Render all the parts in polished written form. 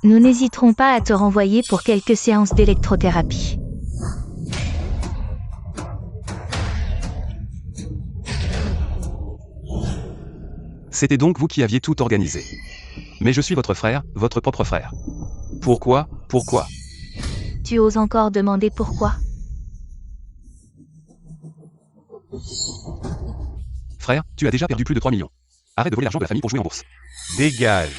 Nous n'hésiterons pas à te renvoyer pour quelques séances d'électrothérapie. C'était donc vous qui aviez tout organisé. Mais je suis votre frère, votre propre frère. Pourquoi? Tu oses encore demander pourquoi? Frère, tu as déjà perdu plus de 3 millions. Arrête de voler l'argent de la famille pour jouer en bourse. Dégage.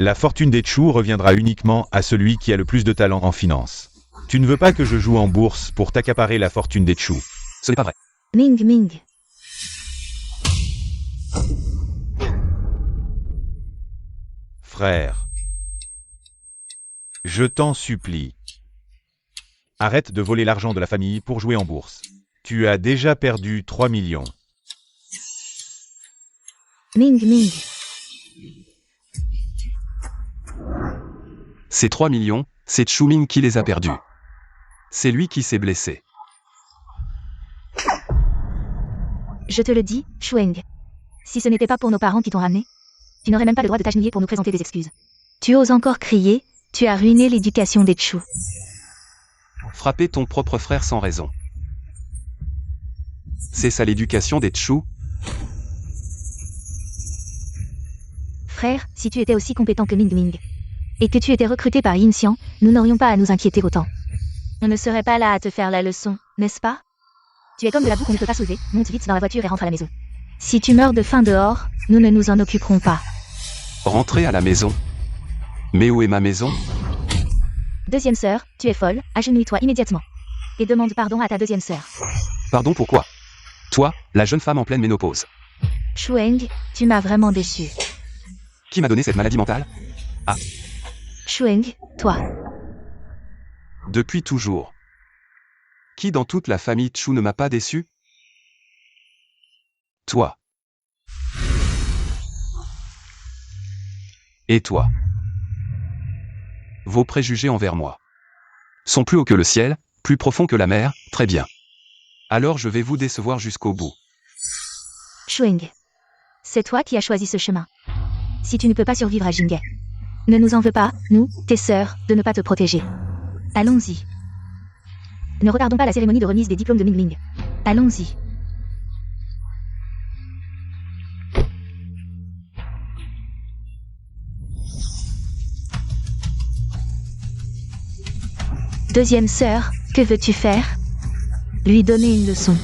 La fortune des Chu reviendra uniquement à celui qui a le plus de talent en finance. Tu ne veux pas que je joue en bourse pour t'accaparer la fortune des Chu. Ce n'est pas vrai. Ming. Frère, je t'en supplie. Arrête de voler l'argent de la famille pour jouer en bourse. Tu as déjà perdu 3 millions. Ming. Ces 3 millions, c'est Chu Ming qui les a perdus. C'est lui qui s'est blessé. Je te le dis, Shueng. Si ce n'était pas pour nos parents qui t'ont ramené, tu n'aurais même pas le droit de t'agenouiller pour nous présenter des excuses. Tu oses encore crier, tu as ruiné l'éducation des Chu. Frapper ton propre frère sans raison. C'est ça l'éducation des Chu? Frère, si tu étais aussi compétent que Ming, et que tu étais recruté par Yin Xiang, nous n'aurions pas à nous inquiéter autant. On ne serait pas là à te faire la leçon, n'est-ce pas? Tu es comme de la boue qu'on ne peut pas sauver, monte vite dans la voiture et rentre à la maison. Si tu meurs de faim dehors, nous ne nous en occuperons pas. Rentrer à la maison? Mais où est ma maison? Deuxième sœur, tu es folle, agenouille-toi immédiatement. Et demande pardon à ta deuxième sœur. Pardon pourquoi? Toi, la jeune femme en pleine ménopause. Shueng, tu m'as vraiment déçu. Qui m'a donné cette maladie mentale? Shueng, toi. Depuis toujours. Qui dans toute la famille Chu ne m'a pas déçu? Toi. Et toi. Vos préjugés envers moi sont plus hauts que le ciel, plus profonds que la mer, très bien. Alors je vais vous décevoir jusqu'au bout. Shueng. C'est toi qui as choisi ce chemin. Si tu ne peux pas survivre à Jinghe, ne nous en veux pas, nous, tes sœurs, de ne pas te protéger. Allons-y. Ne retardons pas la cérémonie de remise des diplômes de Ming. Allons-y. Deuxième sœur, que veux-tu faire? Lui donner une leçon.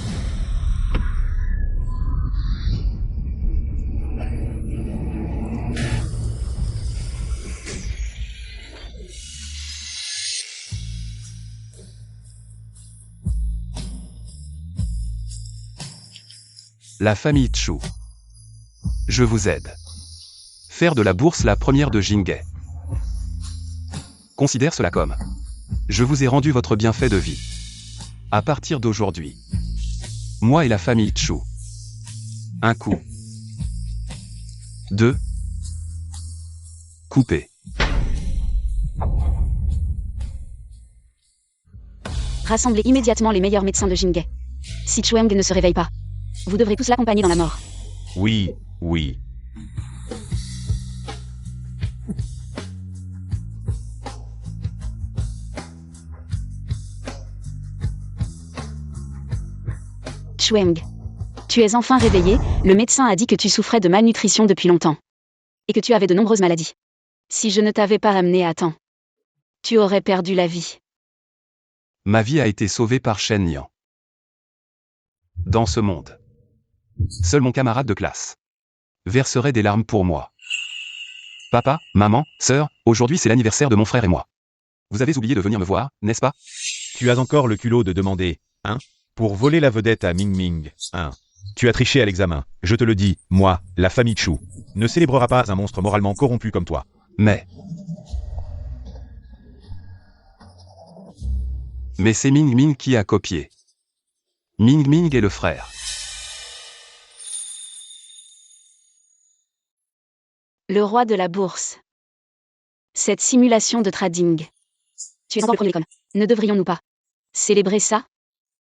La famille Chu. Je vous aide. Faire de la bourse la première de Jinghe. Considère cela comme. Je vous ai rendu votre bienfait de vie. À partir d'aujourd'hui. Moi et la famille Chu. Un coup. 2. Coupé. Rassemblez immédiatement les meilleurs médecins de Jinghe. Si Chueng ne se réveille pas, vous devrez tous l'accompagner dans la mort. Oui. Chueng, tu es enfin réveillé, le médecin a dit que tu souffrais de malnutrition depuis longtemps. Et que tu avais de nombreuses maladies. Si je ne t'avais pas amené à temps, tu aurais perdu la vie. Ma vie a été sauvée par Shen Yang. Dans ce monde, seul mon camarade de classe verserait des larmes pour moi. Papa, maman, sœur, aujourd'hui c'est l'anniversaire de mon frère et moi. Vous avez oublié de venir me voir, n'est-ce pas? Tu as encore le culot de demander, pour voler la vedette à Ming, Tu as triché à l'examen. Je te le dis, moi, la famille Chu, ne célébrera pas un monstre moralement corrompu comme toi. Mais c'est Ming qui a copié. Ming est le frère. Le roi de la bourse. Cette simulation de trading. Tu es encore le premier de l'école. Ne devrions-nous pas célébrer ça?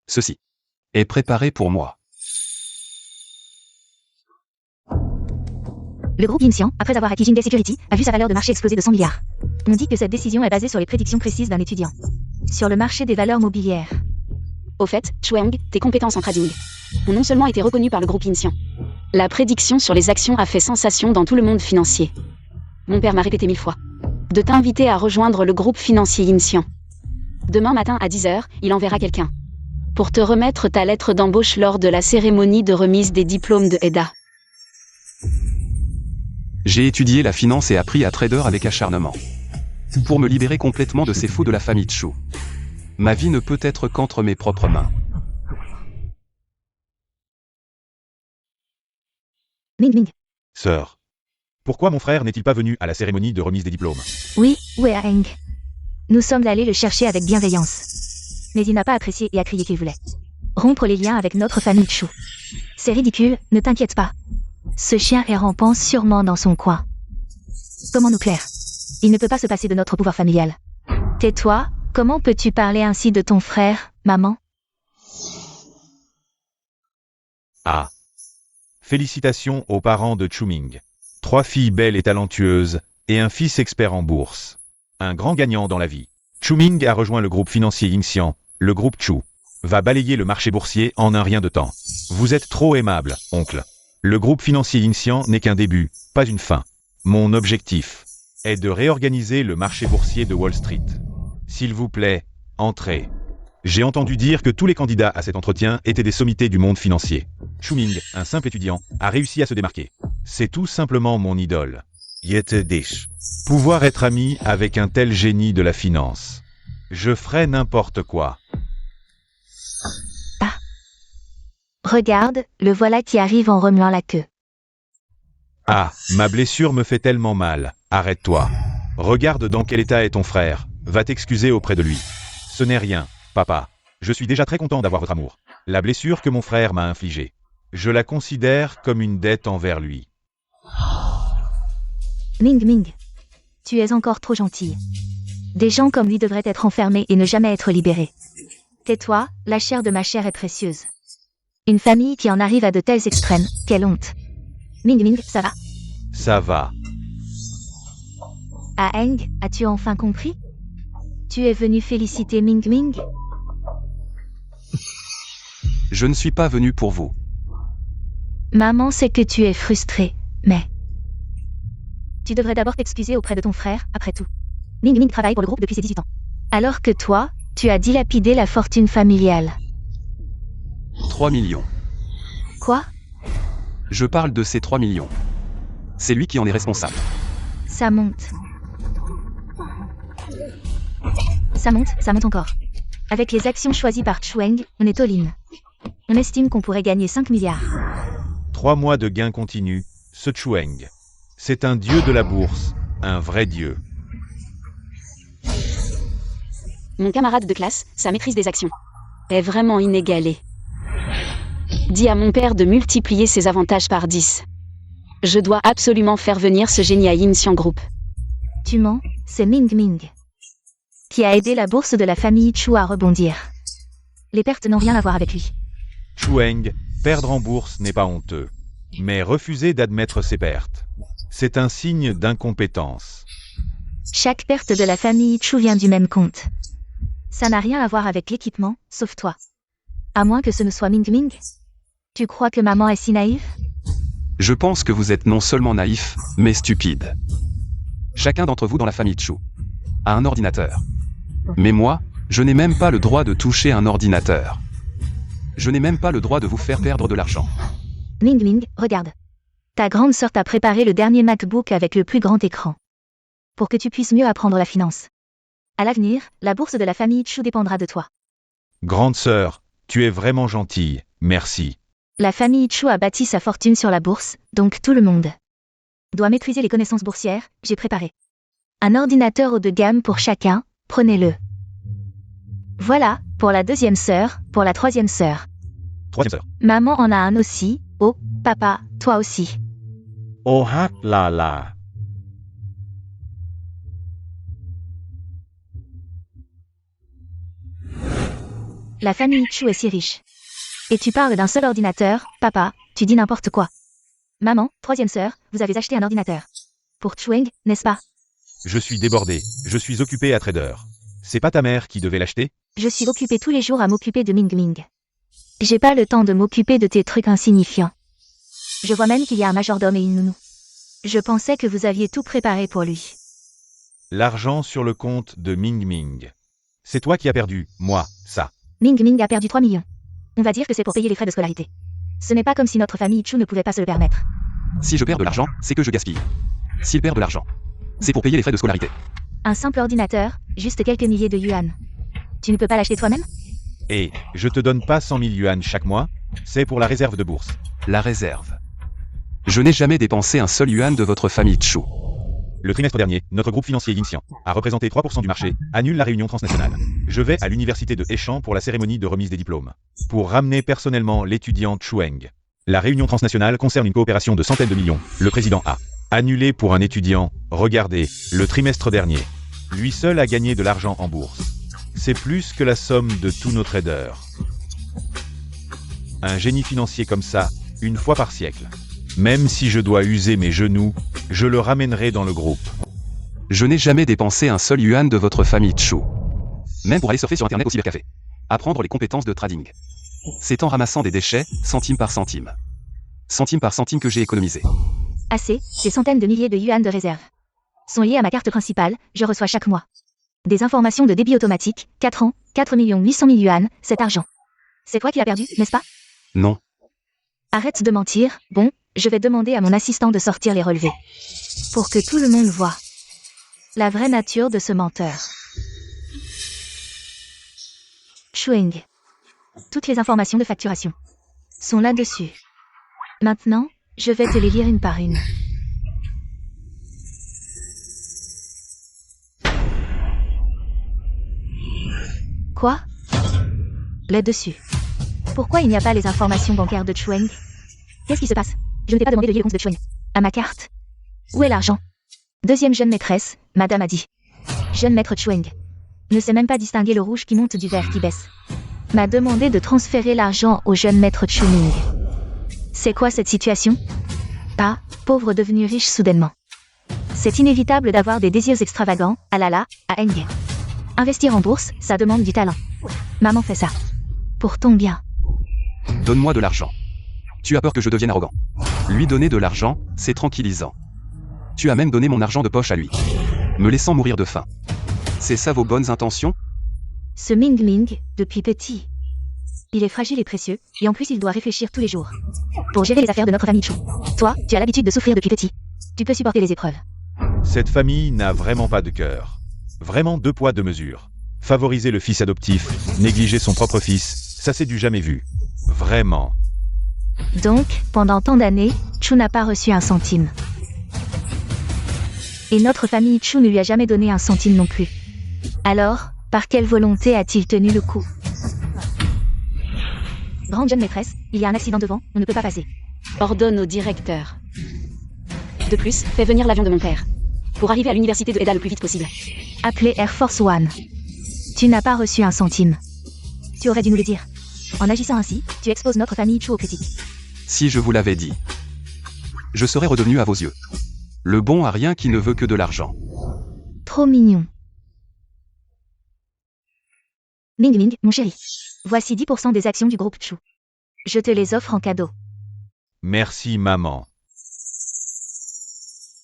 Ceci est préparé pour moi. Le groupe Yinxiang, après avoir acquis Jingdai Security, a vu sa valeur de marché exploser de 100 milliards. On dit que cette décision est basée sur les prédictions précises d'un étudiant. Sur le marché des valeurs mobilières. Au fait, Chuang, tes compétences en trading ont non seulement été reconnues par le groupe Yinxiang. La prédiction sur les actions a fait sensation dans tout le monde financier. Mon père m'a répété 1000 fois de t'inviter à rejoindre le groupe financier Yinxiang. Demain matin à 10h, il enverra quelqu'un pour te remettre ta lettre d'embauche lors de la cérémonie de remise des diplômes de EDA. J'ai étudié la finance et appris à trader avec acharnement. Pour me libérer complètement de ces fous de la famille Chu. Ma vie ne peut être qu'entre mes propres mains. Ming Ming. Sœur. Pourquoi mon frère n'est-il pas venu à la cérémonie de remise des diplômes? Oui, Wei Heng. Nous sommes allés le chercher avec bienveillance. Mais il n'a pas apprécié et a crié qu'il voulait rompre les liens avec notre famille Chu. C'est ridicule, ne t'inquiète pas. Ce chien est rampant sûrement dans son coin. Comment nous plaire? Il ne peut pas se passer de notre pouvoir familial. Tais-toi, comment peux-tu parler ainsi de ton frère, maman? Ah. Félicitations aux parents de Chuming. 3 filles belles et talentueuses, et un fils expert en bourse. Un grand gagnant dans la vie. Chuming a rejoint le groupe financier Yinxiang, le groupe Chu. Va balayer le marché boursier en un rien de temps. Vous êtes trop aimable, oncle. Le groupe financier Yinxiang n'est qu'un début, pas une fin. Mon objectif est de réorganiser le marché boursier de Wall Street. S'il vous plaît, entrez. J'ai entendu dire que tous les candidats à cet entretien étaient des sommités du monde financier. Chuming, un simple étudiant, a réussi à se démarquer. C'est tout simplement mon idole. Yetedish. Pouvoir être ami avec un tel génie de la finance. Je ferais n'importe quoi. Regarde, le voilà qui arrive en remuant la queue. Ah, ma blessure me fait tellement mal. Arrête-toi. Regarde dans quel état est ton frère. Va t'excuser auprès de lui. Ce n'est rien, papa. Je suis déjà très content d'avoir votre amour. La blessure que mon frère m'a infligée. Je la considère comme une dette envers lui. Ming Ming. Tu es encore trop gentille. Des gens comme lui devraient être enfermés et ne jamais être libérés. Tais-toi, la chair de ma chair est précieuse. Une famille qui en arrive à de tels extrêmes, quelle honte. Ming Ming, ça va? Ça va. Ah Heng, as-tu enfin compris? Tu es venu féliciter Ming Ming? Je ne suis pas venu pour vous. Maman sait que tu es frustré, mais... Tu devrais d'abord t'excuser auprès de ton frère, après tout. Ming Ming travaille pour le groupe depuis ses 18 ans. Alors que toi, tu as dilapidé la fortune familiale. 3 millions. Quoi? Je parle de ces 3 millions. C'est lui qui en est responsable. Ça monte. Ça monte encore. Avec les actions choisies par Chuang, on est all-in. On estime qu'on pourrait gagner 5 milliards. 3 mois de gains continus, ce Chuang. C'est un dieu de la bourse, un vrai dieu. Mon camarade de classe, sa maîtrise des actions est vraiment inégalée. Dis à mon père de multiplier ses avantages par 10. Je dois absolument faire venir ce génie à Yinxiang Group. Tu mens, c'est Ming Ming qui a aidé la bourse de la famille Chu à rebondir. Les pertes n'ont rien à voir avec lui. Chuang, perdre en bourse n'est pas honteux. Mais refuser d'admettre ses pertes. C'est un signe d'incompétence. Chaque perte de la famille Chu vient du même compte. Ça n'a rien à voir avec l'équipement, sauf toi. À moins que ce ne soit Ming Ming. Tu crois que maman est si naïve? Je pense que vous êtes non seulement naïf, mais stupide. Chacun d'entre vous dans la famille Chu a un ordinateur. Mais moi, je n'ai même pas le droit de toucher un ordinateur. Je n'ai même pas le droit de vous faire perdre de l'argent. Ming Ming, regarde. Ta grande sœur t'a préparé le dernier MacBook avec le plus grand écran. Pour que tu puisses mieux apprendre la finance. À l'avenir, la bourse de la famille Chu dépendra de toi. Grande sœur, tu es vraiment gentille, merci. La famille Chu a bâti sa fortune sur la bourse, donc tout le monde doit maîtriser les connaissances boursières, j'ai préparé un ordinateur haut de gamme pour chacun, prenez-le. Voilà, pour la deuxième sœur, pour la troisième sœur. Troisième sœur. Maman en a un aussi, oh, papa, toi aussi. Oh hat la la. La famille Chu est si riche. Et tu parles d'un seul ordinateur, papa, tu dis n'importe quoi. Maman, troisième sœur, vous avez acheté un ordinateur. Pour Chueng, n'est-ce pas? Je suis débordé, je suis occupé à trader. C'est pas ta mère qui devait l'acheter? Je suis occupée tous les jours à m'occuper de Ming Ming. J'ai pas le temps de m'occuper de tes trucs insignifiants. Je vois même qu'il y a un majordome et une nounou. Je pensais que vous aviez tout préparé pour lui. L'argent sur le compte de Ming Ming. C'est toi qui as perdu, moi, ça. Ming Ming a perdu 3 millions. On va dire que c'est pour payer les frais de scolarité. Ce n'est pas comme si notre famille Chu ne pouvait pas se le permettre. Si je perds de l'argent, c'est que je gaspille. S'il perd de l'argent, c'est pour payer les frais de scolarité. Un simple ordinateur, juste quelques milliers de yuan. Tu ne peux pas l'acheter toi-même? Et je te donne pas 100 000 yuan chaque mois, c'est pour la réserve de bourse. La réserve. Je n'ai jamais dépensé un seul yuan de votre famille Chu. Le trimestre dernier, notre groupe financier Yinxian a représenté 3% du marché, annule la réunion transnationale. Je vais à l'université de Heichan pour la cérémonie de remise des diplômes. Pour ramener personnellement l'étudiant Chueng. La réunion transnationale concerne une coopération de centaines de millions. Le président a annulé pour un étudiant, regardez, le trimestre dernier. Lui seul a gagné de l'argent en bourse. C'est plus que la somme de tous nos traders. Un génie financier comme ça, une fois par siècle. Même si je dois user mes genoux, je le ramènerai dans le groupe. Je n'ai jamais dépensé un seul yuan de votre famille Chu. Même pour aller surfer sur internet au cybercafé. Apprendre les compétences de trading. C'est en ramassant des déchets, centime par centime. Centime par centime que j'ai économisé. Assez, des centaines de milliers de yuan de réserve. Sont liés à ma carte principale, je reçois chaque mois. Des informations de débit automatique, 4 ans, 4 800 000 yuan, cet argent. C'est toi qui l'as perdu, n'est-ce pas? Non. Arrête de mentir, bon, je vais demander à mon assistant de sortir les relevés. Pour que tout le monde voie la vraie nature de ce menteur. Chueng. Toutes les informations de facturation sont là-dessus. Maintenant, je vais te les lire une par une. Quoi? Là-dessus. Pourquoi il n'y a pas les informations bancaires de Chueng? Qu'est-ce qui se passe? Je ne t'ai pas demandé de lier le compte de Chueng à ma carte. Où est l'argent? Deuxième jeune maîtresse, madame a dit. Jeune maître Chueng ne sait même pas distinguer le rouge qui monte du vert qui baisse. M'a demandé de transférer l'argent au jeune maître Chuming. C'est quoi cette situation? Ah, pauvre devenu riche soudainement. C'est inévitable d'avoir des désirs extravagants, ah là là, à Eng. Investir en bourse, ça demande du talent. Maman fait ça. Pour ton bien. Donne-moi de l'argent. Tu as peur que je devienne arrogant. Lui donner de l'argent, c'est tranquillisant. Tu as même donné mon argent de poche à lui. Me laissant mourir de faim. C'est ça vos bonnes intentions? Ce Ming Ming, depuis petit. Il est fragile et précieux, et en plus il doit réfléchir tous les jours. Pour gérer les affaires de notre famille Chu. Toi, tu as l'habitude de souffrir depuis petit. Tu peux supporter les épreuves. Cette famille n'a vraiment pas de cœur. Vraiment 2 poids 2 mesures. Favoriser le fils adoptif, négliger son propre fils, ça c'est du jamais vu. Vraiment. Donc, pendant tant d'années, Chu n'a pas reçu un centime. Et notre famille Chu ne lui a jamais donné un centime non plus. Alors, par quelle volonté a-t-il tenu le coup? Grande jeune maîtresse, il y a un accident devant, on ne peut pas passer. Ordonne au directeur. De plus, fais venir l'avion de mon père. Pour arriver à l'université de Eda le plus vite possible. Appelé Air Force One. Tu n'as pas reçu un centime. Tu aurais dû nous le dire. En agissant ainsi, tu exposes notre famille Chu aux critiques. Si je vous l'avais dit, je serais redevenu à vos yeux. Le bon à rien qui ne veut que de l'argent. Trop mignon. Ming Ming, mon chéri. Voici 10% des actions du groupe Chu. Je te les offre en cadeau. Merci maman.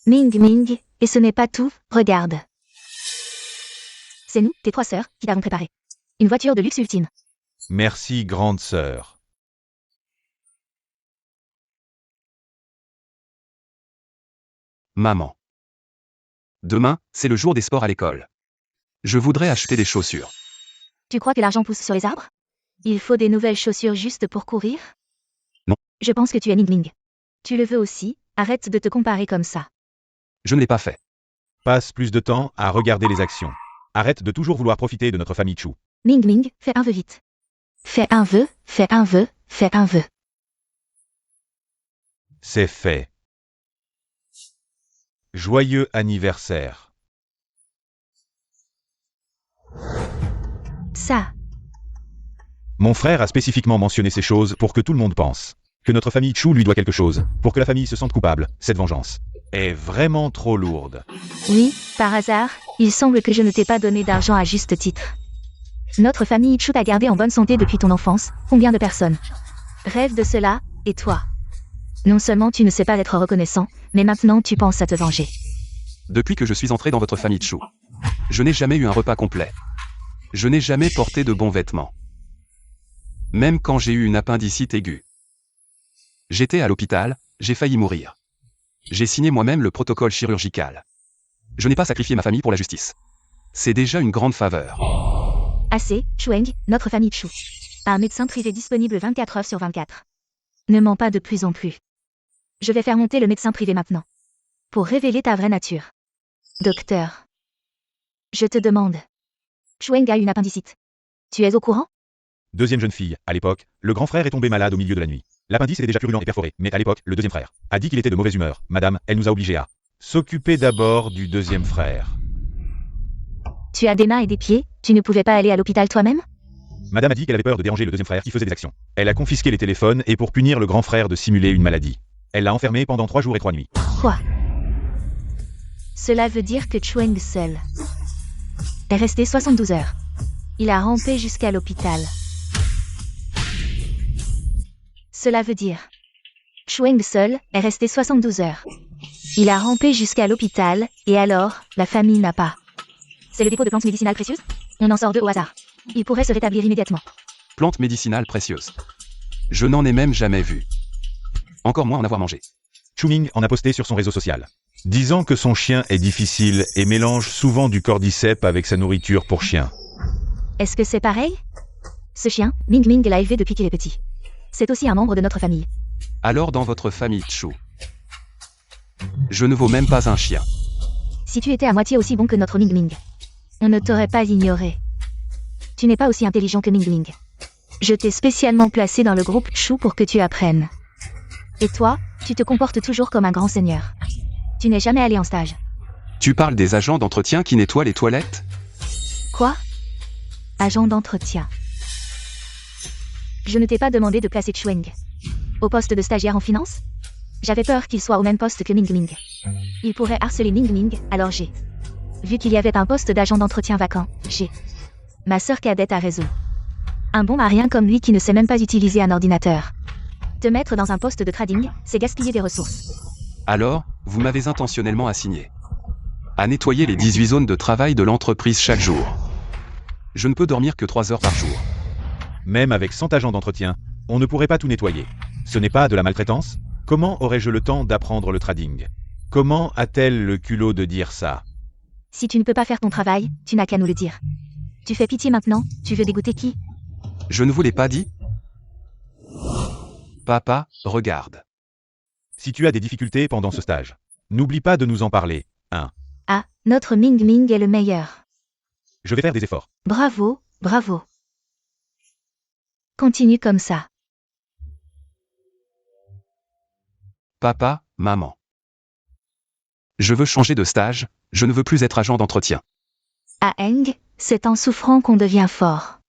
Ming Ming, et ce n'est pas tout, regarde. C'est nous, tes 3 sœurs, qui t'avons préparé. Une voiture de luxe ultime. Merci grande sœur. Maman. Demain, c'est le jour des sports à l'école. Je voudrais acheter des chaussures. Tu crois que l'argent pousse sur les arbres? Il faut des nouvelles chaussures juste pour courir? Non. Je pense que tu es Ming Ming. Tu le veux aussi, arrête de te comparer comme ça. Je ne l'ai pas fait. Passe plus de temps à regarder les actions. Arrête de toujours vouloir profiter de notre famille Chu. Ming Ming, fais un vœu vite. Fais un vœu, fais un vœu, fais un vœu. C'est fait. Joyeux anniversaire. Ça. Mon frère a spécifiquement mentionné ces choses pour que tout le monde pense. que notre famille Chu lui doit quelque chose, pour que la famille se sente coupable. Cette vengeance est vraiment trop lourde. Oui, par hasard, il semble que je ne t'ai pas donné d'argent à juste titre. Notre famille Chu t'a gardé en bonne santé depuis ton enfance. Combien de personnes rêvent de cela, et toi? Non seulement tu ne sais pas être reconnaissant, mais maintenant tu penses à te venger. Depuis que je suis entré dans votre famille Chu, je n'ai jamais eu un repas complet. Je n'ai jamais porté de bons vêtements. Même quand j'ai eu une appendicite aiguë. J'étais à l'hôpital, j'ai failli mourir. J'ai signé moi-même le protocole chirurgical. Je n'ai pas sacrifié ma famille pour la justice. C'est déjà une grande faveur. Assez, Chueng, notre famille Chu. Un médecin privé disponible 24 heures sur 24. Ne mens pas de plus en plus. Je vais faire monter le médecin privé maintenant. Pour révéler ta vraie nature. Docteur. Je te demande. Chueng a une appendicite. Tu es au courant? Deuxième jeune fille, à l'époque, le grand frère est tombé malade au milieu de la nuit. L'appendice était déjà purulent et perforé, mais à l'époque, le deuxième frère a dit qu'il était de mauvaise humeur. Madame, elle nous a obligés à s'occuper d'abord du deuxième frère. Tu as des mains et des pieds, tu ne pouvais pas aller à l'hôpital toi-même? Madame a dit qu'elle avait peur de déranger le deuxième frère qui faisait des actions. Elle a confisqué les téléphones et pour punir le grand frère de simuler une maladie. Elle l'a enfermé pendant 3 jours et 3 nuits. Quoi? Cela veut dire que Chueng seul est resté 72 heures. Il a rampé jusqu'à l'hôpital. Cela veut dire Chueng seul est resté 72 heures. Il a rampé jusqu'à l'hôpital, et alors, la famille n'a pas. C'est le dépôt de plantes médicinales précieuses? On en sort deux au hasard. Il pourrait se rétablir immédiatement. Plante médicinale précieuse. Je n'en ai même jamais vu. Encore moins en avoir mangé. Chuming en a posté sur son réseau social, disant que son chien est difficile et mélange souvent du cordyceps avec sa nourriture pour chien. Est-ce que c'est pareil? Ce chien, Ming Ming l'a élevé depuis qu'il est petit. C'est aussi un membre de notre famille. Alors dans votre famille Chu, je ne vaux même pas un chien. Si tu étais à moitié aussi bon que notre Ming Ming, on ne t'aurait pas ignoré. Tu n'es pas aussi intelligent que Ming Ming. Je t'ai spécialement placé dans le groupe Chu pour que tu apprennes. Et toi, tu te comportes toujours comme un grand seigneur. Tu n'es jamais allé en stage. Tu parles des agents d'entretien qui nettoient les toilettes? Quoi? Agent d'entretien. Je ne t'ai pas demandé de placer Chueng au poste de stagiaire en finance? J'avais peur qu'il soit au même poste que Ming Ming. Il pourrait harceler Ming Ming, alors j'ai vu qu'il y avait un poste d'agent d'entretien vacant. Ma sœur cadette a raison. Un bon marien comme lui qui ne sait même pas utiliser un ordinateur. Te mettre dans un poste de trading, c'est gaspiller des ressources. Alors, vous m'avez intentionnellement assigné à nettoyer les 18 zones de travail de l'entreprise chaque jour. Je ne peux dormir que 3 heures par jour. Même avec 100 agents d'entretien, on ne pourrait pas tout nettoyer. Ce n'est pas de la maltraitance? Comment aurais-je le temps d'apprendre le trading? Comment a-t-elle le culot de dire ça? Si tu ne peux pas faire ton travail, tu n'as qu'à nous le dire. Tu fais pitié maintenant, tu veux dégoûter qui? Je ne vous l'ai pas dit? Papa, regarde. Si tu as des difficultés pendant ce stage, n'oublie pas de nous en parler. Ah, notre Ming Ming est le meilleur. Je vais faire des efforts. Bravo, bravo. Continue comme ça. Papa, maman. Je veux changer de stage, je ne veux plus être agent d'entretien. À Eng, c'est en souffrant qu'on devient fort.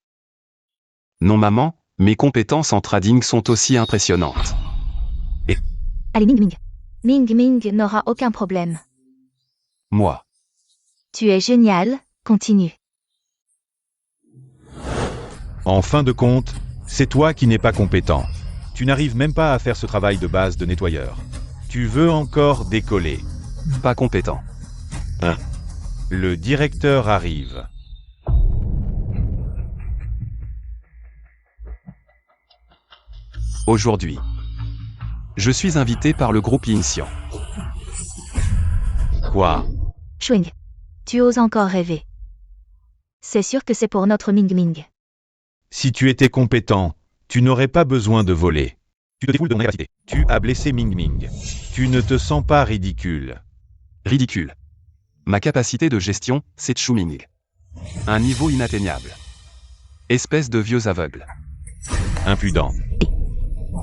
Non maman, mes compétences en trading sont aussi impressionnantes. Allez Ming Ming. Ming Ming n'aura aucun problème. Moi. Tu es génial, continue. En fin de compte, c'est toi qui n'es pas compétent. Tu n'arrives même pas à faire ce travail de base de nettoyeur. Tu veux encore décoller. Pas compétent. Le directeur arrive. Aujourd'hui, je suis invité par le groupe Insian. Quoi? Chueng. Tu oses encore rêver. C'est sûr que c'est pour notre Ming Ming. Si tu étais compétent, tu n'aurais pas besoin de voler. Tu te défoules de ton capacité. Tu as blessé Ming Ming. Tu ne te sens pas ridicule. Ridicule. Ma capacité de gestion, c'est Chuming. Un niveau inatteignable. Espèce de vieux aveugle. Impudent.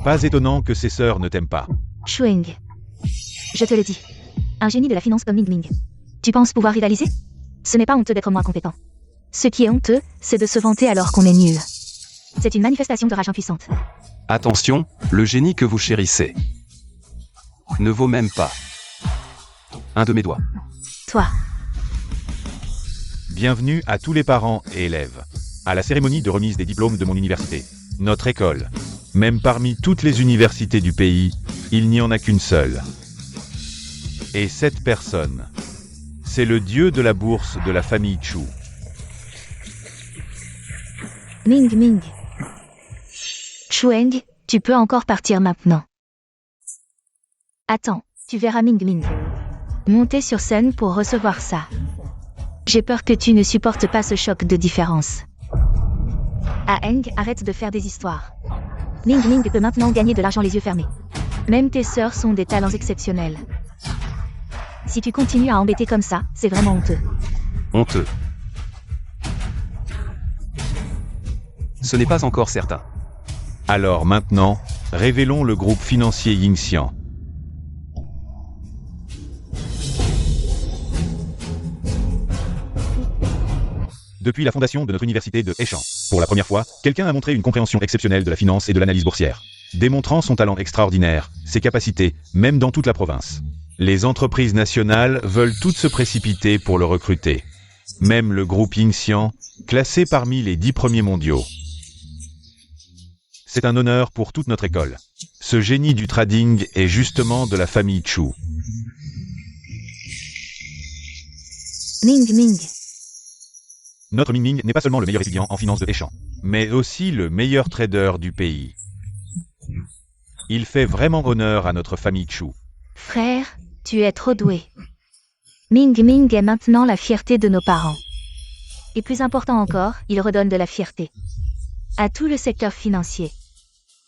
Pas étonnant que ses sœurs ne t'aiment pas. Chueng. Je te le dis. Un génie de la finance comme Ming Ming. Tu penses pouvoir rivaliser? Ce n'est pas honteux d'être moins compétent. Ce qui est honteux, c'est de se vanter alors qu'on est nul. C'est une manifestation de rage impuissante. Attention, le génie que vous chérissez ne vaut même pas un de mes doigts. Toi. Bienvenue à tous les parents et élèves. À la cérémonie de remise des diplômes de mon université. Notre école. Même parmi toutes les universités du pays, il n'y en a qu'une seule. Et cette personne, c'est le dieu de la bourse de la famille Chu. Ming Ming. Chueng, tu peux encore partir maintenant. Attends, tu verras Ming Ming. Monter sur scène pour recevoir ça. J'ai peur que tu ne supportes pas ce choc de différence. Eng, arrête de faire des histoires. Ming Ming peut maintenant gagner de l'argent les yeux fermés. Même tes sœurs sont des talents exceptionnels. Si tu continues à embêter comme ça, c'est vraiment honteux. Honteux. Ce n'est pas encore certain. Alors maintenant, révélons le groupe financier Yingxian. Depuis la fondation de notre université de Heishan, pour la première fois, quelqu'un a montré une compréhension exceptionnelle de la finance et de l'analyse boursière, démontrant son talent extraordinaire, ses capacités, même dans toute la province. Les entreprises nationales veulent toutes se précipiter pour le recruter. Même le groupe Yingxian, classé parmi les 10 premiers mondiaux. C'est un honneur pour toute notre école. Ce génie du trading est justement de la famille Chu. Ming Ming. Notre Ming Ming n'est pas seulement le meilleur étudiant en finance de Heishan, mais aussi le meilleur trader du pays. Il fait vraiment honneur à notre famille Chu. Frère, tu es trop doué. Ming Ming est maintenant la fierté de nos parents. Et plus important encore, il redonne de la fierté à tout le secteur financier.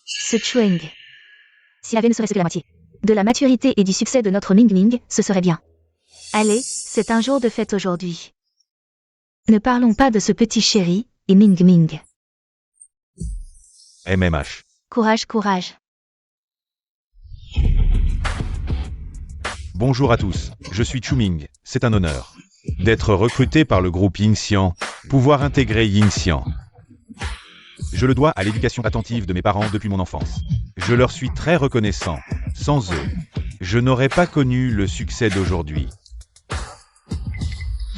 Ce Chueng. S'il avait ne serait-ce que la moitié de la maturité et du succès de notre Ming Ming, ce serait bien. Allez, c'est un jour de fête aujourd'hui. Ne parlons pas de ce petit chéri, et Ming Ming. MMH. Courage, courage. Bonjour à tous, je suis Chu Ming, c'est un honneur d'être recruté par le groupe Yingxian, pouvoir intégrer Yingxian. Je le dois à l'éducation attentive de mes parents depuis mon enfance. Je leur suis très reconnaissant. Sans eux, je n'aurais pas connu le succès d'aujourd'hui.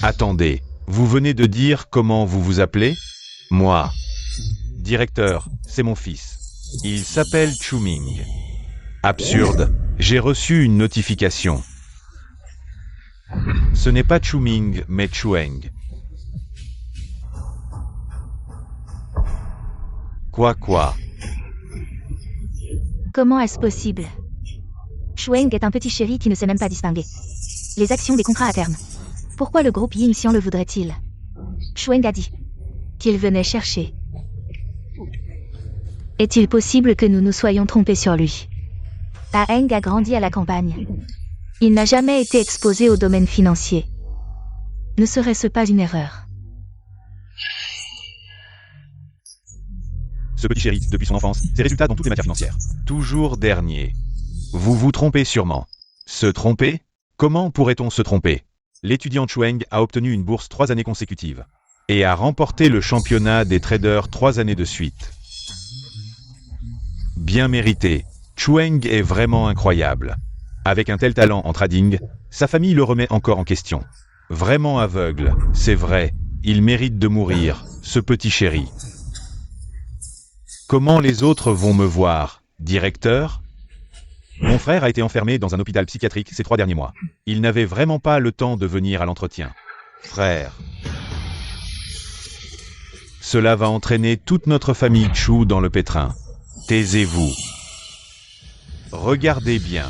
Attendez, vous venez de dire comment vous vous appelez? Moi. Directeur, c'est mon fils. Il s'appelle Chu Ming. Absurde, j'ai reçu une notification. Ce n'est pas Chu Ming, mais Chueng. Quoi? Comment est-ce possible? Chueng est un petit chéri qui ne sait même pas distinguer les actions des contrats à terme. Pourquoi le groupe Yingxian le voudrait-il? Chueng a dit qu'il venait chercher. Est-il possible que nous nous soyons trompés sur lui? Eng a grandi à la campagne. Il n'a jamais été exposé au domaine financier. Ne serait-ce pas une erreur? Ce petit chéri, depuis son enfance, ses résultats dans toutes les matières financières. Toujours dernier. Vous vous trompez sûrement. Se tromper? Comment pourrait-on se tromper? L'étudiant Chueng a obtenu une bourse 3 années consécutives et a remporté le championnat des traders 3 années de suite. Bien mérité. Chueng est vraiment incroyable. Avec un tel talent en trading, sa famille le remet encore en question. Vraiment aveugle, c'est vrai, il mérite de mourir, ce petit chéri. Comment les autres vont me voir, directeur? Mon frère a été enfermé dans un hôpital psychiatrique ces 3 derniers mois. Il n'avait vraiment pas le temps de venir à l'entretien. Frère. Cela va entraîner toute notre famille Chu dans le pétrin. Taisez-vous. Regardez bien.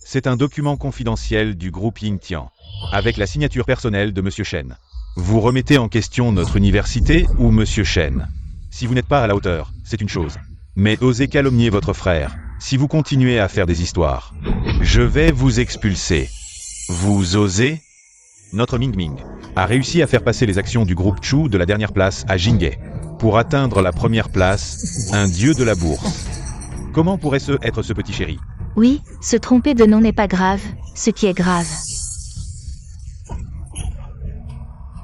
C'est un document confidentiel du groupe Yingxian, avec la signature personnelle de Monsieur Shen. Vous remettez en question notre université ou Monsieur Shen? Si vous n'êtes pas à la hauteur, c'est une chose. Mais osez calomnier votre frère, si vous continuez à faire des histoires. Je vais vous expulser. Vous osez? Notre Ming Ming a réussi à faire passer les actions du groupe Chu de la dernière place à Jinghe. Pour atteindre la première place, un dieu de la bourse. Comment pourrait-ce être ce petit chéri? Oui, se tromper de nom n'est pas grave, ce qui est grave.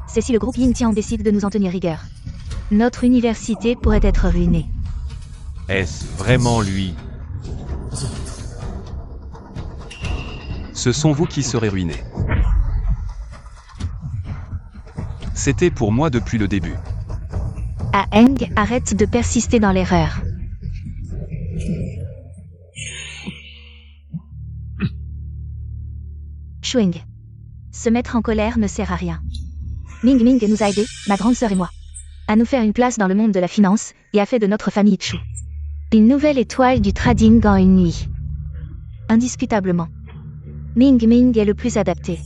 C'est si le groupe Yingxian décide de nous en tenir rigueur. Notre université pourrait être ruinée. Est-ce vraiment lui? Ce sont vous qui serez ruinés. C'était pour moi depuis le début. Ah Eng, arrête de persister dans l'erreur. Chueng. Se mettre en colère ne sert à rien. Ming Ming nous a aidés, ma grande sœur et moi, à nous faire une place dans le monde de la finance et a fait de notre famille Chu une nouvelle étoile du trading en une nuit. Indiscutablement. Ming Ming est le plus adapté.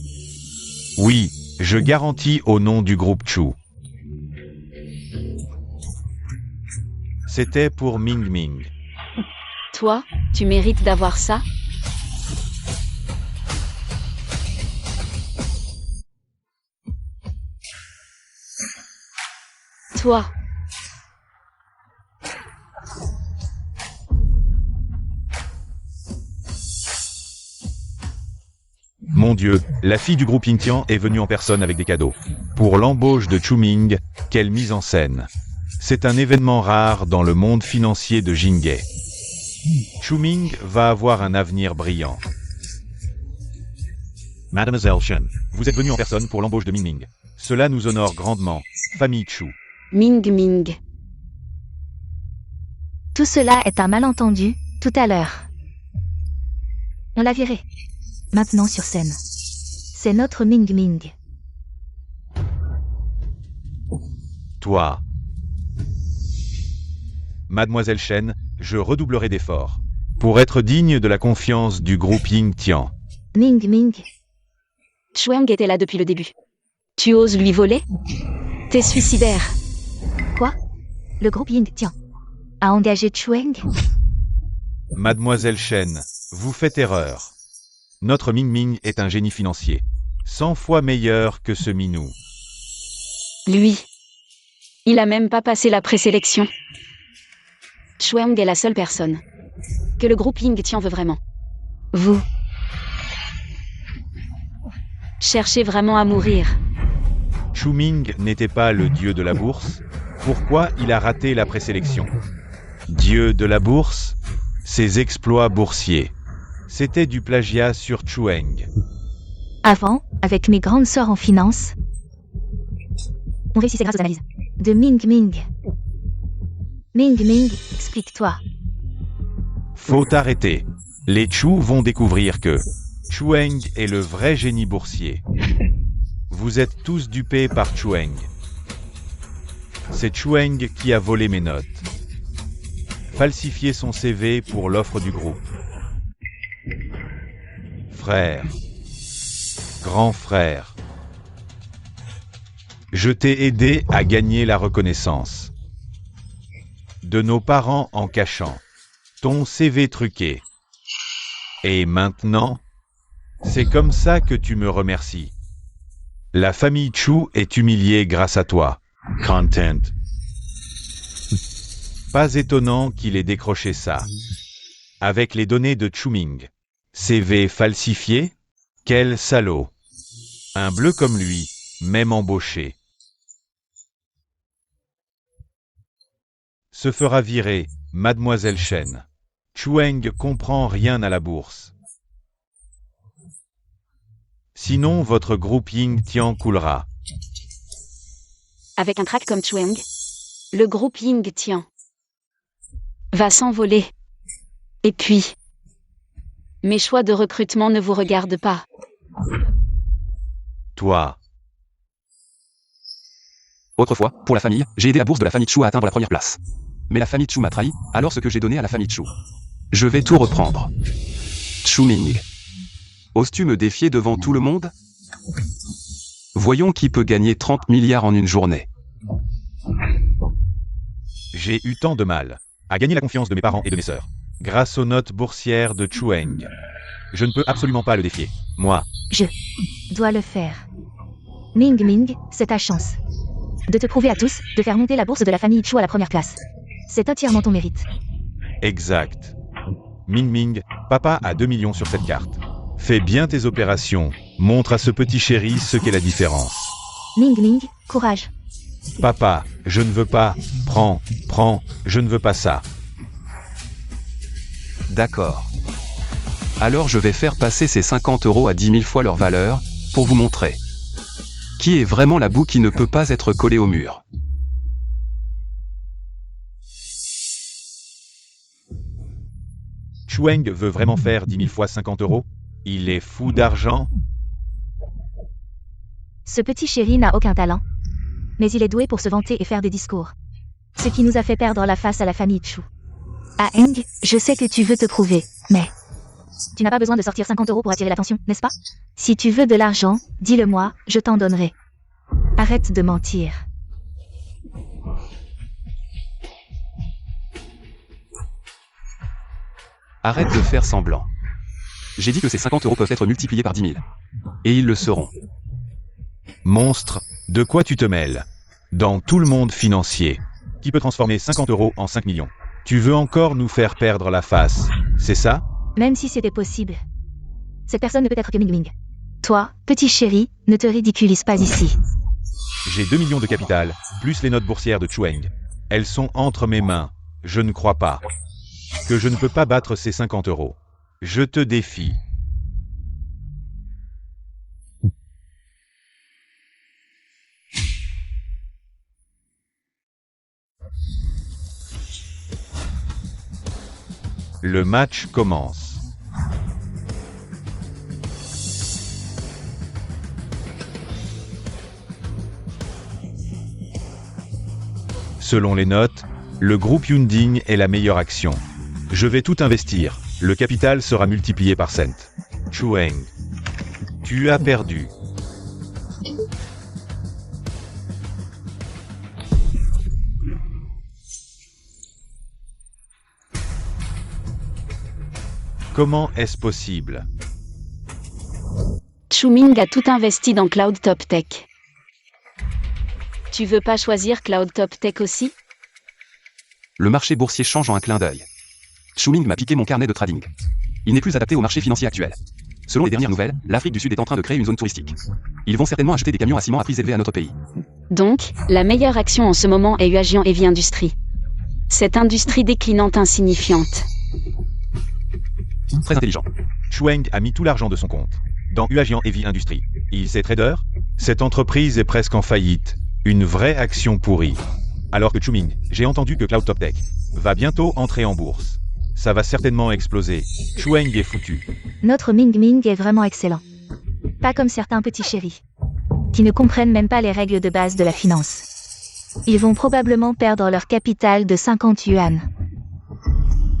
Oui, je garantis au nom du groupe Chu. C'était pour Ming Ming. Toi, tu mérites d'avoir ça? Toi. Mon Dieu, la fille du groupe Yingtian est venue en personne avec des cadeaux. Pour l'embauche de Chuming, quelle mise en scène. C'est un événement rare dans le monde financier de Jinghe. Chuming va avoir un avenir brillant. Mademoiselle Shen, vous êtes venue en personne pour l'embauche de Ming Ming. Cela nous honore grandement. Famille Chu. Ming Ming. Tout cela est un malentendu, tout à l'heure. On l'a viré. Maintenant sur scène. C'est notre Ming Ming. Toi. Mademoiselle Shen, je redoublerai d'efforts. Pour être digne de la confiance du groupe Yingtian. Ming Ming. Chuang était là depuis le début. Tu oses lui voler? T'es suicidaire. Quoi? Le groupe Yingtian a engagé Chueng? Mademoiselle Shen, vous faites erreur. Notre Ming Ming est un génie financier. 100 fois meilleur que ce minou. Lui. Il a même pas passé la présélection. Chuang est la seule personne que le groupe Yingtian veut vraiment. Vous. Cherchez vraiment à mourir. Chuming n'était pas le dieu de la bourse. Pourquoi il a raté la présélection? Dieu de la bourse? Ses exploits boursiers. C'était du plagiat sur Chueng. Avant, avec mes grandes sœurs en finance, on réussissait grâce aux analyses de Ming Ming. Ming Ming, explique-toi. Faut arrêter. Les Chu vont découvrir que Chueng est le vrai génie boursier. Vous êtes tous dupés par Chueng. C'est Chueng qui a volé mes notes. Falsifié son CV pour l'offre du groupe. Frère. Grand frère. Je t'ai aidé à gagner la reconnaissance de nos parents en cachant ton CV truqué. Et maintenant, c'est comme ça que tu me remercies. La famille Chu est humiliée grâce à toi. Content. Pas étonnant qu'il ait décroché ça. Avec les données de Chuming. CV falsifié? Quel salaud. Un bleu comme lui, même embauché. Se fera virer, Mademoiselle Shen. Chueng comprend rien à la bourse. Sinon, votre groupe Yingtian coulera. Avec un crack comme Chuang, le groupe Yingtian va s'envoler. Et puis, mes choix de recrutement ne vous regardent pas. Toi. Autrefois, pour la famille, j'ai aidé la bourse de la famille Chu à atteindre la première place. Mais la famille Chu m'a trahi, alors ce que j'ai donné à la famille Chu. Je vais tout reprendre. Chuming. Oses-tu me défier devant tout le monde? Voyons qui peut gagner 30 milliards en une journée. J'ai eu tant de mal à gagner la confiance de mes parents et de mes sœurs, grâce aux notes boursières de Chueng. Je ne peux absolument pas le défier. Moi. Je dois le faire. Ming Ming, c'est ta chance. De te prouver à tous, de faire monter la bourse de la famille Chu à la première place. C'est entièrement ton mérite. Exact. Ming Ming, papa a 2 millions sur cette carte. Fais bien tes opérations. Montre à ce petit chéri ce qu'est la différence. Ming Ming, courage. Papa, je ne veux pas. Prends, je ne veux pas ça. D'accord. Alors je vais faire passer ces 50 € à 10 000 fois leur valeur, pour vous montrer. Qui est vraiment la boue qui ne peut pas être collée au mur? Chueng veut vraiment faire 10 000 fois 50 €? Il est fou d'argent? Ce petit chéri n'a aucun talent. Mais il est doué pour se vanter et faire des discours. Ce qui nous a fait perdre la face à la famille Chu. Ah Eng, je sais que tu veux te prouver, mais... Tu n'as pas besoin de sortir 50 € pour attirer l'attention, n'est-ce pas? Si tu veux de l'argent, dis-le-moi, je t'en donnerai. Arrête de mentir. Arrête de faire semblant. J'ai dit que ces 50 € peuvent être multipliés par 10 000. Et ils le seront. Monstre, de quoi tu te mêles? Dans tout le monde financier, qui peut transformer 50 € en 5 millions? Tu veux encore nous faire perdre la face, c'est ça? Même si c'était possible. Cette personne ne peut être que Ming Ming. Toi, petit chéri, ne te ridiculise pas ici. J'ai 2 millions de capital, plus les notes boursières de Chueng. Elles sont entre mes mains. Je ne crois pas que je ne peux pas battre ces 50 €. Je te défie. Le match commence. Selon les notes, le groupe Yunding est la meilleure action. Je vais tout investir. Le capital sera multiplié par cent. Chueng, tu as perdu. Comment est-ce possible? Chuming a tout investi dans Cloud Top Tech. Tu veux pas choisir Cloud Top Tech aussi? Le marché boursier change en un clin d'œil. Chuming m'a piqué mon carnet de trading. Il n'est plus adapté au marché financier actuel. Selon les dernières nouvelles, l'Afrique du Sud est en train de créer une zone touristique. Ils vont certainement acheter des camions à ciment à prix élevés à notre pays. Donc, la meilleure action en ce moment est Huajian Heavy Industry. Cette industrie déclinante insignifiante. Très intelligent. Chueng a mis tout l'argent de son compte dans Huajian Heavy Industry. Il sait trader? Cette entreprise est presque en faillite. Une vraie action pourrie. Alors que Chuming, j'ai entendu que Cloud Top Tech va bientôt entrer en bourse. Ça va certainement exploser. Chueng est foutu. Notre Ming Ming est vraiment excellent. Pas comme certains petits chéris, qui ne comprennent même pas les règles de base de la finance. Ils vont probablement perdre leur capital de 50 yuan.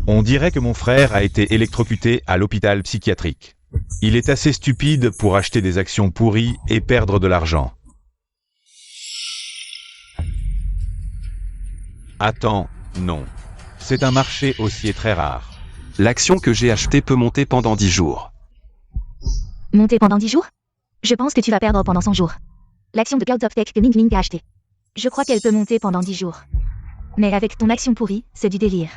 On dirait que mon frère a été électrocuté à l'hôpital psychiatrique. Il est assez stupide pour acheter des actions pourries et perdre de l'argent. Attends, non. C'est un marché haussier très rare. L'action que j'ai achetée peut monter pendant 10 jours. Monter pendant 10 jours? Je pense que tu vas perdre pendant 100 jours. L'action de Cloud Top Tech que Ming Ming a achetée. Je crois qu'elle peut monter pendant 10 jours. Mais avec ton action pourrie, c'est du délire.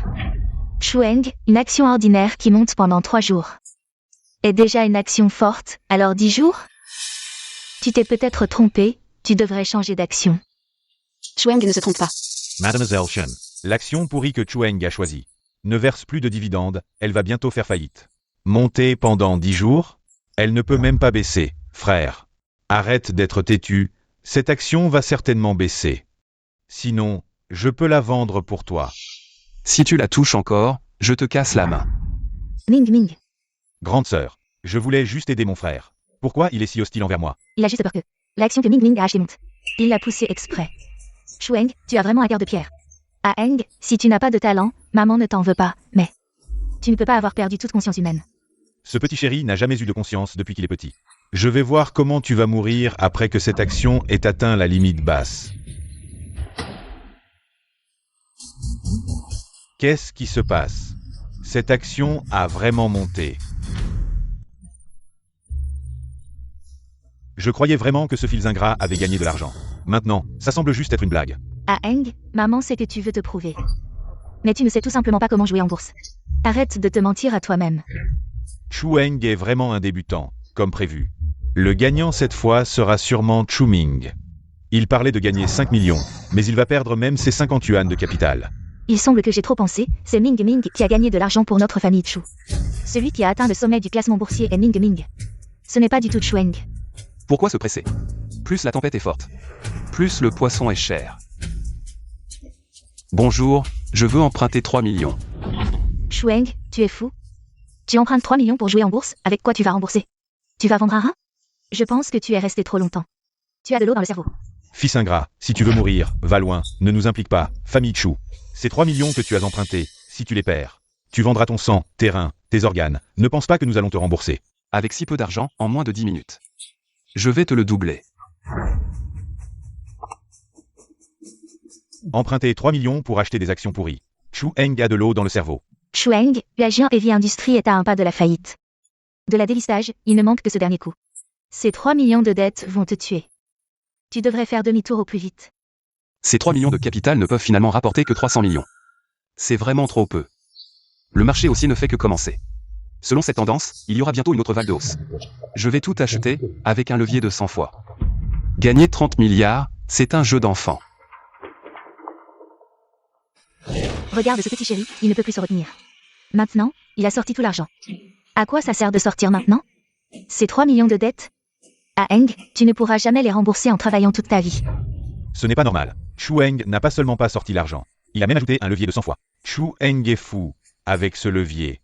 Chueng, une action ordinaire qui monte pendant 3 jours. Est déjà une action forte, alors 10 jours? Tu t'es peut-être trompé, tu devrais changer d'action. Chueng ne se trompe pas. Mademoiselle Shen, l'action pourrie que Chueng a choisie ne verse plus de dividendes, elle va bientôt faire faillite. Monter pendant 10 jours? Elle ne peut même pas baisser, frère. Arrête d'être têtu, cette action va certainement baisser. Sinon, je peux la vendre pour toi. Si tu la touches encore, je te casse la main. Ming Ming, Grande sœur, je voulais juste aider mon frère. Pourquoi il est si hostile envers moi? il a juste peur que l'action que Ming Ming a achetée monte. Il l'a poussée exprès. Chueng, tu as vraiment un cœur de pierre. Ah Eng, si tu n'as pas de talent, maman ne t'en veut pas, mais... Tu ne peux pas avoir perdu toute conscience humaine. Ce petit chéri n'a jamais eu de conscience depuis qu'il est petit. Je vais voir comment tu vas mourir après que cette action ait atteint la limite basse. Qu'est-ce qui se passe? Cette action a vraiment monté. Je croyais vraiment que ce fils ingrat avait gagné de l'argent. Maintenant, ça semble juste être une blague. Ah Eng, maman sait que tu veux te prouver. Mais tu ne sais tout simplement pas comment jouer en bourse. Arrête de te mentir à toi-même. Chueng est vraiment un débutant, comme prévu. Le gagnant cette fois sera sûrement Chuming. Il parlait de gagner 5 millions, mais il va perdre même ses 50 yuan de capital. Il semble que j'ai trop pensé, c'est Ming Ming qui a gagné de l'argent pour notre famille Chu. Celui qui a atteint le sommet du classement boursier est Ming Ming. Ce n'est pas du tout Chueng. Pourquoi se presser? Plus la tempête est forte, plus le poisson est cher. Bonjour, je veux emprunter 3 millions. Chueng, tu es fou? Tu empruntes 3 millions pour jouer en bourse, avec quoi tu vas rembourser? Tu vas vendre un rein? Je pense que tu es resté trop longtemps. Tu as de l'eau dans le cerveau. Fils ingrat, si tu veux mourir, va loin, ne nous implique pas, famille Chu. Ces 3 millions que tu as empruntés, si tu les perds, tu vendras ton sang, tes reins, tes organes. Ne pense pas que nous allons te rembourser. Avec si peu d'argent, en moins de 10 minutes. Je vais te le doubler. Emprunter 3 millions pour acheter des actions pourries. Chu Eng a de l'eau dans le cerveau. Chueng, Huajian Heavy Industries est à un pas de la faillite. De la délistage, il ne manque que ce dernier coup. Ces 3 millions de dettes vont te tuer. Tu devrais faire demi-tour au plus vite. Ces 3 millions de capital ne peuvent finalement rapporter que 300 millions. C'est vraiment trop peu. Le marché aussi ne fait que commencer. Selon cette tendance, il y aura bientôt une autre vague de hausse. Je vais tout acheter, avec un levier de 100 fois. Gagner 30 milliards, c'est un jeu d'enfant. Regarde ce petit chéri, il ne peut plus se retenir. Maintenant, il a sorti tout l'argent. À quoi ça sert de sortir maintenant? Ces 3 millions de dettes? À Eng, tu ne pourras jamais les rembourser en travaillant toute ta vie. Ce n'est pas normal. Chu Eng n'a pas seulement pas sorti l'argent. Il a même ajouté un levier de 100 fois. Chu Eng est fou, avec ce levier.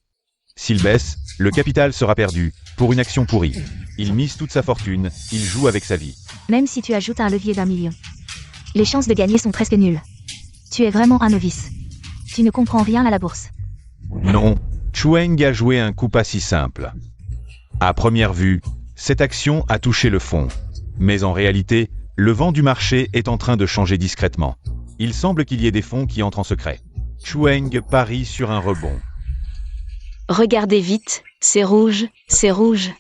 S'il baisse, le capital sera perdu, pour une action pourrie. Il mise toute sa fortune, il joue avec sa vie. Même si tu ajoutes un levier d'1 million. Les chances de gagner sont presque nulles. Tu es vraiment un novice. Tu ne comprends rien à la bourse. Non, Chu Eng a joué un coup pas si simple. À première vue, cette action a touché le fond. Mais en réalité, le vent du marché est en train de changer discrètement. Il semble qu'il y ait des fonds qui entrent en secret. Chu Eng parie sur un rebond. Regardez vite, c'est rouge, c'est rouge.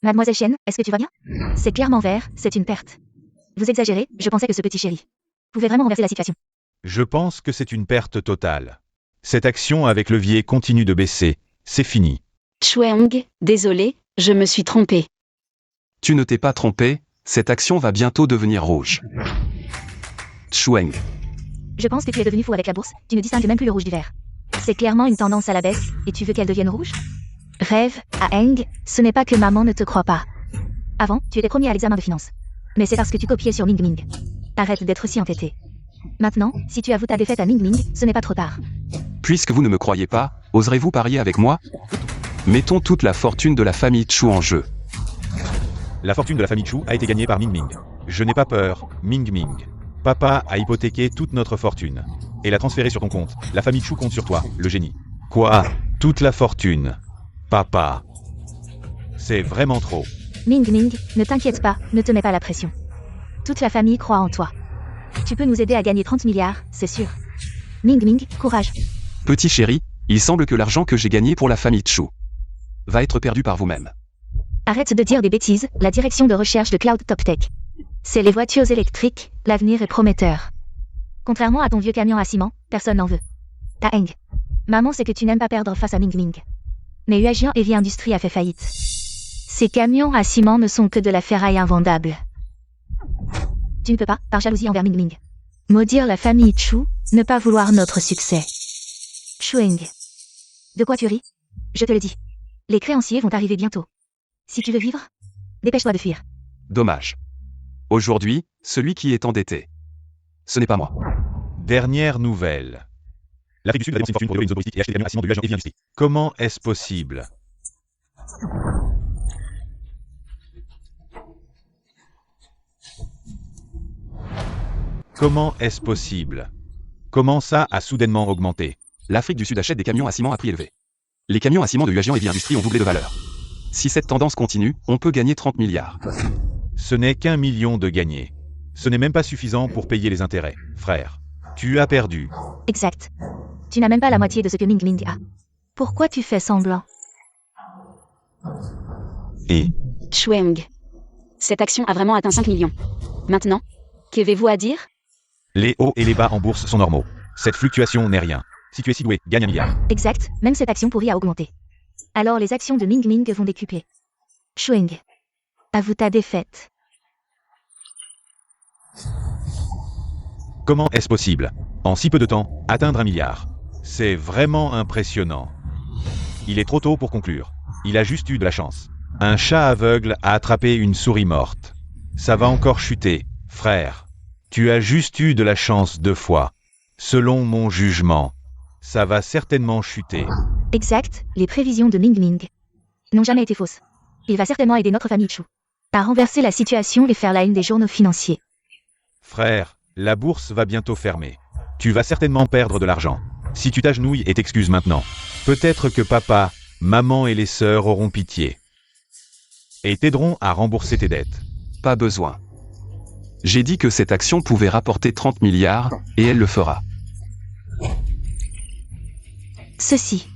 Mademoiselle Chen, est-ce que tu vas bien? C'est clairement vert, c'est une perte. Vous exagérez, je pensais que ce petit chéri pouvait vraiment renverser la situation. Je pense que c'est une perte totale. Cette action avec levier continue de baisser. C'est fini. Chueng, désolé, je me suis trompé. Tu ne t'es pas trompé, cette action va bientôt devenir rouge. Chueng. Je pense que tu es devenu fou avec la bourse, tu ne distingues même plus le rouge du vert. C'est clairement une tendance à la baisse, et tu veux qu'elle devienne rouge? Rêve, à Eng, ce n'est pas que maman ne te croit pas. Avant, tu étais premier à l'examen de finance. Mais c'est parce que tu copiais sur Ming Ming. Arrête d'être si entêté. Maintenant, si tu avoues ta défaite à Ming Ming, ce n'est pas trop tard. Puisque vous ne me croyez pas, oserez-vous parier avec moi? Mettons toute la fortune de la famille Chu en jeu. La fortune de la famille Chu a été gagnée par Ming Ming. Je n'ai pas peur, Ming Ming. Papa a hypothéqué toute notre fortune. Et l'a transférée sur ton compte. La famille Chu compte sur toi, le génie. Quoi? Toute la fortune? Papa. C'est vraiment trop. Ming Ming, ne t'inquiète pas, ne te mets pas la pression. Toute la famille croit en toi. Tu peux nous aider à gagner 30 milliards, c'est sûr. Ming Ming, courage. Petit chéri, il semble que l'argent que j'ai gagné pour la famille Chu va être perdu par vous-même. Arrête de dire des bêtises, la direction de recherche de Cloud Top Tech. C'est les voitures électriques, l'avenir est prometteur. Contrairement à ton vieux camion à ciment, personne n'en veut. Ta Eng. Maman sait que tu n'aimes pas perdre face à Ming Ming. Mais Huajian Heavy Industries a fait faillite. Ces camions à ciment ne sont que de la ferraille invendable. Tu ne peux pas, par jalousie envers Ming Ming, maudire la famille Chu, ne pas vouloir notre succès. Chueng. De quoi tu ris? Je te le dis. Les créanciers vont arriver bientôt. Si tu veux vivre, dépêche-toi de fuir. Dommage. Aujourd'hui, celui qui est endetté, ce n'est pas moi. Dernière nouvelle. L'Afrique du Sud va dépenser une fortune pour développer une zone touristique et acheter des camions à ciment de Huajian Heavy Industries. Comment est-ce possible? Comment est-ce possible? Comment ça a soudainement augmenté? L'Afrique du Sud achète des camions à ciment à prix élevé. Les camions à ciment de Huajian Heavy Industries ont doublé de valeur. Si cette tendance continue, on peut gagner 30 milliards. Ce n'est qu'1 million de gagnés. Ce n'est même pas suffisant pour payer les intérêts, frère. Tu as perdu. Exact. Tu n'as même pas la moitié de ce que Ming Ming a. Pourquoi tu fais semblant? Et Chueng. Cette action a vraiment atteint 5 millions. Maintenant, qu'avez-vous à dire? les hauts et les bas en bourse sont normaux. Cette fluctuation n'est rien. Si tu es si doué, gagne 1 milliard. Exact, même cette action pourrie a augmenté. Alors les actions de Ming Ming vont décupler. Chewing. Avoue ta défaite. Comment est-ce possible? En si peu de temps, atteindre 1 milliard. C'est vraiment impressionnant. Il est trop tôt pour conclure. Il a juste eu de la chance. Un chat aveugle a attrapé une souris morte. Ça va encore chuter, frère. Tu as juste eu de la chance 2 fois. Selon mon jugement, ça va certainement chuter. Exact, les prévisions de Ming Ming n'ont jamais été fausses. Il va certainement aider notre famille Chu à renverser la situation et faire la une des journaux financiers. Frère, la bourse va bientôt fermer. Tu vas certainement perdre de l'argent. Si tu t'agenouilles et t'excuses maintenant, peut-être que papa, maman et les sœurs auront pitié et t'aideront à rembourser tes dettes. Pas besoin. J'ai dit que cette action pouvait rapporter 30 milliards, et elle le fera. Ceci.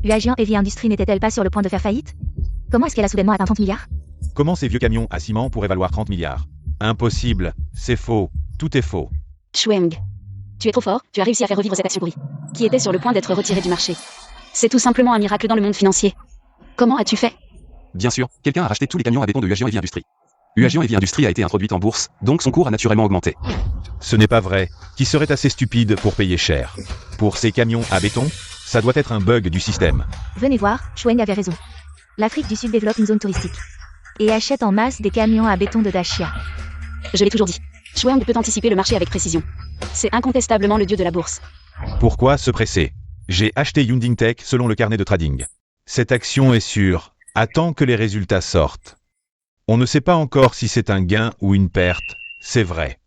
L'agent Heavy Industries n'était-elle pas sur le point de faire faillite? Comment est-ce qu'elle a soudainement atteint 30 milliards? Comment ces vieux camions à ciment pourraient valoir 30 milliards? Impossible, c'est faux, tout est faux. Chewing. Tu es trop fort, tu as réussi à faire revivre cette action pourrie, qui était sur le point d'être retirée du marché. C'est tout simplement un miracle dans le monde financier. Comment as-tu fait? Bien sûr, quelqu'un a racheté tous les camions à béton de UAGIAN Heavy Industries. UAGIAN Heavy Industries a été introduite en bourse, donc son cours a naturellement augmenté. Ce n'est pas vrai. Qui serait assez stupide pour payer cher? Pour ces camions à béton, ça doit être un bug du système. Venez voir, Chewing avait raison. L'Afrique du Sud développe une zone touristique et achète en masse des camions à béton de Dacia. Je l'ai toujours dit. Chewing peut anticiper le marché avec précision. C'est incontestablement le dieu de la bourse. Pourquoi se presser? J'ai acheté Yunding Tech selon le carnet de trading. Cette action est sûre. Attends que les résultats sortent. On ne sait pas encore si c'est un gain ou une perte, c'est vrai.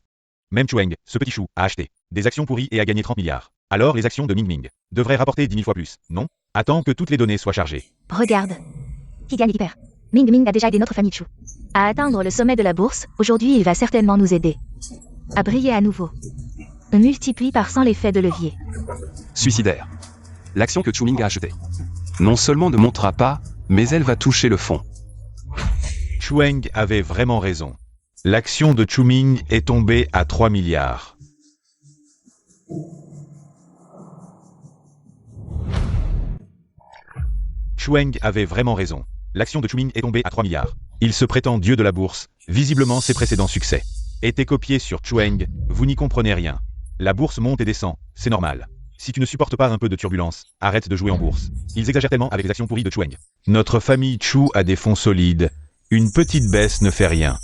Même Chewing, ce petit chou, a acheté des actions pourries et a gagné 30 milliards. Alors les actions de Ming Ming devraient rapporter 10 000 fois plus, non? Attends que toutes les données soient chargées. Regarde. Qui gagne et qui perd? Ming Ming a déjà aidé notre famille Chu à atteindre le sommet de la bourse. Aujourd'hui, il va certainement nous aider à briller à nouveau. On multiplie par 100 l'effet de levier. Suicidaire. L'action que Chewing a achetée non seulement ne montera pas, mais elle va toucher le fond. Chewing avait vraiment raison. L'action de Chewing est tombée à 3 milliards. Chewing avait vraiment raison. L'action de Chewing est tombée à 3 milliards. Il se prétend dieu de la bourse. Visiblement, ses précédents succès étaient copiés sur Chewing. Vous n'y comprenez rien. La bourse monte et descend, c'est normal. Si tu ne supportes pas un peu de turbulence, arrête de jouer en bourse. Ils exagèrent tellement avec les actions pourries de Chewing. Notre famille Chu a des fonds solides. Une petite baisse ne fait rien.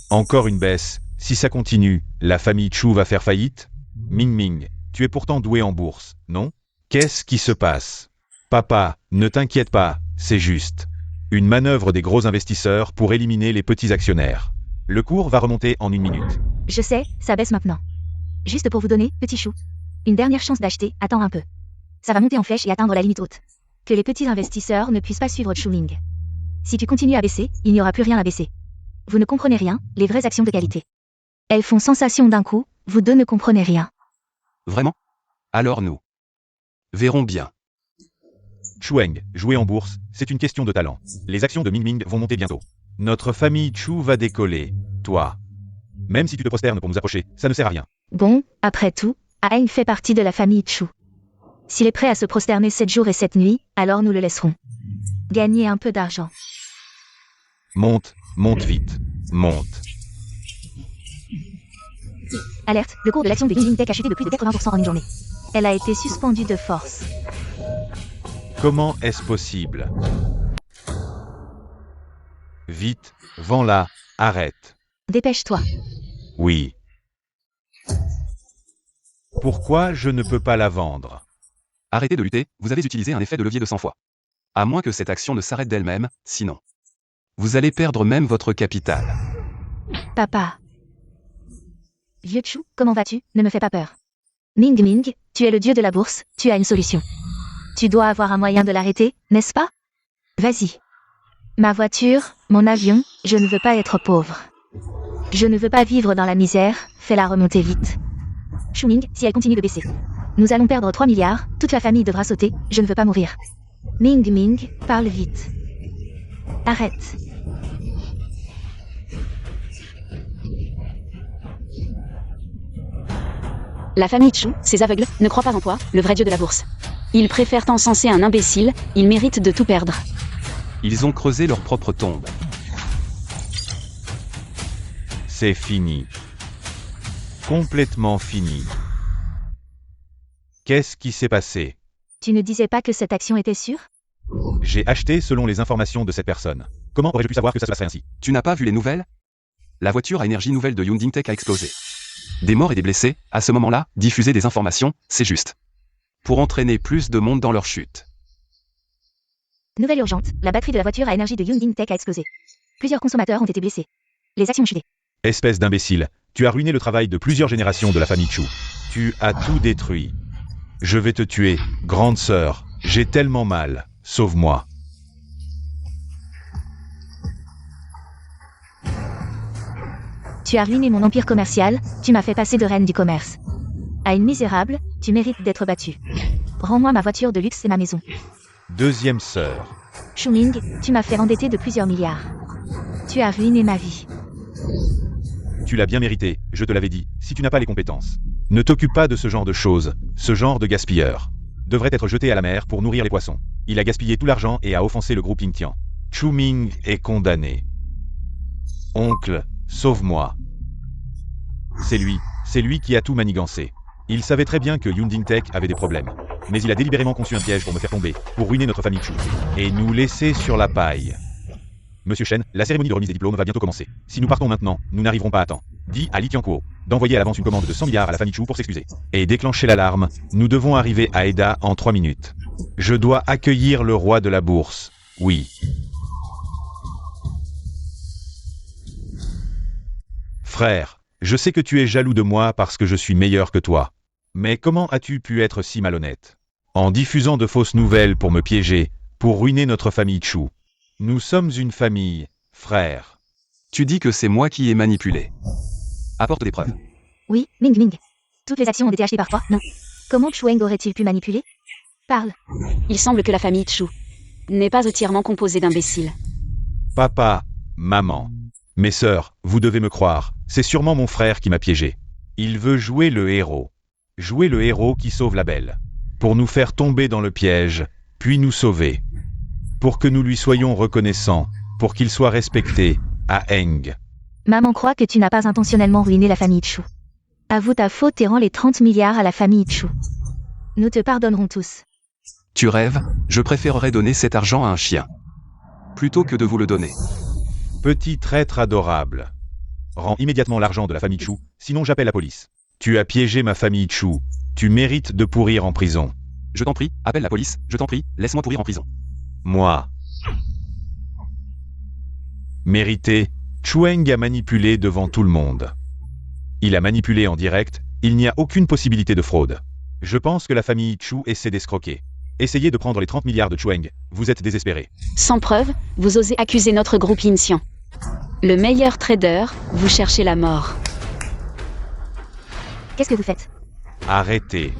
Encore une baisse. Si ça continue, la famille Chu va faire faillite? Ming Ming, tu es pourtant doué en bourse, non? Qu'est-ce qui se passe? Papa, ne t'inquiète pas, c'est juste une manœuvre des gros investisseurs pour éliminer les petits actionnaires. Le cours va remonter en 1 minute. Je sais, ça baisse maintenant. Juste pour vous donner, petit chou, une dernière chance d'acheter, attends un peu. Ça va monter en flèche et atteindre la limite haute. Que les petits investisseurs ne puissent pas suivre Chewing. Si tu continues à baisser, il n'y aura plus rien à baisser. Vous ne comprenez rien, les vraies actions de qualité. Elles font sensation d'un coup, vous deux ne comprenez rien. Vraiment? Alors nous verrons bien. Chewing, jouer en bourse, c'est une question de talent. Les actions de Ming Ming vont monter bientôt. Notre famille Chu va décoller. Toi. Même si tu te prosternes pour nous approcher, ça ne sert à rien. Bon, après tout, Aang fait partie de la famille Chu. S'il est prêt à se prosterner 7 jours et 7 nuits, alors nous le laisserons gagner un peu d'argent. Monte, monte vite. Monte. Alerte, le cours de l'action de Yunding Tech a chuté de plus de 80% en une journée. Elle a été suspendue de force. Comment est-ce possible? Vite, vends-la, arrête. Dépêche-toi. Oui. Pourquoi je ne peux pas la vendre? Arrêtez de lutter, vous avez utilisé un effet de levier de 100 fois. À moins que cette action ne s'arrête d'elle-même, sinon vous allez perdre même votre capital. Papa. Vieux Chu, comment vas-tu? Ne me fais pas peur. Ming Ming, tu es le dieu de la bourse, tu as une solution. Tu dois avoir un moyen de l'arrêter, n'est-ce pas? Vas-y. Ma voiture, mon avion, je ne veux pas être pauvre. Je ne veux pas vivre dans la misère, fais-la remonter vite. Chewing, si elle continue de baisser. Nous allons perdre 3 milliards, toute la famille devra sauter, je ne veux pas mourir. Ming Ming, parle vite. Arrête. La famille Chu, ces aveugles, ne croient pas en toi, le vrai dieu de la bourse. Ils préfèrent encenser un imbécile, ils méritent de tout perdre. Ils ont creusé leur propre tombe. C'est fini. Complètement fini. Qu'est-ce qui s'est passé? Tu ne disais pas que cette action était sûre? J'ai acheté selon les informations de cette personne. Comment aurais-je pu savoir que ça se passerait ainsi? Tu n'as pas vu les nouvelles? La voiture à énergie nouvelle de Hyundai Tech a explosé. Des morts et des blessés, à ce moment-là, diffuser des informations, c'est juste. Pour entraîner plus de monde dans leur chute. Nouvelle urgente, la batterie de la voiture à énergie de Hyundai Tech a explosé. Plusieurs consommateurs ont été blessés. Les actions ont chuté. Espèce d'imbécile, tu as ruiné le travail de plusieurs générations de la famille Chu. Tu as tout détruit. Je vais te tuer, grande sœur. J'ai tellement mal. Sauve-moi. Tu as ruiné mon empire commercial, tu m'as fait passer de reine du commerce. À une misérable, tu mérites d'être battue. Rends-moi ma voiture de luxe et ma maison. Deuxième sœur. Chuming, tu m'as fait endetter de plusieurs milliards. Tu as ruiné ma vie. Tu l'as bien mérité, je te l'avais dit, si tu n'as pas les compétences. Ne t'occupe pas de ce genre de choses, ce genre de gaspilleur. Devrait être jeté à la mer pour nourrir les poissons. Il a gaspillé tout l'argent et a offensé le groupe Yingtian. Chuming est condamné. Oncle, sauve-moi. C'est lui qui a tout manigancé. Il savait très bien que Hyundai Tech avait des problèmes. Mais il a délibérément conçu un piège pour me faire tomber, pour ruiner notre famille Chu. Et nous laisser sur la paille. Monsieur Shen, la cérémonie de remise des diplômes va bientôt commencer. Si nous partons maintenant, nous n'arriverons pas à temps. Dis à Li Tianquo d'envoyer à l'avance une commande de 100 milliards à la famille Chu pour s'excuser. Et déclencher l'alarme, nous devons arriver à Eda en 3 minutes. Je dois accueillir le roi de la bourse. Oui. Frère, je sais que tu es jaloux de moi parce que je suis meilleur que toi. Mais comment as-tu pu être si malhonnête? En diffusant de fausses nouvelles pour me piéger, pour ruiner notre famille Chu. Nous sommes une famille, frère. Tu dis que c'est moi qui ai manipulé. Apporte des preuves. Oui, Ming Ming. Toutes les actions ont été achetées par toi, non? Comment Chueng aurait-il pu manipuler? Parle. Il semble que la famille Chu n'est pas entièrement composée d'imbéciles. Papa, maman, mes sœurs, vous devez me croire, c'est sûrement mon frère qui m'a piégé. Il veut jouer le héros. Jouer le héros qui sauve la belle. Pour nous faire tomber dans le piège, puis nous sauver. Pour que nous lui soyons reconnaissants, pour qu'il soit respecté, à Eng. Maman croit que tu n'as pas intentionnellement ruiné la famille Chu. Avoue ta faute et rends les 30 milliards à la famille Chu. Nous te pardonnerons tous. Tu rêves, je préférerais donner cet argent à un chien. Plutôt que de vous le donner. Petit traître adorable. Rends immédiatement l'argent de la famille Chu, sinon j'appelle la police. Tu as piégé ma famille Chu. Tu mérites de pourrir en prison. Je t'en prie, appelle la police, je t'en prie, laisse-moi pourrir en prison. Moi. Mérité, Chueng a manipulé devant tout le monde. Il a manipulé en direct, il n'y a aucune possibilité de fraude. Je pense que la famille Chu essaie d'escroquer. Essayez de prendre les 30 milliards de Chueng, vous êtes désespérés. Sans preuve, vous osez accuser notre groupe Yingtian. Le meilleur trader, vous cherchez la mort. Qu'est-ce que vous faites? Arrêtez.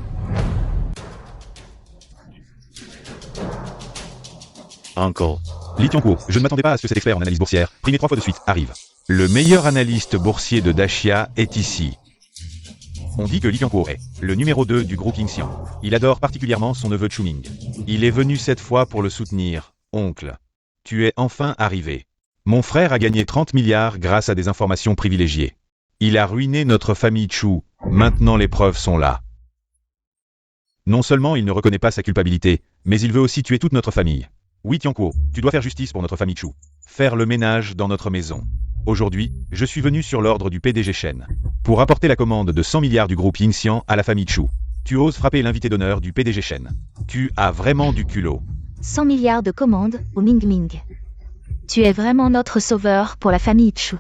Uncle. Li Tianquo, je ne m'attendais pas à ce que cet expert en analyse boursière, primé 3 fois de suite, arrive. Le meilleur analyste boursier de Dacia est ici. On dit que Li Tianquo est le numéro 2 du groupe Yingtian. Il adore particulièrement son neveu Chuming. Il est venu cette fois pour le soutenir, oncle. Tu es enfin arrivé. Mon frère a gagné 30 milliards grâce à des informations privilégiées. Il a ruiné notre famille Chu, maintenant les preuves sont là. Non seulement il ne reconnaît pas sa culpabilité, mais il veut aussi tuer toute notre famille. Oui Tianquo, tu dois faire justice pour notre famille Chu. Faire le ménage dans notre maison. Aujourd'hui, je suis venu sur l'ordre du PDG Shen. Pour apporter la commande de 100 milliards du groupe Yingtian à la famille Chu. Tu oses frapper l'invité d'honneur du PDG Shen. Tu as vraiment du culot. 100 milliards de commandes au Ming Ming. Tu es vraiment notre sauveur pour la famille Chu.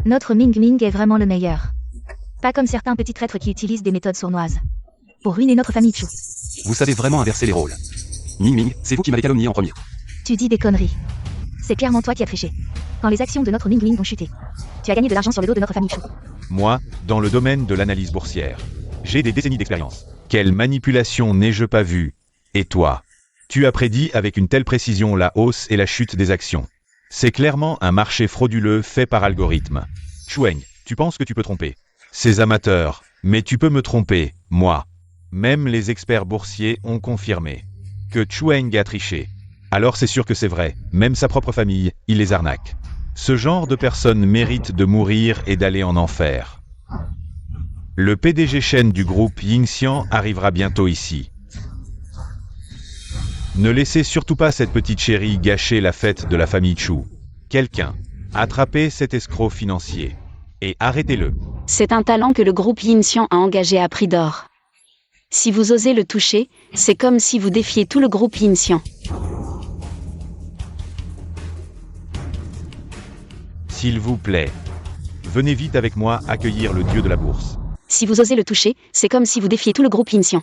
Notre Ming Ming est vraiment le meilleur. Pas comme certains petits traîtres qui utilisent des méthodes sournoises. Pour ruiner notre famille Chu. Vous savez vraiment inverser les rôles. Ming Ming, c'est vous qui m'avez calomnié en premier. Tu dis des conneries. C'est clairement toi qui as triché. Quand les actions de notre Ming Ming ont chuté. Tu as gagné de l'argent sur le dos de notre famille Chu. Moi, dans le domaine de l'analyse boursière. J'ai des décennies d'expérience. Quelle manipulation n'ai-je pas vue? Et toi? Tu as prédit avec une telle précision la hausse et la chute des actions. C'est clairement un marché frauduleux fait par algorithme. Chueng, tu penses que tu peux tromper ces amateurs, mais tu peux me tromper, moi. Même les experts boursiers ont confirmé que Chueng a triché. Alors c'est sûr que c'est vrai, même sa propre famille, il les arnaque. Ce genre de personnes mérite de mourir et d'aller en enfer. Le PDG Shen du groupe Yingxian arrivera bientôt ici. Ne laissez surtout pas cette petite chérie gâcher la fête de la famille Chu. Quelqu'un, attrapez cet escroc financier et arrêtez-le. C'est un talent que le groupe Yinxian a engagé à prix d'or. Si vous osez le toucher, c'est comme si vous défiez tout le groupe Yinxian. S'il vous plaît, venez vite avec moi accueillir le dieu de la bourse. Si vous osez le toucher, c'est comme si vous défiez tout le groupe Yinxian.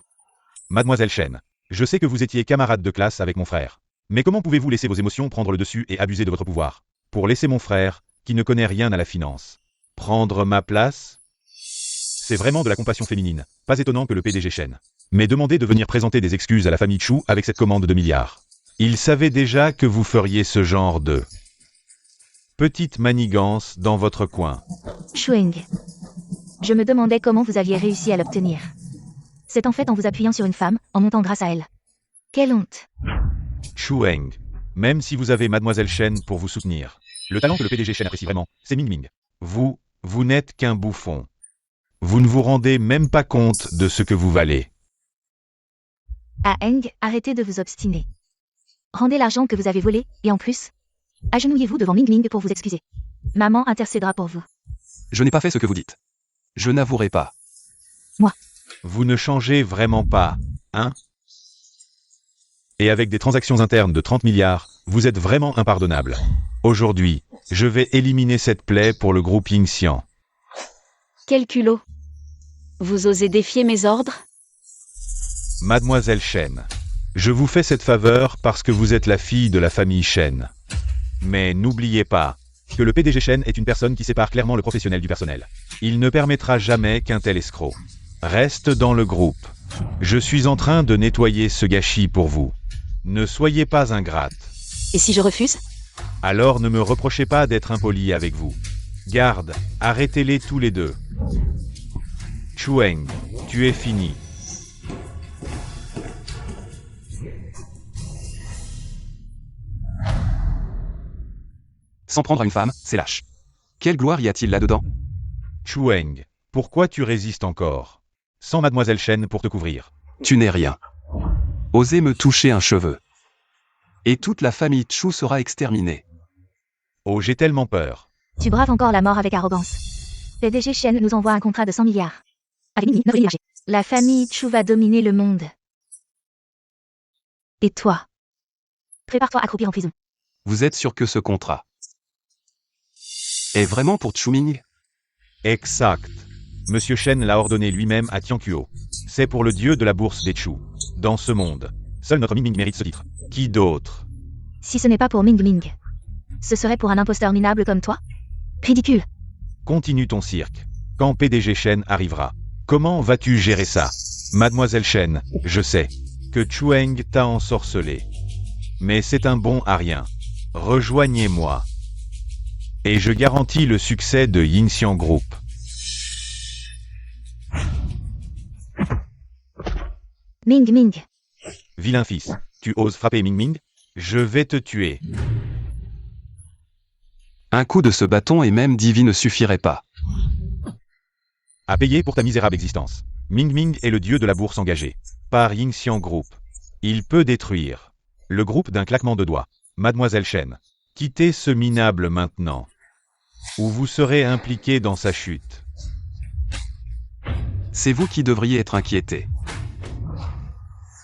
Mademoiselle Shen, je sais que vous étiez camarade de classe avec mon frère. Mais comment pouvez-vous laisser vos émotions prendre le dessus et abuser de votre pouvoir pour laisser mon frère, qui ne connaît rien à la finance, prendre ma place? C'est vraiment de la compassion féminine. Pas étonnant que le PDG Shen m'ait demandé de venir présenter des excuses à la famille Chu avec cette commande de milliards. Il savait déjà que vous feriez ce genre de petite manigance dans votre coin. Chueng. Je me demandais comment vous aviez réussi à l'obtenir. C'est en fait en vous appuyant sur une femme, en montant grâce à elle. Quelle honte. Chueng, même si vous avez Mademoiselle Shen pour vous soutenir, le talent que le PDG Shen apprécie vraiment, c'est Ming Ming. Vous n'êtes qu'un bouffon. Vous ne vous rendez même pas compte de ce que vous valez. Ah Eng, arrêtez de vous obstiner. Rendez l'argent que vous avez volé, et en plus, agenouillez-vous devant Ming Ming pour vous excuser. Maman intercédera pour vous. Je n'ai pas fait ce que vous dites. Je n'avouerai pas. Vous ne changez vraiment pas, hein? Et avec des transactions internes de 30 milliards, vous êtes vraiment impardonnable. Aujourd'hui, je vais éliminer cette plaie pour le groupe Yingxian. Quel culot. Vous osez défier mes ordres? Mademoiselle Shen, je vous fais cette faveur parce que vous êtes la fille de la famille Shen. Mais n'oubliez pas que le PDG Shen est une personne qui sépare clairement le professionnel du personnel. Il ne permettra jamais qu'un tel escroc reste dans le groupe. Je suis en train de nettoyer ce gâchis pour vous. Ne soyez pas ingrate. Et si je refuse? Alors ne me reprochez pas d'être impoli avec vous. Garde, arrêtez-les tous les deux. Chueng, tu es fini. S'en prendre à une femme, c'est lâche. Quelle gloire y a-t-il là-dedans? Chueng, pourquoi tu résistes encore? Sans Mademoiselle Shen pour te couvrir. Tu n'es rien. Osez me toucher un cheveu. Et toute la famille Chu sera exterminée. Oh, j'ai tellement peur. Tu braves encore la mort avec arrogance. PDG Shen nous envoie un contrat de 100 milliards. Avec Ming Ming, notre énergie. La famille Chu va dominer le monde. Et toi? Prépare-toi à croupir en prison. Vous êtes sûr que ce contrat est vraiment pour Chuming? Exact. Monsieur Shen l'a ordonné lui-même à Tianquo. C'est pour le dieu de la bourse des Chu. Dans ce monde, seul notre Ming Ming mérite ce titre. Qui d'autre? Si ce n'est pas pour Ming Ming, ce serait pour un imposteur minable comme toi? Ridicule. Continue ton cirque. Quand PDG Shen arrivera, comment vas-tu gérer ça? Mademoiselle Shen, je sais que Chueng t'a ensorcelé. Mais c'est un bon à rien. Rejoignez-moi. Et je garantis le succès de Yingxian Group. Ming Ming. Vilain fils, tu oses frapper Ming Ming? Je vais te tuer. Un coup de ce bâton et même Divi ne suffirait pas. À payer pour ta misérable existence. Ming Ming est le dieu de la bourse engagé par Yingxian Group. Il peut détruire le groupe d'un claquement de doigts. Mademoiselle Shen, quittez ce minable maintenant, ou vous serez impliqué dans sa chute. C'est vous qui devriez être inquiété.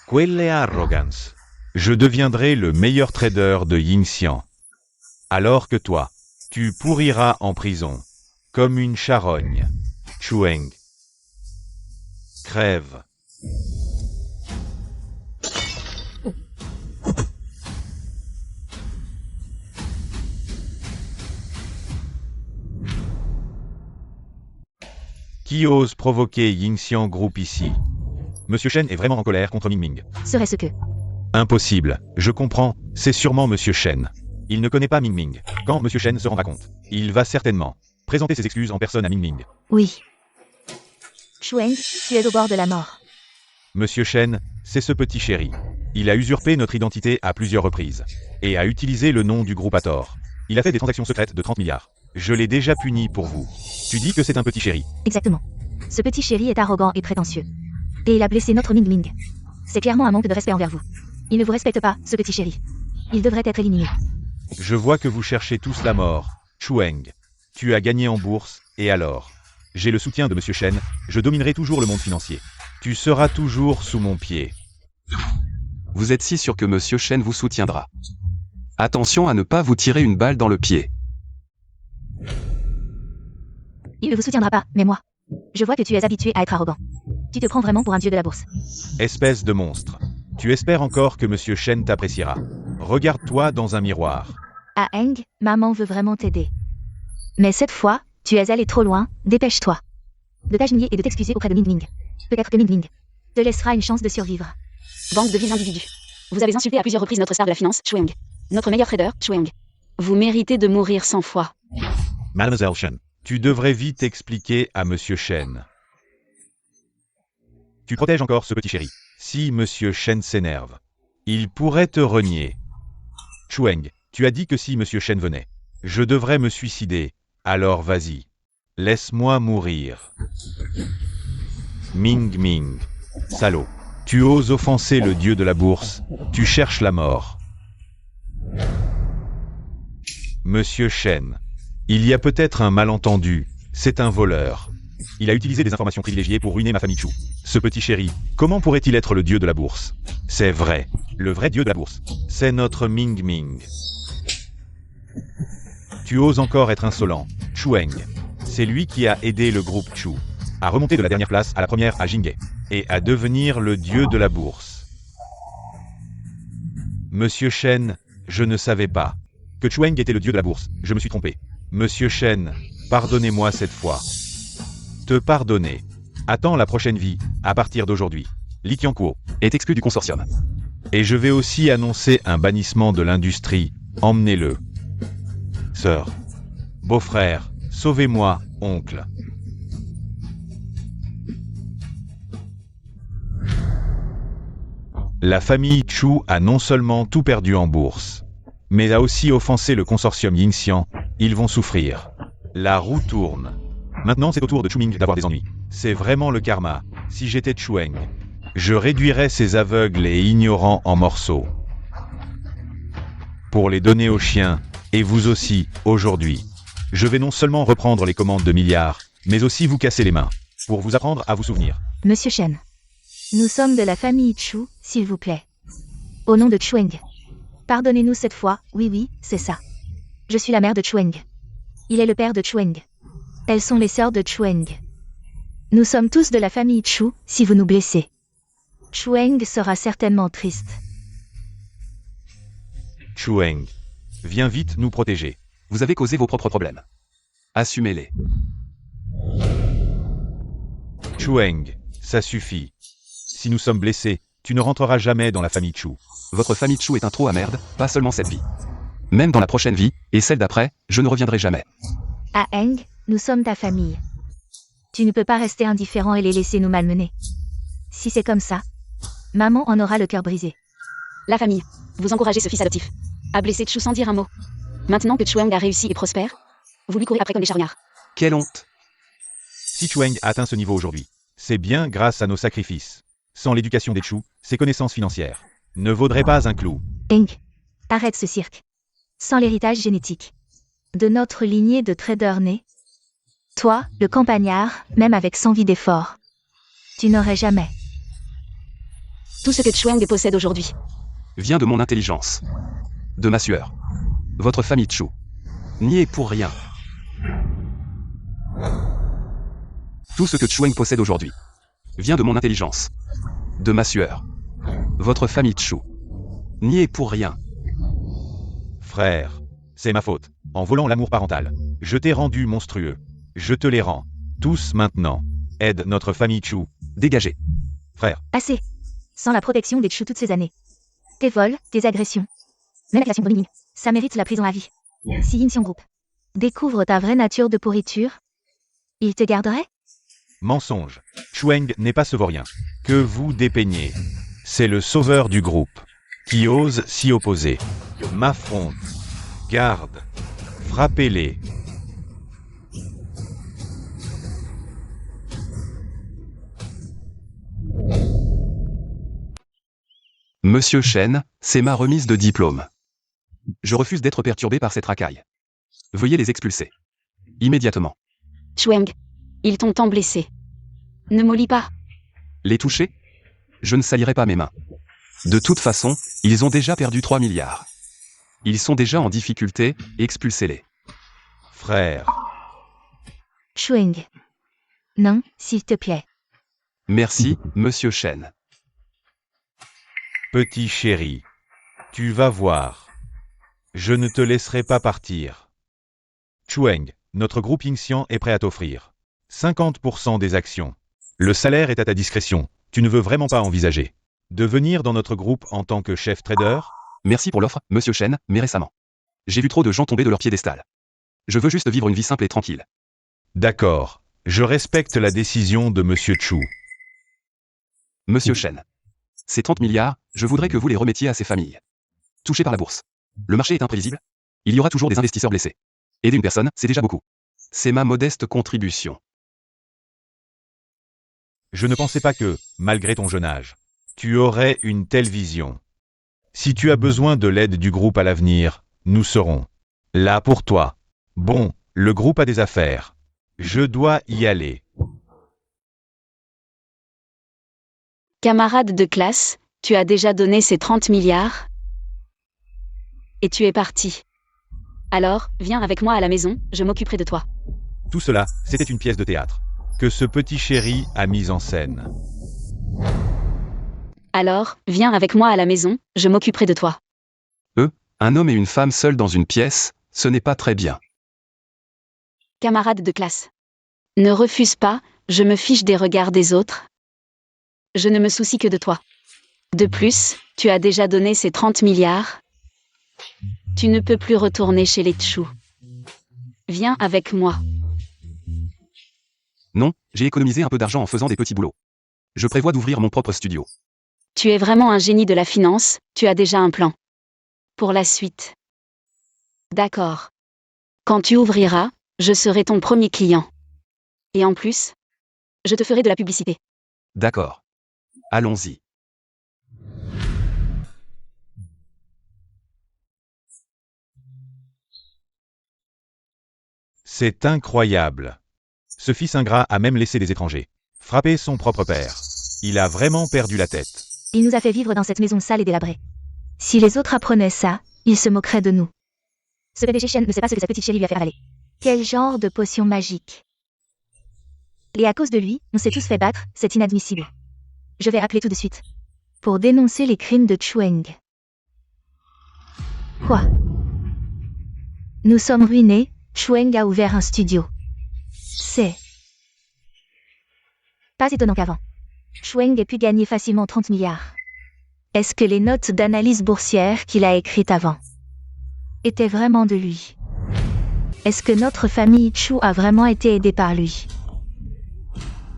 Quelle arrogance. Je deviendrai le meilleur trader de Yingxian. Alors que toi, tu pourriras en prison, comme une charogne. Chueng. Crève. Qui ose provoquer Yingxian Group ici? Monsieur Shen est vraiment en colère contre Ming Ming. Serait-ce que... Impossible, je comprends, c'est sûrement Monsieur Shen. Il ne connaît pas Ming Ming. Quand Monsieur Shen se rendra compte, il va certainement présenter ses excuses en personne à Ming Ming. Oui. Chueng, tu es au bord de la mort. Monsieur Shen, c'est ce petit chéri. Il a usurpé notre identité à plusieurs reprises. Et a utilisé le nom du groupe à tort. Il a fait des transactions secrètes de 30 milliards. Je l'ai déjà puni pour vous. Tu dis que c'est un petit chéri. Exactement. Ce petit chéri est arrogant et prétentieux. Et il a blessé notre Ming Ming. C'est clairement un manque de respect envers vous. Il ne vous respecte pas, ce petit chéri. Il devrait être éliminé. Je vois que vous cherchez tous la mort. Chueng. Tu as gagné en bourse, et alors? J'ai le soutien de Monsieur Shen, je dominerai toujours le monde financier. Tu seras toujours sous mon pied. Vous êtes si sûr que Monsieur Shen vous soutiendra. Attention à ne pas vous tirer une balle dans le pied. Il ne vous soutiendra pas, mais moi. Je vois que tu es habitué à être arrogant. Tu te prends vraiment pour un dieu de la bourse. Espèce de monstre. Tu espères encore que Monsieur Shen t'appréciera. Regarde-toi dans un miroir. Ah Eng, maman veut vraiment t'aider. Mais cette fois, tu es allé trop loin, dépêche-toi. De t'agenouiller et de t'excuser auprès de Ming Ming. Peut-être que Ming Ming te laissera une chance de survivre. Banque de viles individus. Vous avez insulté à plusieurs reprises notre star de la finance, Chueng. Notre meilleur trader, Chueng. Vous méritez de mourir 100 fois. Mademoiselle Shen, tu devrais vite expliquer à Monsieur Shen. Tu protèges encore ce petit chéri. Si Monsieur Shen s'énerve, il pourrait te renier. Chueng, tu as dit que si Monsieur Shen venait, je devrais me suicider. Alors vas-y. Laisse-moi mourir. Ming Ming. Salaud. Tu oses offenser le dieu de la bourse. Tu cherches la mort. Monsieur Shen. Il y a peut-être un malentendu. C'est un voleur. Il a utilisé des informations privilégiées pour ruiner ma famille Chu. Ce petit chéri, comment pourrait-il être le dieu de la bourse? C'est vrai. Le vrai dieu de la bourse. C'est notre Ming Ming. Tu oses encore être insolent. Chueng. C'est lui qui a aidé le groupe Chu à remonter de la dernière place à la première à Jinghe et à devenir le dieu de la bourse. Monsieur Shen, je ne savais pas que Chueng était le dieu de la bourse. Je me suis trompé. Monsieur Shen, pardonnez-moi cette fois. Te pardonner. Attends la prochaine vie, à partir d'aujourd'hui. Li Qiangkuo Est exclu du consortium. Et je vais aussi annoncer un bannissement de l'industrie. Emmenez-le. Sœur. Beau-frère. Sauvez-moi, oncle. La famille Chu a non seulement tout perdu en bourse, mais a aussi offensé le consortium Yingxian. Ils vont souffrir. La roue tourne. Maintenant, c'est au tour de Chuming d'avoir des ennuis. C'est vraiment le karma. Si j'étais Chueng, je réduirais ces aveugles et ignorants en morceaux. Pour les donner aux chiens, et vous aussi, aujourd'hui. Je vais non seulement reprendre les commandes de milliards, mais aussi vous casser les mains, pour vous apprendre à vous souvenir. Monsieur Shen. Nous sommes de la famille Chu, s'il vous plaît. Au nom de Chueng. Pardonnez-nous cette fois, oui, c'est ça. Je suis la mère de Chueng. Il est le père de Chueng. Elles sont les sœurs de Chueng. Nous sommes tous de la famille Chu, si vous nous blessez. Chueng sera certainement triste. Chueng, viens vite nous protéger. Vous avez causé vos propres problèmes. Assumez-les. Chueng, ça suffit. Si nous sommes blessés, tu ne rentreras jamais dans la famille Chu. Votre famille Chu est un trou à merde, pas seulement cette vie. Même dans la prochaine vie, et celle d'après, je ne reviendrai jamais. Ah Eng, nous sommes ta famille. Tu ne peux pas rester indifférent et les laisser nous malmener. Si c'est comme ça, maman en aura le cœur brisé. La famille. Vous encouragez ce fils adoptif à blesser Chu sans dire un mot. Maintenant que Chueng a réussi et prospère, vous lui courez après comme des charognards. Quelle honte! Si Chueng a atteint ce niveau aujourd'hui, c'est bien grâce à nos sacrifices. Sans l'éducation des Chu, ses connaissances financières ne vaudraient pas un clou. Eng, arrête ce cirque. Sans l'héritage génétique de notre lignée de traders nés, toi, le campagnard, même avec 100 vies d'effort, tu n'aurais jamais. Tout ce que Chueng possède aujourd'hui Vient de mon intelligence. De ma sueur. Votre famille Chu. N'y est pour rien. Tout ce que Chueng possède aujourd'hui vient de mon intelligence. De ma sueur. Votre famille Chu. N'y est pour rien. Frère, c'est ma faute. En volant l'amour parental, je t'ai rendu monstrueux. Je te les rends. Tous maintenant. Aide notre famille Chu. Dégagez. Frère, Assez. Sans la protection des Chu toutes ces années. Tes vols, tes agressions. Même l'accusation de Ming, ça mérite la prison à vie. Si Yinxiang Group découvre ta vraie nature de pourriture, il te garderait? Mensonge. Chueng n'est pas sevorien. Que vous dépeignez. C'est le sauveur du groupe. Qui ose s'y opposer. M'affronte. Garde. Frappez-les. Monsieur Chen, c'est ma remise de diplôme. Je refuse d'être perturbé par cette racaille. Veuillez les expulser. Immédiatement. Chueng, ils t'ont tant blessé. Ne mollis pas. Les toucher? Je ne salirai pas mes mains. De toute façon, ils ont déjà perdu 3 milliards. Ils sont déjà en difficulté, expulsez-les. Frère. Chueng. Non, s'il te plaît. Merci, Monsieur Chen. Petit chéri. Tu vas voir. Je ne te laisserai pas partir. Chueng, notre groupe Yingxian est prêt à t'offrir 50% des actions. Le salaire est à ta discrétion. Tu ne veux vraiment pas envisager de venir dans notre groupe en tant que chef trader? Merci pour l'offre, Monsieur Chen, mais récemment. J'ai vu trop de gens tomber de leur piédestal. Je veux juste vivre une vie simple et tranquille. D'accord. Je respecte la décision de Monsieur Chu. Monsieur Chen. Ces 30 milliards, je voudrais que vous les remettiez à ces familles. Touchées par la bourse. Le marché est imprévisible. Il y aura toujours des investisseurs blessés. Aider une personne, c'est déjà beaucoup. C'est ma modeste contribution. Je ne pensais pas que, malgré ton jeune âge, tu aurais une telle vision. Si tu as besoin de l'aide du groupe à l'avenir, nous serons là pour toi. Bon, le groupe a des affaires. Je dois y aller. Camarade de classe, tu as déjà donné ces 30 milliards? Et tu es parti. Alors, viens avec moi à la maison, je m'occuperai de toi. Tout cela, c'était une pièce de théâtre que ce petit chéri a mise en scène. Alors, viens avec moi à la maison, je m'occuperai de toi. Un homme et une femme seuls dans une pièce, ce n'est pas très bien. Camarade de classe. Ne refuse pas, je me fiche des regards des autres. Je ne me soucie que de toi. De plus, tu as déjà donné ces 30 milliards. Tu ne peux plus retourner chez les Chu. Viens avec moi. Non, j'ai économisé un peu d'argent en faisant des petits boulots. Je prévois d'ouvrir mon propre studio. Tu es vraiment un génie de la finance, tu as déjà un plan. Pour la suite. D'accord. Quand tu ouvriras, je serai ton premier client. Et en plus, je te ferai de la publicité. D'accord. Allons-y. C'est incroyable. Ce fils ingrat a même laissé des étrangers frapper son propre père. Il a vraiment perdu la tête. Il nous a fait vivre dans cette maison sale et délabrée. Si les autres apprenaient ça, ils se moqueraient de nous. Ce PDG Chen ne sait pas ce que sa petite chérie lui a fait avaler. Quel genre de potion magique. Et à cause de lui, on s'est tous fait battre, c'est inadmissible. Je vais appeler tout de suite. Pour dénoncer les crimes de Chueng. Quoi? Nous sommes ruinés, Chueng a ouvert un studio. C'est pas étonnant qu'avant, Chueng ait pu gagner facilement 30 milliards. Est-ce que les notes d'analyse boursière qu'il a écrites avant étaient vraiment de lui? Est-ce que notre famille Chu a vraiment été aidée par lui?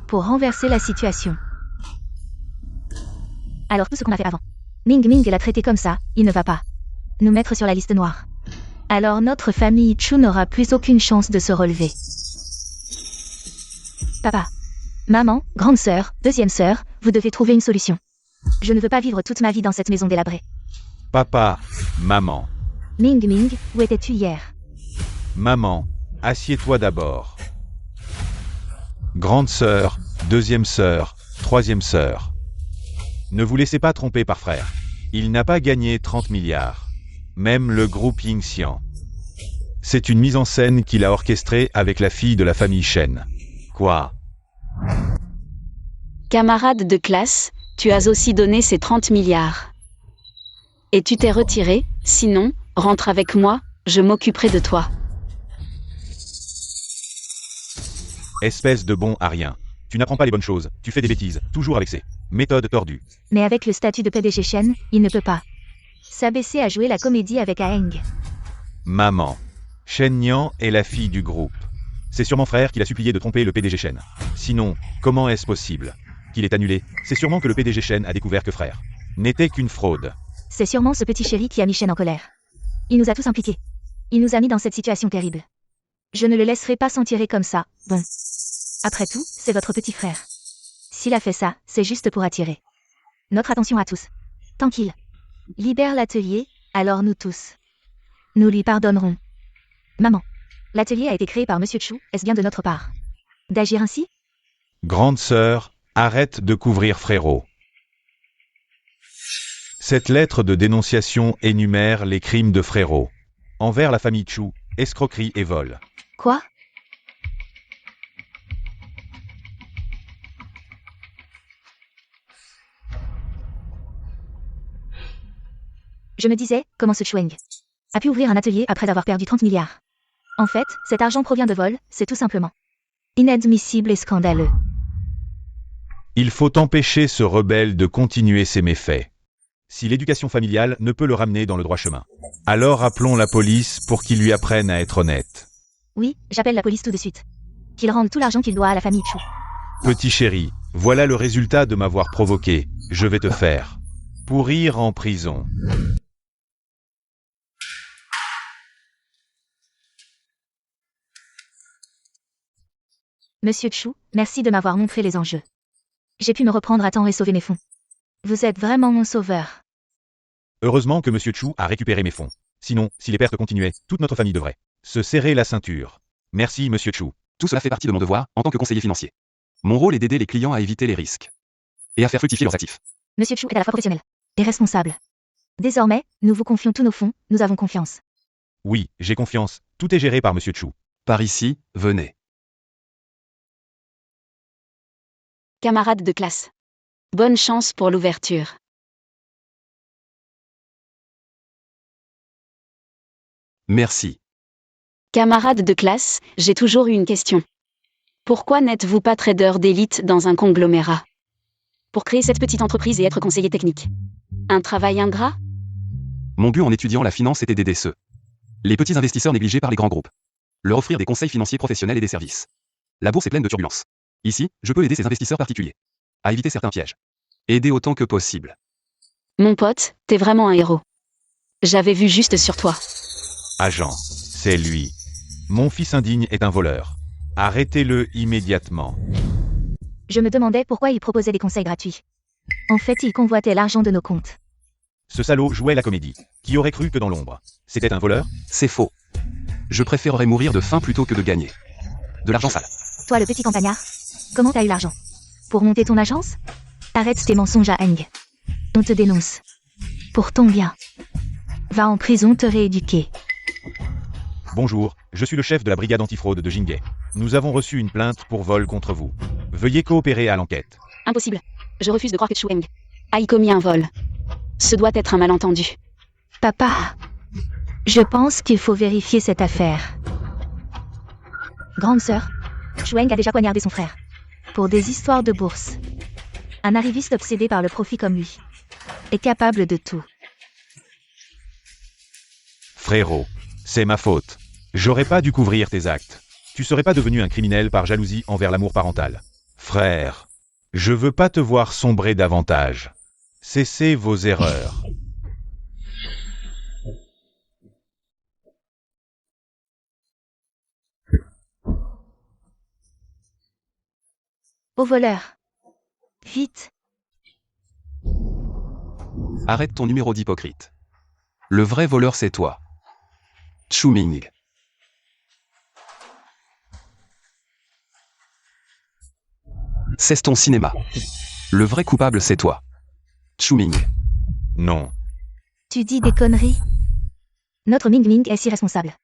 Pour renverser la situation. Alors tout ce qu'on a fait avant. Ming Ming l'a traité comme ça, il ne va pas nous mettre sur la liste noire. Alors notre famille Chu n'aura plus aucune chance de se relever. Papa, maman, grande sœur, deuxième sœur, vous devez trouver une solution. Je ne veux pas vivre toute ma vie dans cette maison délabrée. Papa, maman, Ming Ming, où étais-tu hier? maman, assieds-toi d'abord. Grande sœur, deuxième sœur, troisième sœur. Ne vous laissez pas tromper par frère. Il n'a pas gagné 30 milliards. Même le groupe Yingxian. C'est une mise en scène qu'il a orchestrée avec la fille de la famille Shen. Quoi? Camarade de classe, tu as aussi donné ces 30 milliards. Et tu t'es retiré, sinon, rentre avec moi, je m'occuperai de toi. Espèce de bon à rien. Tu n'apprends pas les bonnes choses, tu fais des bêtises, toujours avec ces méthodes tordues. Mais avec le statut de PDG Chen, il ne peut pas s'abaisser à jouer la comédie avec Aeng. Maman. Shen Nian est la fille du groupe. C'est sûrement frère qui l'a supplié de tromper le PDG Shen. Sinon, comment est-ce possible qu'il est annulé? C'est sûrement que le PDG Shen a découvert que frère n'était qu'une fraude. C'est sûrement ce petit chéri qui a mis Shen en colère. Il nous a tous impliqués. Il nous a mis dans cette situation terrible. Je ne le laisserai pas s'en tirer comme ça, bon. Après tout, c'est votre petit frère. S'il a fait ça, c'est juste pour attirer notre attention à tous. Tant qu'il libère l'atelier, alors nous tous, nous lui pardonnerons. Maman, l'atelier a été créé par Monsieur Chu, est-ce bien de notre part d'agir ainsi? Grande sœur, arrête de couvrir frérot. Cette lettre de dénonciation énumère les crimes de frérot envers la famille Chu, escroquerie et vol. Quoi? Je me disais, comment ce Chueng a pu ouvrir un atelier après avoir perdu 30 milliards. En fait, cet argent provient de vol, c'est tout simplement inadmissible et scandaleux. Il faut empêcher ce rebelle de continuer ses méfaits. Si l'éducation familiale ne peut le ramener dans le droit chemin, alors appelons la police pour qu'il lui apprenne à être honnête. Oui, j'appelle la police tout de suite. Qu'il rende tout l'argent qu'il doit à la famille Chu. Petit chéri, voilà le résultat de m'avoir provoqué. Je vais te faire pourrir en prison. Monsieur Chu, merci de m'avoir montré les enjeux. J'ai pu me reprendre à temps et sauver mes fonds. Vous êtes vraiment mon sauveur. Heureusement que Monsieur Chu a récupéré mes fonds. Sinon, si les pertes continuaient, toute notre famille devrait se serrer la ceinture. Merci Monsieur Chu. Tout cela fait partie de mon devoir, en tant que conseiller financier. Mon rôle est d'aider les clients à éviter les risques. Et à faire fructifier leurs actifs. Monsieur Chu est à la fois professionnel et responsable. Désormais, nous vous confions tous nos fonds, nous avons confiance. Oui, j'ai confiance. Tout est géré par Monsieur Chu. Par ici, venez. Camarades de classe. Bonne chance pour l'ouverture. Merci. Camarades de classe, j'ai toujours eu une question. Pourquoi n'êtes-vous pas trader d'élite dans un conglomérat? Pour créer cette petite entreprise et être conseiller technique. Un travail ingrat? Mon but en étudiant la finance était d'aider ceux, les petits investisseurs négligés par les grands groupes. Leur offrir des conseils financiers professionnels et des services. La bourse est pleine de turbulences. Ici, je peux aider ces investisseurs particuliers à éviter certains pièges. Aider autant que possible. Mon pote, t'es vraiment un héros. J'avais vu juste sur toi. Agent, c'est lui. Mon fils indigne est un voleur. Arrêtez-le immédiatement. Je me demandais pourquoi il proposait des conseils gratuits. En fait, il convoitait l'argent de nos comptes. Ce salaud jouait la comédie. Qui aurait cru que dans l'ombre, c'était un voleur? C'est faux. Je préférerais mourir de faim plutôt que de gagner de l'argent sale. Toi le petit campagnard, comment t'as eu l'argent? Pour monter ton agence? Arrête tes mensonges à Heng. On te dénonce. Pour ton bien. Va en prison te rééduquer. Bonjour, je suis le chef de la brigade antifraude de Jinghe. Nous avons reçu une plainte pour vol contre vous. Veuillez coopérer à l'enquête. Impossible. Je refuse de croire que Chueng aille commis un vol. Ce doit être un malentendu. Papa, je pense qu'il faut vérifier cette affaire. Grande sœur, Chueng a déjà poignardé son frère. Pour des histoires de bourse. Un arriviste obsédé par le profit comme lui. Est capable de tout. Frérot, c'est ma faute. J'aurais pas dû couvrir tes actes. Tu serais pas devenu un criminel par jalousie envers l'amour parental. Frère, je veux pas te voir sombrer davantage. Cessez vos erreurs. Au voleur. Vite. Arrête ton numéro d'hypocrite. Le vrai voleur c'est toi. Chuming. Cesse ton cinéma. Le vrai coupable c'est toi. Chuming. Non. Tu dis des conneries? Notre Ming Ming est si responsable.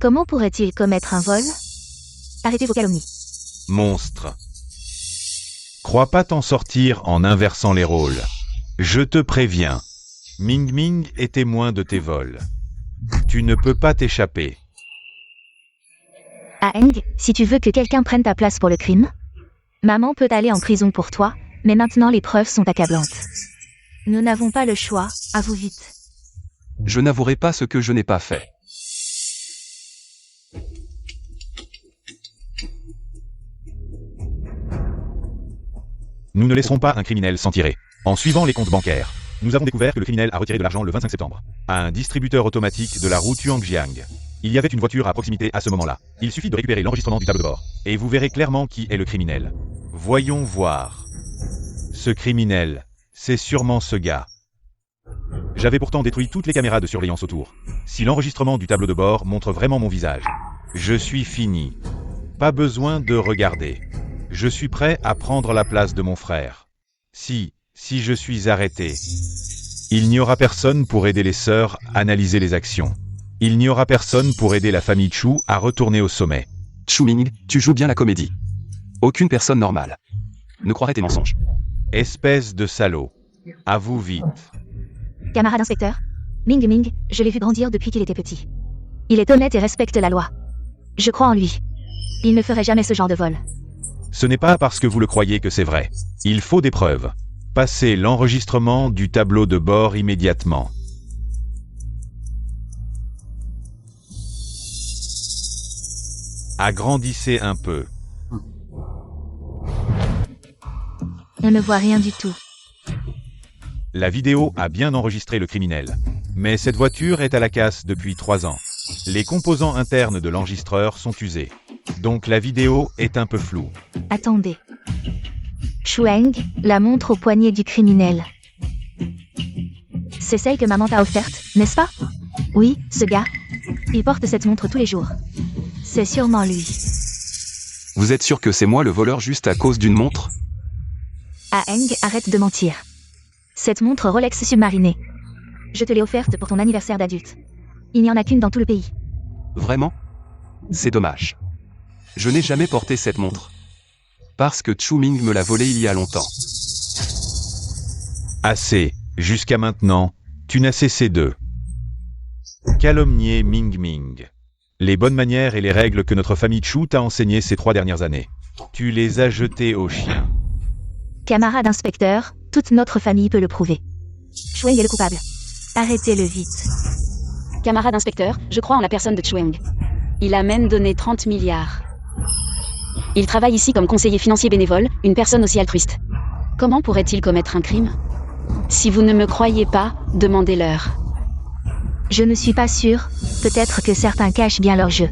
Comment pourrait-il commettre un vol? Arrêtez vos calomnies. Monstre. Crois pas t'en sortir en inversant les rôles. Je te préviens. Ming Ming est témoin de tes vols. Tu ne peux pas t'échapper. À Heng, si tu veux que quelqu'un prenne ta place pour le crime, maman peut aller en prison pour toi, mais maintenant les preuves sont accablantes. Nous n'avons pas le choix, avoue vite. Je n'avouerai pas ce que je n'ai pas fait. Nous ne laisserons pas un criminel s'en tirer. En suivant les comptes bancaires, nous avons découvert que le criminel a retiré de l'argent le 25 septembre à un distributeur automatique de la route Yuanjiang. Il y avait une voiture à proximité à ce moment-là. Il suffit de récupérer l'enregistrement du tableau de bord, et vous verrez clairement qui est le criminel. Voyons voir. Ce criminel, c'est sûrement ce gars. J'avais pourtant détruit toutes les caméras de surveillance autour. Si l'enregistrement du tableau de bord montre vraiment mon visage, je suis fini. Pas besoin de regarder. Je suis prêt à prendre la place de mon frère. Si je suis arrêté, il n'y aura personne pour aider les sœurs à analyser les actions. Il n'y aura personne pour aider la famille Chu à retourner au sommet. Chuming, tu joues bien la comédie. Aucune personne normale ne croirait tes mensonges. Espèce de salaud. À vous vite. Camarade inspecteur, Ming Ming, je l'ai vu grandir depuis qu'il était petit. Il est honnête et respecte la loi. Je crois en lui. Il ne ferait jamais ce genre de vol. Ce n'est pas parce que vous le croyez que c'est vrai. Il faut des preuves. Passez l'enregistrement du tableau de bord immédiatement. Agrandissez un peu. On ne voit rien du tout. La vidéo a bien enregistré le criminel. Mais cette voiture est à la casse depuis 3 ans. Les composants internes de l'enregistreur sont usés. Donc la vidéo est un peu floue. Attendez. Chuang, la montre au poignet du criminel. C'est celle que maman t'a offerte, n'est-ce pas? Oui, ce gars. Il porte cette montre tous les jours. C'est sûrement lui. Vous êtes sûr que c'est moi le voleur juste à cause d'une montre? Ah Eng, arrête de mentir. Cette montre Rolex submarinée. Je te l'ai offerte pour ton anniversaire d'adulte. Il n'y en a qu'une dans tout le pays. Vraiment? C'est dommage. Je n'ai jamais porté cette montre. Parce que Chuming me l'a volée il y a longtemps. Assez. Jusqu'à maintenant, tu n'as cessé de calomnier Ming Ming. Les bonnes manières et les règles que notre famille Chu t'a enseignées ces 3 dernières années. Tu les as jetées aux chiens. Camarade inspecteur, toute notre famille peut le prouver. Chuang est le coupable. Arrêtez-le vite. Camarade inspecteur, je crois en la personne de Chuang. Il a même donné 30 milliards. Il travaille ici comme conseiller financier bénévole, une personne aussi altruiste. Comment pourrait-il commettre un crime? Si vous ne me croyez pas, demandez-leur. Je ne suis pas sûre. Peut-être que certains cachent bien leur jeu.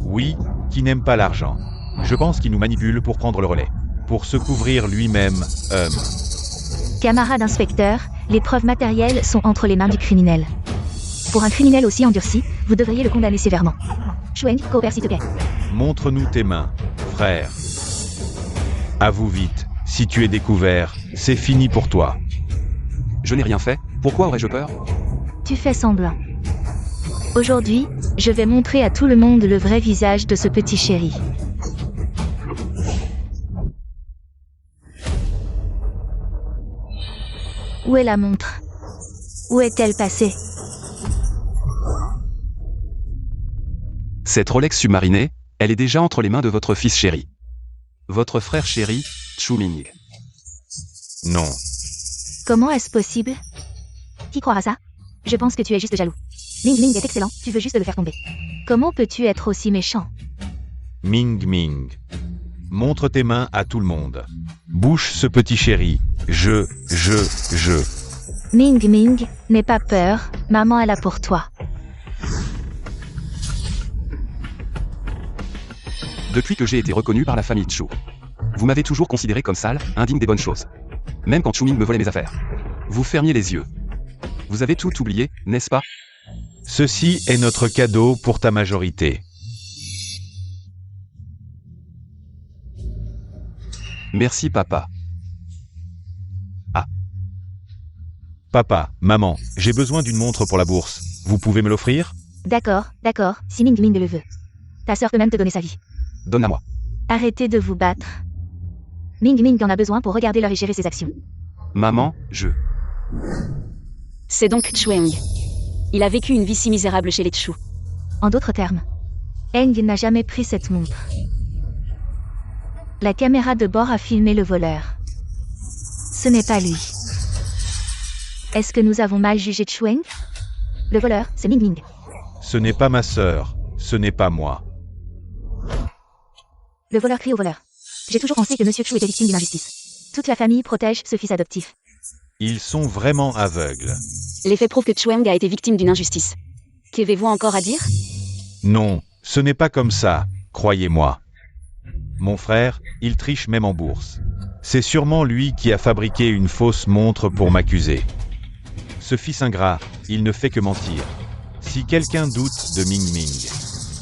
Oui, qui n'aime pas l'argent. Je pense qu'il nous manipule pour prendre le relais. Pour se couvrir lui-même, Camarade inspecteur, les preuves matérielles sont entre les mains du criminel. Pour un criminel aussi endurci, vous devriez le condamner sévèrement. Chuang, coopère s'il te plaît. Montre-nous tes mains, frère. Avoue vite, si tu es découvert, c'est fini pour toi. Je n'ai rien fait, pourquoi aurais-je peur? Tu fais semblant. Aujourd'hui, je vais montrer à tout le monde le vrai visage de ce petit chéri. Où est la montre? Où est-elle passée? Cette Rolex submarinée, elle est déjà entre les mains de votre fils chéri. Votre frère chéri, Chuming. Non. Comment est-ce possible? Qui croira ça? Je pense que tu es juste jaloux. Ming Ming est excellent, tu veux juste le faire tomber. Comment peux-tu être aussi méchant? Ming Ming. Montre tes mains à tout le monde. Bouche ce petit chéri. Je. Ming Ming, n'aie pas peur, maman est là pour toi. Depuis que j'ai été reconnu par la famille Chu, vous m'avez toujours considéré comme sale, indigne des bonnes choses. Même quand Chuming me volait mes affaires. Vous fermiez les yeux. Vous avez tout oublié, n'est-ce pas? Ceci est notre cadeau pour ta majorité. Merci papa. Papa, maman, j'ai besoin d'une montre pour la bourse. Vous pouvez me l'offrir? D'accord, si Ming Ming le veut. Ta sœur peut même te donner sa vie. Donne à moi. Arrêtez de vous battre. Ming Ming en a besoin pour regarder l'heure et gérer ses actions. Maman, C'est donc Chuang. Il a vécu une vie si misérable chez les Chu. En d'autres termes, Eng n'a jamais pris cette montre. La caméra de bord a filmé le voleur. Ce n'est pas lui. Est-ce que nous avons mal jugé Chuang? Le voleur, c'est Ming Ming. Ce n'est pas ma sœur, ce n'est pas moi. Le voleur crie au voleur. J'ai toujours pensé que Monsieur Chu était victime d'une injustice. Toute la famille protège ce fils adoptif. Ils sont vraiment aveugles. Les faits prouvent que Chueng a été victime d'une injustice. Qu'avez-vous encore à dire? Non, ce n'est pas comme ça, croyez-moi. Mon frère, il triche même en bourse. C'est sûrement lui qui a fabriqué une fausse montre pour m'accuser. Ce fils ingrat, il ne fait que mentir. Si quelqu'un doute de Ming Ming,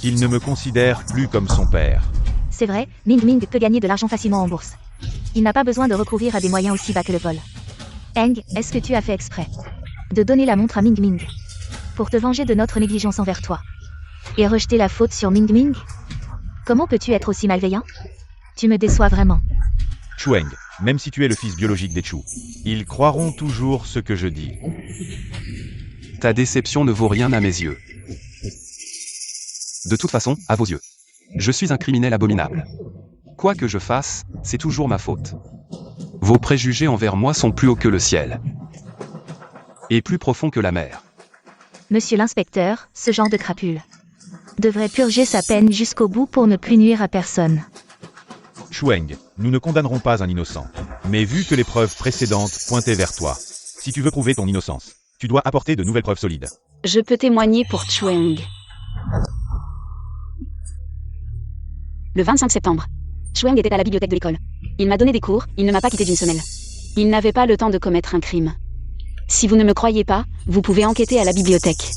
il ne me considère plus comme son père. C'est vrai, Ming Ming peut gagner de l'argent facilement en bourse. Il n'a pas besoin de recourir à des moyens aussi bas que le vol. Eng, est-ce que tu as fait exprès de donner la montre à Ming Ming pour te venger de notre négligence envers toi et rejeter la faute sur Ming Ming? Comment peux-tu être aussi malveillant? Tu me déçois vraiment. Chueng, même si tu es le fils biologique des Chu, ils croiront toujours ce que je dis. Ta déception ne vaut rien à mes yeux. De toute façon, à vos yeux, je suis un criminel abominable. Quoi que je fasse, c'est toujours ma faute. Vos préjugés envers moi sont plus hauts que le ciel. Et plus profonds que la mer. Monsieur l'inspecteur, ce genre de crapule devrait purger sa peine jusqu'au bout pour ne plus nuire à personne. Chueng, nous ne condamnerons pas un innocent. Mais vu que les preuves précédentes pointaient vers toi, si tu veux prouver ton innocence, tu dois apporter de nouvelles preuves solides. Je peux témoigner pour Chueng. Le 25 septembre. Chueng était à la bibliothèque de l'école. Il m'a donné des cours, il ne m'a pas quitté d'une semelle. Il n'avait pas le temps de commettre un crime. Si vous ne me croyez pas, vous pouvez enquêter à la bibliothèque.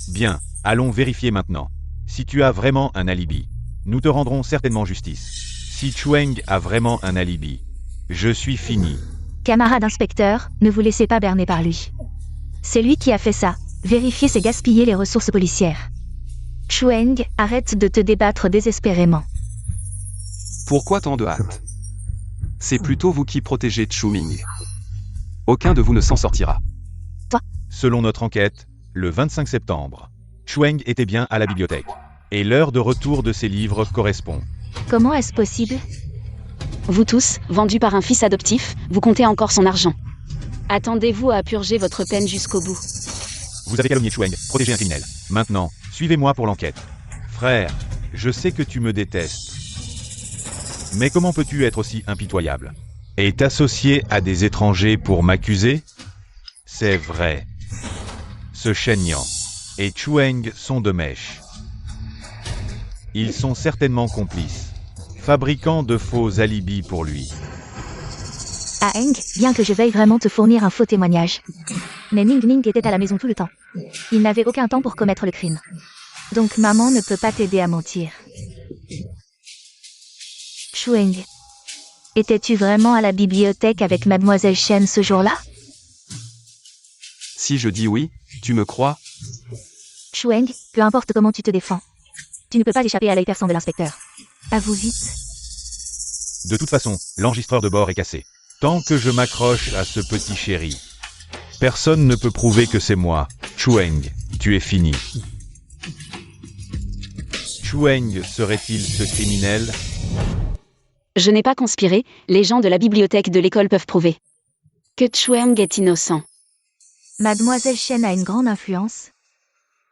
Bien, allons vérifier maintenant. Si tu as vraiment un alibi, nous te rendrons certainement justice. Si Chueng a vraiment un alibi, je suis fini. Camarade inspecteur, ne vous laissez pas berner par lui. C'est lui qui a fait ça. Vérifier, c'est gaspiller les ressources policières. Chueng, arrête de te débattre désespérément. Pourquoi tant de hâte? C'est plutôt vous qui protégez Chu Ming. Aucun de vous ne s'en sortira. Selon notre enquête, le 25 septembre, Chueng était bien à la bibliothèque. Et l'heure de retour de ses livres correspond. Comment est-ce possible? Vous tous, vendus par un fils adoptif, vous comptez encore son argent. Attendez-vous à purger votre peine jusqu'au bout. Vous avez calomnié Chueng, protégé un criminel. Maintenant, suivez-moi pour l'enquête. Frère, je sais que tu me détestes. Mais comment peux-tu être aussi impitoyable? Et t'associer à des étrangers pour m'accuser? C'est vrai. Ce Shen Yang et Chueng sont de mèche. Ils sont certainement complices, fabriquant de faux alibis pour lui. Ah Eng, bien que je veuille vraiment te fournir un faux témoignage. Mais Ming Ming était à la maison tout le temps. Il n'avait aucun temps pour commettre le crime. Donc maman ne peut pas t'aider à mentir. Chueng, étais-tu vraiment à la bibliothèque avec Mademoiselle Shen ce jour-là? Si je dis oui, tu me crois? Chueng, peu importe comment tu te défends. Tu ne peux pas échapper à l'œil perçant de l'inspecteur. Avoue vite. De toute façon, l'enregistreur de bord est cassé. Tant que je m'accroche à ce petit chéri, personne ne peut prouver que c'est moi. Chueng, tu es fini. Chueng serait-il ce criminel? Je n'ai pas conspiré, les gens de la bibliothèque de l'école peuvent prouver que Chueng est innocent. Mademoiselle Shen a une grande influence.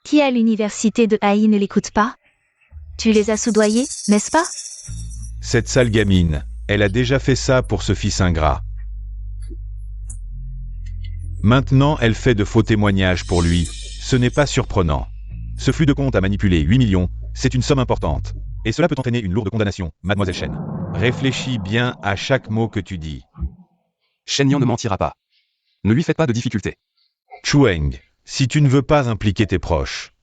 Qui à l'université de Haï ne l'écoute pas? Tu les as soudoyés, n'est-ce pas? Cette sale gamine, elle a déjà fait ça pour ce fils ingrat. Maintenant, elle fait de faux témoignages pour lui. Ce n'est pas surprenant. Ce flux de compte à manipuler 8 millions, c'est une somme importante. Et cela peut entraîner une lourde condamnation, Mademoiselle Shen. Réfléchis bien à chaque mot que tu dis. Shen Yang ne mentira pas. Ne lui faites pas de difficultés. Chueng, si tu ne veux pas impliquer tes proches,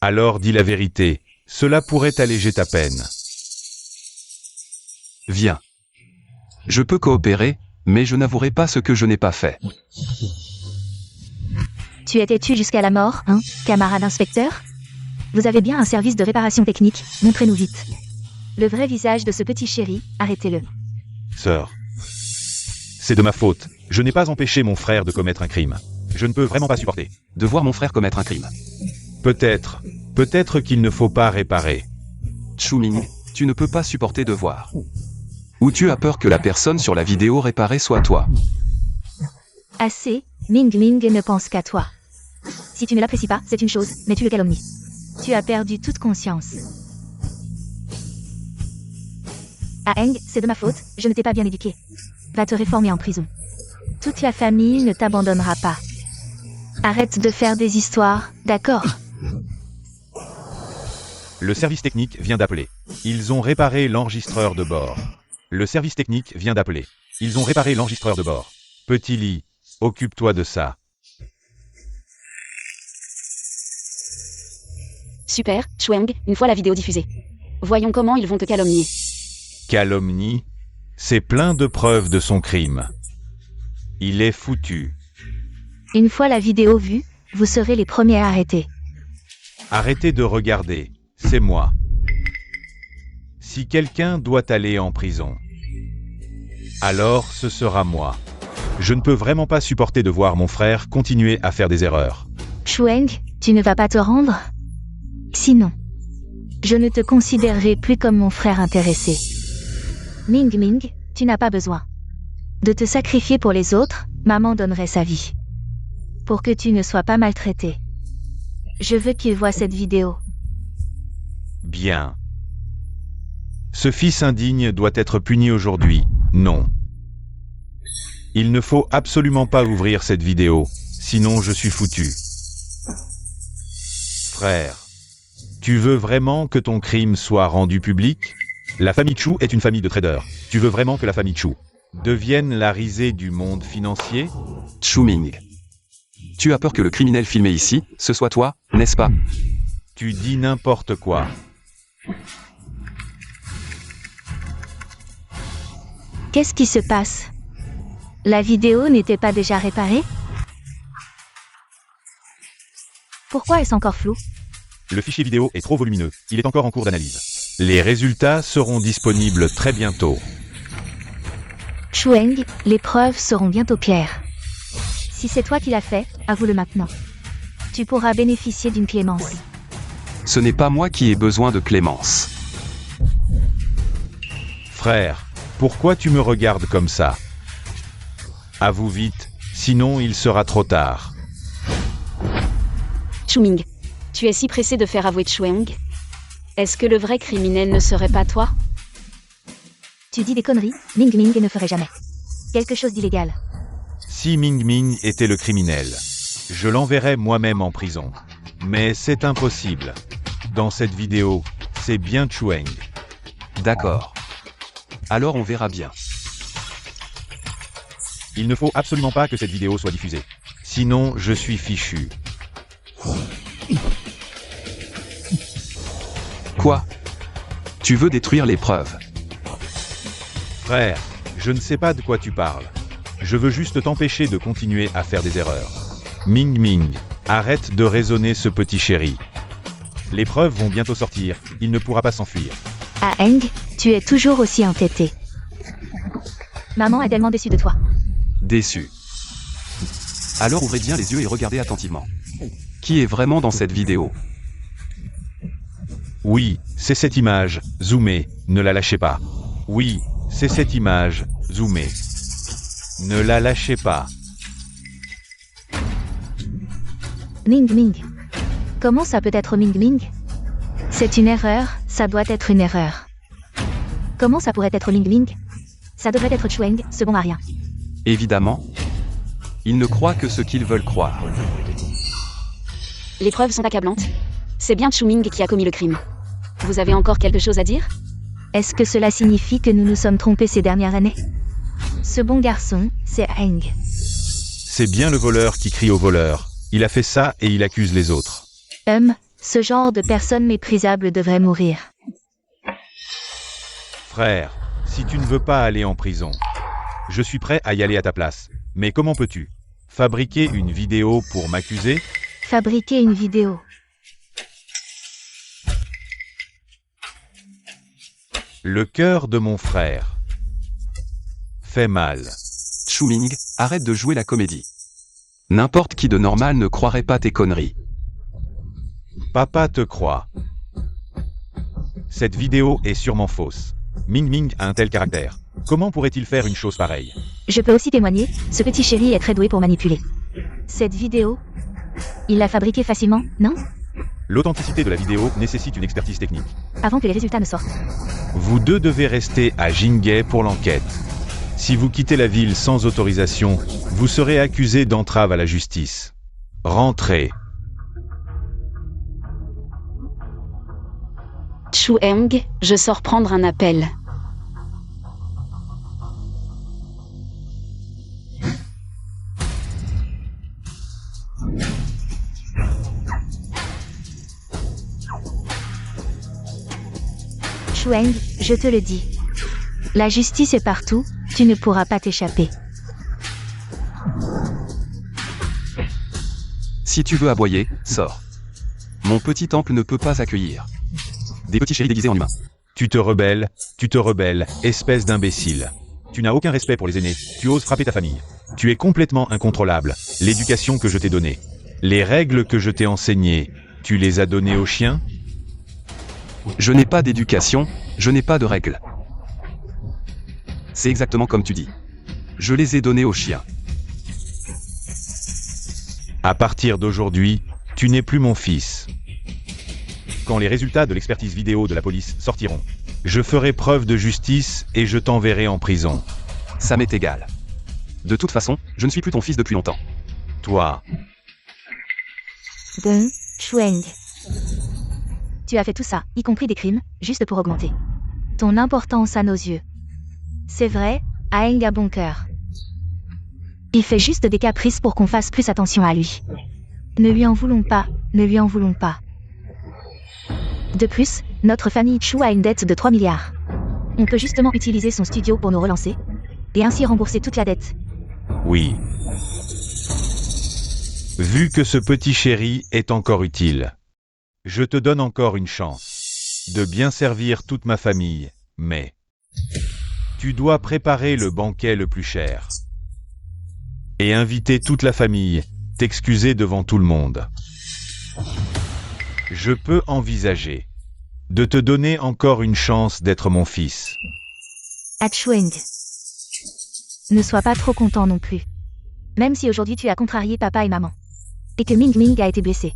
alors dis la vérité, cela pourrait alléger ta peine. Viens. Je peux coopérer, mais je n'avouerai pas ce que je n'ai pas fait. Tu étais tué jusqu'à la mort, hein, camarade inspecteur? Vous avez bien un service de réparation technique, montrez-nous vite. Le vrai visage de ce petit chéri, arrêtez-le. Sœur, c'est de ma faute. Je n'ai pas empêché mon frère de commettre un crime. Je ne peux vraiment pas supporter. De voir mon frère commettre un crime. Peut-être qu'il ne faut pas réparer. Chu Ming, tu ne peux pas supporter de voir. Ou tu as peur que la personne sur la vidéo réparée soit toi. Assez, Ming Ming ne pense qu'à toi. Si tu ne l'apprécies pas, c'est une chose, mais tu le calomnies. Tu as perdu toute conscience. Ah Eng, c'est de ma faute, je ne t'ai pas bien éduqué. va te réformer en prison. Toute la famille ne t'abandonnera pas. Arrête de faire des histoires, d'accord? Le service technique vient d'appeler. Ils ont réparé l'enregistreur de bord. Le service technique vient d'appeler. Ils ont réparé l'enregistreur de bord. Petit lit, occupe-toi de ça. Super, Chuang, une fois la vidéo diffusée. Voyons comment ils vont te calomnier. Calomnie, c'est plein de preuves de son crime. Il est foutu. Une fois la vidéo vue, vous serez les premiers arrêtés. Arrêtez de regarder, c'est moi. Si quelqu'un doit aller en prison, alors ce sera moi. Je ne peux vraiment pas supporter de voir mon frère continuer à faire des erreurs. Chuang, tu ne vas pas te rendre? Sinon, je ne te considérerai plus comme mon frère intéressé. Ming Ming, tu n'as pas besoin de te sacrifier pour les autres, maman donnerait sa vie. Pour que tu ne sois pas maltraité. Je veux qu'il voie cette vidéo. Bien. Ce fils indigne doit être puni aujourd'hui, non. Il ne faut absolument pas ouvrir cette vidéo, sinon je suis foutu. Frère, tu veux vraiment que ton crime soit rendu public? La famille Chu est une famille de traders. Tu veux vraiment que la famille Chu devienne la risée du monde financier? Chuming. Tu as peur que le criminel filmé ici, ce soit toi, n'est-ce pas? Tu dis n'importe quoi. Qu'est-ce qui se passe? La vidéo n'était pas déjà réparée? Pourquoi est-ce encore flou? Le fichier vidéo est trop volumineux. Il est encore en cours d'analyse. Les résultats seront disponibles très bientôt. Chuang, les preuves seront bientôt claires. Si c'est toi qui l'as fait, avoue-le maintenant. Tu pourras bénéficier d'une clémence. Ce n'est pas moi qui ai besoin de clémence. Frère, pourquoi tu me regardes comme ça? Avoue vite, sinon il sera trop tard. Chuming, tu es si pressé de faire avouer Chuang? Est-ce que le vrai criminel ne serait pas toi? Tu dis des conneries, Ming Ming ne ferait jamais quelque chose d'illégal. Si Ming Ming était le criminel, je l'enverrais moi-même en prison. Mais c'est impossible. Dans cette vidéo, c'est bien Chuang. D'accord. Alors on verra bien. Il ne faut absolument pas que cette vidéo soit diffusée. Sinon, je suis fichu. Quoi? Tu veux détruire les preuves? Frère, je ne sais pas de quoi tu parles. Je veux juste t'empêcher de continuer à faire des erreurs. Ming Ming, arrête de raisonner ce petit chéri. Les preuves vont bientôt sortir, il ne pourra pas s'enfuir. Ah Eng, tu es toujours aussi entêté. Maman est tellement déçue de toi. Déçu. Alors ouvrez bien les yeux et regardez attentivement. Qui est vraiment dans cette vidéo? Oui, c'est cette image, zoomée, ne la lâchez pas. Oui, c'est cette image, zoomée. Ne la lâchez pas. Ming Ming. Comment ça peut être Ming Ming? C'est une erreur, ça doit être une erreur. Comment ça pourrait être Ming Ming? Ça devrait être Chuang, ce bon à rien. Évidemment. Ils ne croient que ce qu'ils veulent croire. Les preuves sont accablantes. C'est bien Chuming qui a commis le crime. Vous avez encore quelque chose à dire? Est-ce que cela signifie que nous nous sommes trompés ces dernières années? Ce bon garçon, c'est Eng. C'est bien le voleur qui crie au voleur. Il a fait ça et il accuse les autres. Ce genre de personne méprisable devrait mourir. Frère, si tu ne veux pas aller en prison, je suis prêt à y aller à ta place. Mais comment peux-tu fabriquer une vidéo pour m'accuser? Fabriquer une vidéo. Le cœur de mon frère fait mal. Chuming, arrête de jouer la comédie. N'importe qui de normal ne croirait pas tes conneries. Papa te croit. Cette vidéo est sûrement fausse. Ming Ming a un tel caractère. Comment pourrait-il faire une chose pareille? Je peux aussi témoigner, ce petit chéri est très doué pour manipuler. Cette vidéo, il l'a fabriquée facilement, non? L'authenticité de la vidéo nécessite une expertise technique. Avant que les résultats ne sortent. Vous deux devez rester à Jingay pour l'enquête. Si vous quittez la ville sans autorisation, vous serez accusé d'entrave à la justice. Rentrez. Chueng, je sors prendre un appel. Chueng, je te le dis. La justice est partout, tu ne pourras pas t'échapper. Si tu veux aboyer, sors. Mon petit temple ne peut pas accueillir des petits chéris déguisés en humains. Tu te rebelles, espèce d'imbécile. Tu n'as aucun respect pour les aînés, tu oses frapper ta famille. Tu es complètement incontrôlable. L'éducation que je t'ai donnée, les règles que je t'ai enseignées, tu les as données aux chiens? Je n'ai pas d'éducation, je n'ai pas de règles. C'est exactement comme tu dis. Je les ai donnés aux chiens. À partir d'aujourd'hui, tu n'es plus mon fils. Quand les résultats de l'expertise vidéo de la police sortiront, je ferai preuve de justice et je t'enverrai en prison. Ça m'est égal. De toute façon, je ne suis plus ton fils depuis longtemps. Toi, Deng, Chueng. Tu as fait tout ça, y compris des crimes, juste pour augmenter ton importance à nos yeux. C'est vrai, Aeng a bon cœur. Il fait juste des caprices pour qu'on fasse plus attention à lui. Ne lui en voulons pas, ne lui en voulons pas. De plus, notre famille Chu a une dette de 3 milliards. On peut justement utiliser son studio pour nous relancer, et ainsi rembourser toute la dette. oui. Vu que ce petit chéri est encore utile, je te donne encore une chance de bien servir toute ma famille, mais tu dois préparer le banquet le plus cher et inviter toute la famille, t'excuser devant tout le monde. Je peux envisager de te donner encore une chance d'être mon fils. À Chueng. Ne sois pas trop content non plus. Même si aujourd'hui tu as contrarié papa et maman. Et que Ming Ming a été blessé.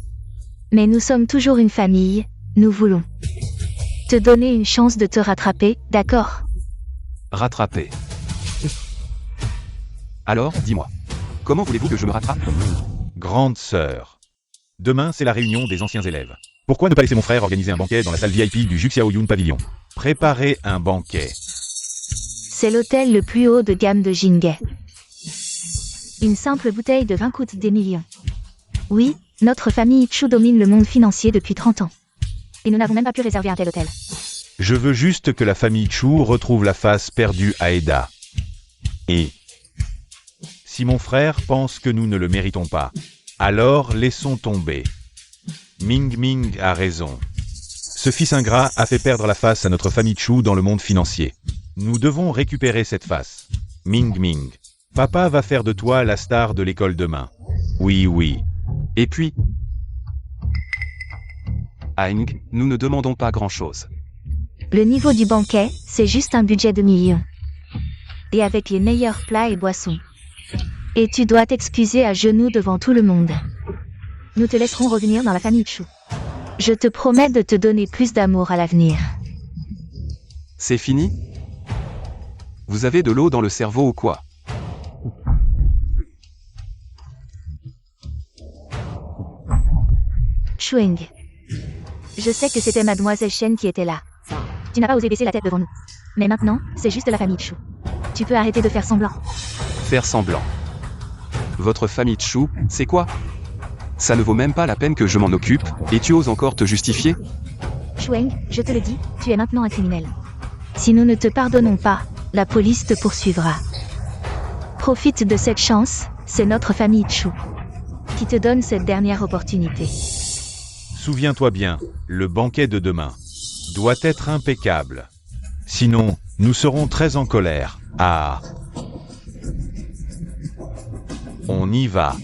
Mais nous sommes toujours une famille, nous voulons te donner une chance de te rattraper, d'accord? Rattraper. Alors, dis-moi. Comment voulez-vous que je me rattrape? Grande sœur. Demain, c'est la réunion des anciens élèves. Pourquoi ne pas laisser mon frère organiser un banquet dans la salle VIP du Juxiaoyun Pavilion? Préparer un banquet. C'est l'hôtel le plus haut de gamme de Jinghe. Une simple bouteille de vin coûte des millions. Oui, notre famille Chu domine le monde financier depuis 30 ans. Et nous n'avons même pas pu réserver un tel hôtel. Je veux juste que la famille Chu retrouve la face perdue à Eda. Et si mon frère pense que nous ne le méritons pas, alors laissons tomber. Ming Ming a raison. Ce fils ingrat a fait perdre la face à notre famille Chu dans le monde financier. Nous devons récupérer cette face. Ming Ming, papa va faire de toi la star de l'école demain. Oui, oui. Et puis... Aeng, nous ne demandons pas grand-chose. Le niveau du banquet, c'est juste un budget de millions. Et avec les meilleurs plats et boissons. Et tu dois t'excuser à genoux devant tout le monde. Nous te laisserons revenir dans la famille Chu. Je te promets de te donner plus d'amour à l'avenir. C'est fini? Vous avez de l'eau dans le cerveau ou quoi? Chueng. Je sais que c'était mademoiselle Shen qui était là. Tu n'as pas osé baisser la tête devant nous. Mais maintenant, c'est juste la famille Chu. Tu peux arrêter de faire semblant. Faire semblant. Votre famille Chu, c'est quoi? Ça ne vaut même pas la peine que je m'en occupe, et tu oses encore te justifier? Chueng, je te le dis, tu es maintenant un criminel. Si nous ne te pardonnons pas, la police te poursuivra. Profite de cette chance, c'est notre famille Chu qui te donne cette dernière opportunité. Souviens-toi bien, le banquet de demain doit être impeccable. Sinon, nous serons très en colère. Ah. On y va.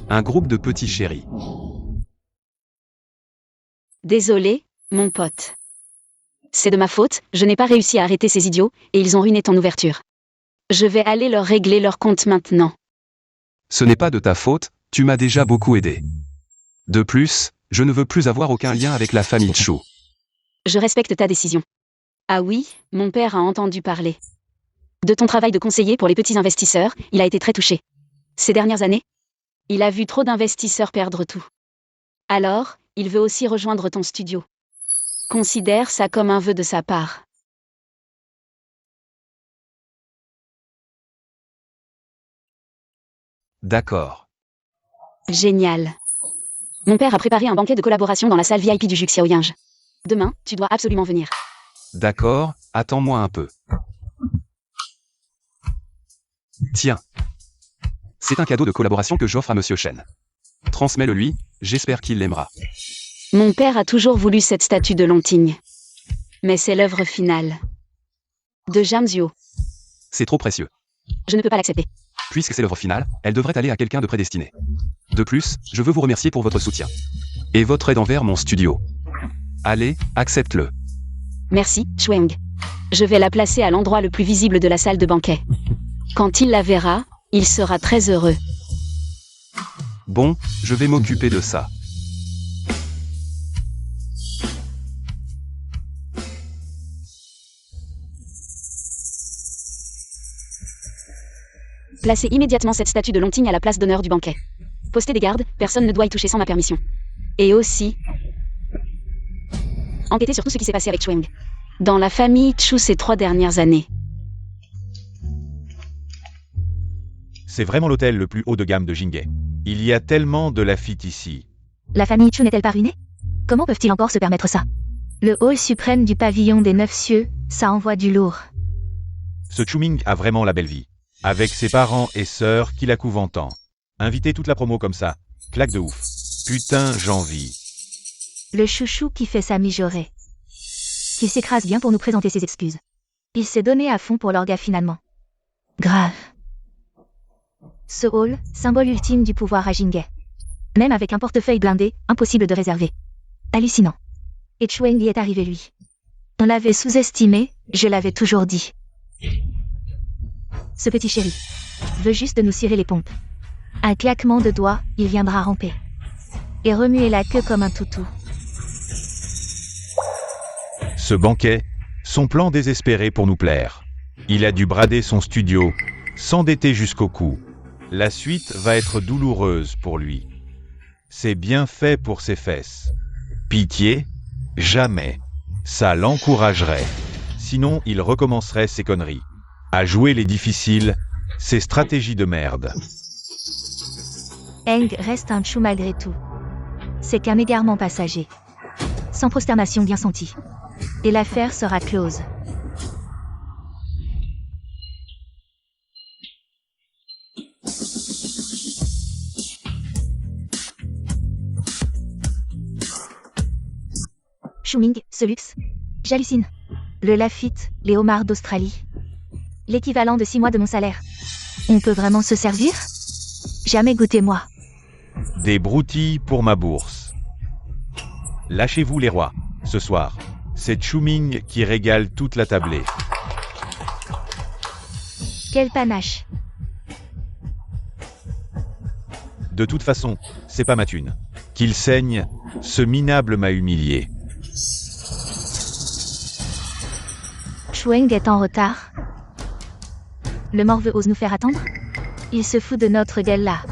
Un groupe de petits chéris. Désolé, mon pote. C'est de ma faute, je n'ai pas réussi à arrêter ces idiots, et ils ont ruiné ton ouverture. Je vais aller leur régler leur compte maintenant. Ce n'est pas de ta faute, tu m'as déjà beaucoup aidé. De plus, je ne veux plus avoir aucun lien avec la famille Chu. Je respecte ta décision. Ah oui, mon père a entendu parler. De ton travail de conseiller pour les petits investisseurs, il a été très touché. Ces dernières années, il a vu trop d'investisseurs perdre tout. Alors, il veut aussi rejoindre ton studio. Considère ça comme un vœu de sa part. D'accord. Génial. Mon père a préparé un banquet de collaboration dans la salle VIP du Juk Xiaoying. Demain, tu dois absolument venir. D'accord, attends-moi un peu. Tiens. C'est un cadeau de collaboration que j'offre à Monsieur Shen. Transmets-le lui, j'espère qu'il l'aimera. Mon père a toujours voulu cette statue de Longting. Mais c'est l'œuvre finale. De Zhang Zuo. C'est trop précieux. Je ne peux pas l'accepter. Puisque c'est l'œuvre finale, elle devrait aller à quelqu'un de prédestiné. De plus, je veux vous remercier pour votre soutien. Et votre aide envers mon studio. Allez, accepte-le. Merci, Chuang. Je vais la placer à l'endroit le plus visible de la salle de banquet. Quand il la verra, il sera très heureux. Bon, je vais m'occuper de ça. Placez immédiatement cette statue de Longting à la place d'honneur du banquet. Postez des gardes, personne ne doit y toucher sans ma permission. Et aussi, enquêtez sur tout ce qui s'est passé avec Chuang. Dans la famille Chu ces 3 dernières années. C'est vraiment l'hôtel le plus haut de gamme de Jinghe. Il y a tellement de laffitte ici. La famille Chu n'est-elle pas ruinée? Comment peuvent-ils encore se permettre ça? Le hall suprême du pavillon des 9 cieux, ça envoie du lourd. Ce Chuming a vraiment la belle vie. Avec ses parents et sœurs qui la couvent tant. Inviter toute la promo comme ça. Claque de ouf. Putain, j'envie. Le chouchou qui fait sa mijaurée. Qui s'écrase bien pour nous présenter ses excuses. Il s'est donné à fond pour l'orga finalement. Grave. Ce hall, symbole ultime du pouvoir à Jinghe. Même avec un portefeuille blindé, impossible de réserver. Hallucinant. Et Chuang y est arrivé lui. On l'avait sous-estimé, je l'avais toujours dit. Ce petit chéri veut juste de nous cirer les pompes. Un claquement de doigts, il viendra ramper. Et remuer la queue comme un toutou. Ce banquet, son plan désespéré pour nous plaire. Il a dû brader son studio, s'endetter jusqu'au cou. La suite va être douloureuse pour lui. C'est bien fait pour ses fesses. Pitié? Jamais. Ça l'encouragerait. Sinon, il recommencerait ses conneries. À jouer les difficiles, ses stratégies de merde. Eng reste un chou malgré tout. C'est qu'un égarement passager. Sans prosternation bien sentie. Et l'affaire sera close. Chuming, ce luxe. J'hallucine. Le Lafitte, les homards d'Australie. L'équivalent de 6 mois de mon salaire. On peut vraiment se servir? Jamais goûté moi. Des broutilles pour ma bourse. Lâchez-vous les rois, ce soir. C'est Chuming qui régale toute la tablée. Quel panache. De toute façon, c'est pas ma thune. Qu'il saigne, ce minable m'a humilié. Chuang est en retard. Le morveux ose nous faire attendre? Il se fout de notre gueule là.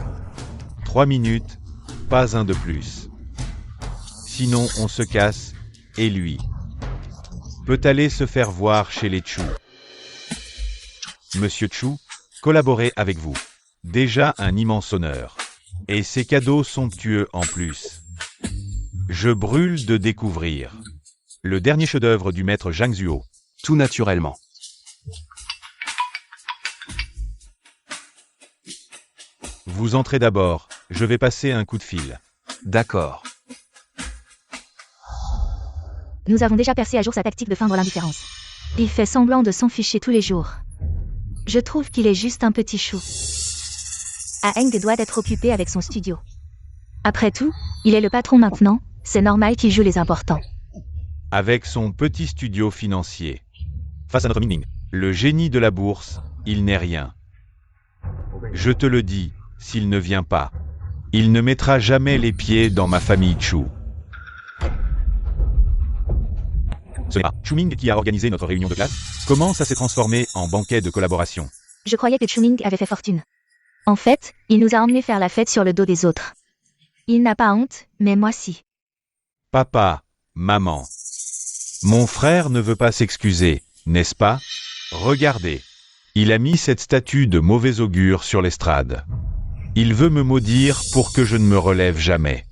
3 minutes, pas un de plus. Sinon on se casse, et lui peut aller se faire voir chez les Chu. Monsieur Chu, collaborer avec vous. Déjà un immense honneur. Et ces cadeaux somptueux en plus. Je brûle de découvrir le dernier chef-d'œuvre du maître Zhang Zuo. Tout naturellement. Vous entrez d'abord, je vais passer un coup de fil. D'accord. Nous avons déjà percé à jour sa tactique de feindre l'indifférence. Il fait semblant de s'en ficher tous les jours. Je trouve qu'il est juste un petit chou. Eng doit être occupé avec son studio. Après tout, il est le patron maintenant, c'est normal qu'il joue les importants. Avec son petit studio financier. Face à notre Ming, le génie de la bourse, il n'est rien. Je te le dis, s'il ne vient pas, Il ne mettra jamais les pieds dans ma famille Chu. Ce n'est pas Chuming qui a organisé notre réunion de classe. Comment ça s'est transformé en banquet de collaboration? Je croyais que Chuming avait fait fortune. En fait, il nous a emmenés faire la fête sur le dos des autres. Il n'a pas honte, mais moi si. Papa, maman. Mon frère ne veut pas s'excuser, n'est-ce pas? Regardez. Il a mis cette statue de mauvais augure sur l'estrade. Il veut me maudire pour que je ne me relève jamais.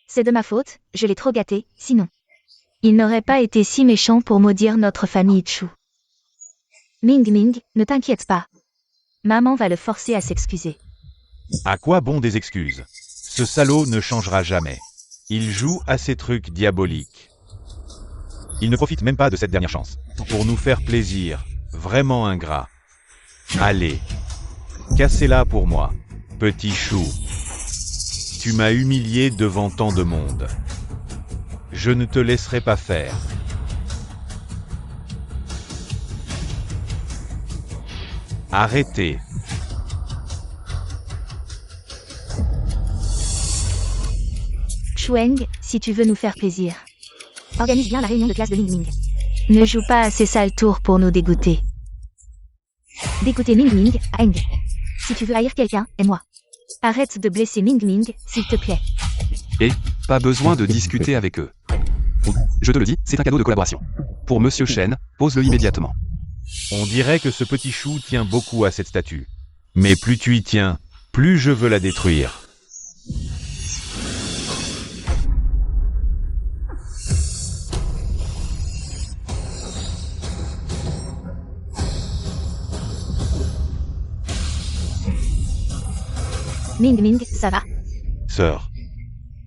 C'est de ma faute, je l'ai trop gâté, sinon. Il n'aurait pas été si méchant pour maudire notre famille Chu. Ming Ming, ne t'inquiète pas. Maman va le forcer à s'excuser. À quoi bon des excuses? Ce salaud ne changera jamais. Il joue à ces trucs diaboliques. Il ne profite même pas de cette dernière chance. Pour nous faire plaisir. Vraiment ingrat. Allez. Cassez-la pour moi. Petit chou. Tu m'as humilié devant tant de monde. Je ne te laisserai pas faire. Arrêtez. Chueng, si tu veux nous faire plaisir. Organise bien la réunion de classe de Ming Ming. Ne joue pas à ces sales tours pour nous dégoûter. Dégoûter Ming Ming, Aang. Si tu veux haïr quelqu'un, aime-moi. Arrête de blesser Ming Ming, s'il te plaît. Et, pas besoin de discuter avec eux. Je te le dis, c'est un cadeau de collaboration. Pour Monsieur Shen, pose-le immédiatement. On dirait que ce petit chou tient beaucoup à cette statue. Mais plus tu y tiens, plus je veux la détruire. Ming Ming, ça va. Sœur,